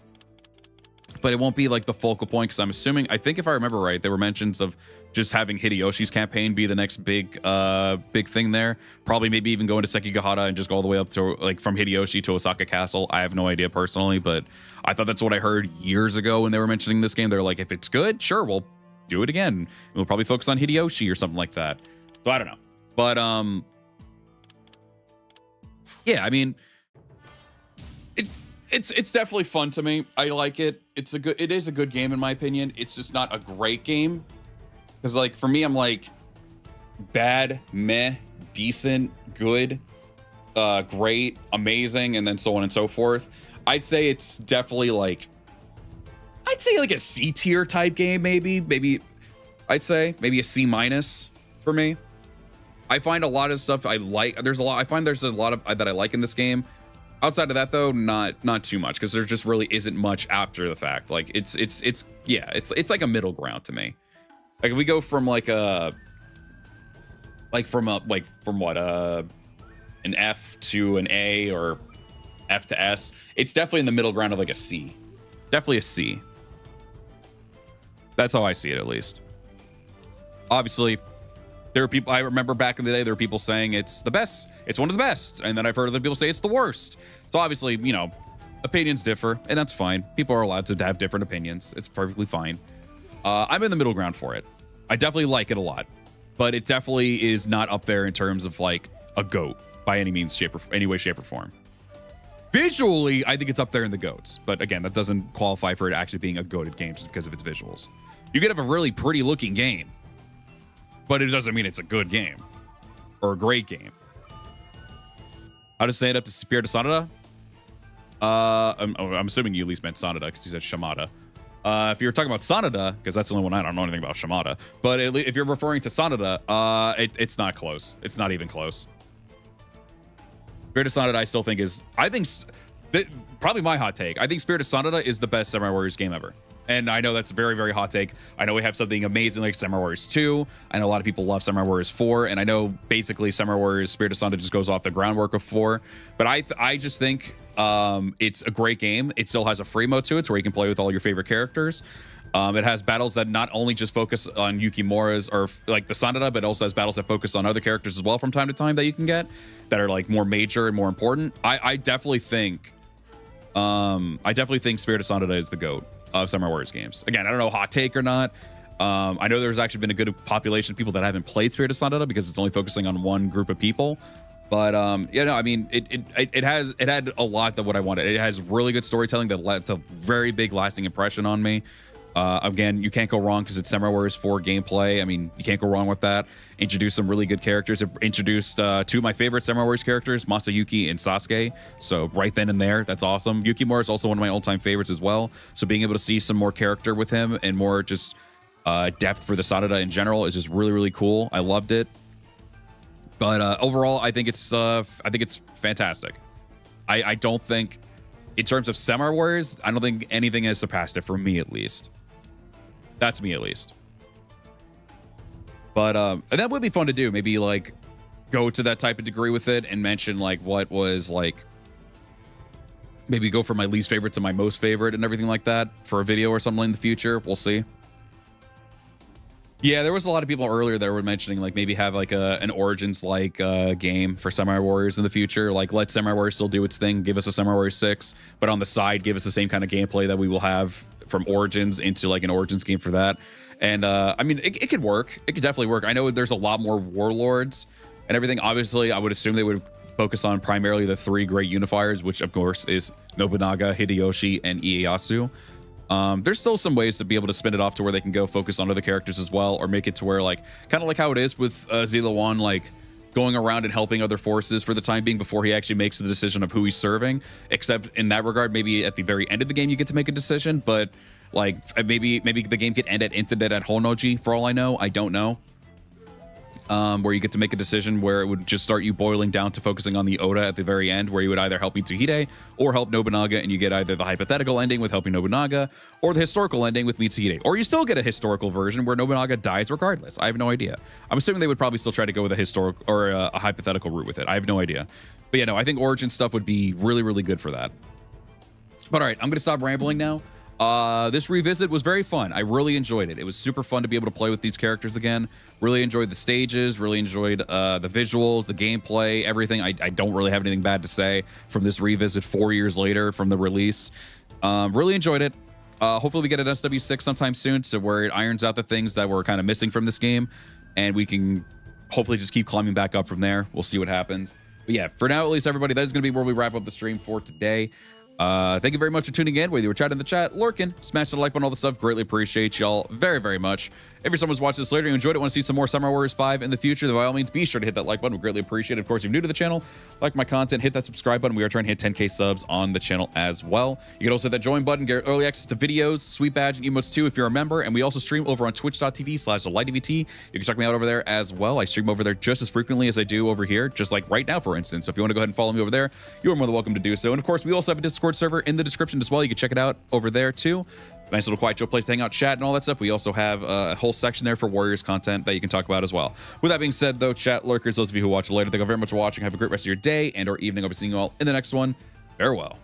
but it won't be like the focal point, because I'm assuming, I think if I remember right, there were mentions of just having Hideyoshi's campaign be the next big thing there. Probably maybe even go into Sekigahara and just go all the way up to like from Hideyoshi to Osaka Castle. I have no idea personally, but I thought that's what I heard years ago when they were mentioning this game. They're like, if it's good, sure, we'll do it again. We'll probably focus on Hideyoshi or something like that. So I don't know. But yeah, I mean, it's definitely fun to me. I like it. It is a good game in my opinion. It's just not a great game. Because, like, for me, I'm like bad, meh, decent, good, great, amazing, and then so on and so forth. I'd say it's definitely like, a C tier type game, maybe I'd say maybe a C minus for me. I find a lot of stuff I like. I find there's a lot of that I like in this game. Outside of that, though, not too much, because there just really isn't much after the fact. Like it's like a middle ground to me. Like if we go from an F to an A or F to S, it's definitely in the middle ground of like a C. Definitely a C. That's how I see it, at least. Obviously, there are people, I remember back in the day, there were people saying it's the best, it's one of the best, and then I've heard other people say it's the worst. So obviously, you know, Opinions differ, and that's fine. People are allowed to have different opinions. It's perfectly fine. I'm in the middle ground for it. I definitely like it a lot, but it definitely is not up there in terms of like a GOAT by any means, any way, shape, or form. Visually, I think it's up there in the GOATs, but again, that doesn't qualify for it actually being a GOATed game just because of its visuals. You could have a really pretty looking game, but it doesn't mean it's a good game or a great game. How to stand up to Spirit of Sonata? I'm assuming you at least meant Sonata because you said Shimada. If you're talking about Sonata, because that's the only one I don't know anything about Shimada, but if you're referring to Sonata, it's not close. It's not even close. Spirit of Sonata, I still think probably my hot take. I think Spirit of Sonata is the best Samurai Warriors game ever. And I know that's a very, very hot take. I know we have something amazing like Samurai Warriors 2. I know a lot of people love Samurai Warriors 4. And I know basically Samurai Warriors Spirit of Sonata just goes off the groundwork of 4. But I just think it's a great game. It still has a free mode to it, where you can play with all your favorite characters. It has battles that not only just focus on Yukimura's or like the Sonata, but also has battles that focus on other characters as well from time to time that you can get that are like more major and more important. I definitely think Spirit of Sonata is the GOAT of Samurai Warriors games. Again, I don't know hot take or not. I know there's actually been a good population of people that haven't played Spirit of Sonata because it's only focusing on one group of people. But yeah, no, I mean, it had a lot of what I wanted. It has really good storytelling that left a very big lasting impression on me. Again, you can't go wrong because it's Samurai Warriors 4 gameplay. I mean, you can't go wrong with that. Introduced some really good characters. It introduced two of my favorite Samurai Warriors characters, Masayuki and Sasuke. So right then and there, that's awesome. Yukimura is also one of my all-time favorites as well. So being able to see some more character with him and more just depth for the Sonata in general is just really, really cool. I loved it. But overall, I think it's fantastic. I don't think, in terms of Samurai Warriors, I don't think anything has surpassed it for me, at least. That's me, at least. But and that would be fun to do. Maybe like go to that type of degree with it and mention like what was like. Maybe go from my least favorite to my most favorite and everything like that for a video or something in the future. We'll see. Yeah, there was a lot of people earlier that were mentioning like maybe have like an Origins like game for Samurai Warriors in the future. Like let Samurai Warriors still do its thing, give us a Samurai Warriors 6, but on the side give us the same kind of gameplay that we will have from Origins into like an Origins game for that. And I mean, it could work. It could definitely work. I know there's a lot more warlords and everything. Obviously, I would assume they would focus on primarily the 3 great unifiers, which of course is Nobunaga, Hideyoshi, and Ieyasu. There's still some ways to be able to spin it off to where they can go focus on other characters as well, or make it to where like kind of like how it is with Zilla Wan, like going around and helping other forces for the time being before he actually makes the decision of who he's serving. Except in that regard, maybe at the very end of the game you get to make a decision, but like maybe the game could end at Incident at Honnoji for all I know. I don't know. Where you get to make a decision where it would just start you boiling down to focusing on the Oda at the very end, where you would either help Mitsuhide or help Nobunaga, and you get either the hypothetical ending with helping Nobunaga or the historical ending with Mitsuhide, or you still get a historical version where Nobunaga dies regardless. I have no idea. I'm assuming they would probably still try to go with a historical or a hypothetical route with it. I have no idea. But yeah, no, I think Origin stuff would be really, really good for that. But all right, I'm going to stop rambling now. This revisit was very fun. I really enjoyed it. It was super fun to be able to play with these characters again. Really enjoyed the stages, really enjoyed the visuals, the gameplay, everything. I don't really have anything bad to say from this revisit 4 years later from the release. Really enjoyed it. Hopefully we get an SW6 sometime soon to where it irons out the things that were kind of missing from this game, and we can hopefully just keep climbing back up from there. We'll see what happens. But yeah, for now, at least, everybody, that is going to be where we wrap up the stream for today. Thank you very much for tuning in, whether you were chatting in the chat, lurking, smash the like button, all the stuff. Greatly appreciate y'all very, very much. If you're someone who's watching this later and you enjoyed it, want to see some more Samurai Warriors 5 in the future, then by all means, be sure to hit that like button. We greatly appreciate it. Of course, if you're new to the channel, like my content, hit that subscribe button. We are trying to hit 10K subs on the channel as well. You can also hit that join button, get early access to videos, sweet badge, and emotes too if you're a member. And we also stream over on twitch.tv/LightyVT. You can check me out over there as well. I stream over there just as frequently as I do over here, just like right now, for instance. So if you want to go ahead and follow me over there, you are more than welcome to do so. And of course, we also have a Discord server in the description as well. You can check it out over there too. Nice little quiet chill place to hang out, chat, and all that stuff. We also have a whole section there for Warriors content that you can talk about as well. With that being said, though, chat, lurkers, those of you who watch later, thank you very much for watching. Have a great rest of your day and or evening. I'll be seeing you all in the next one. Farewell.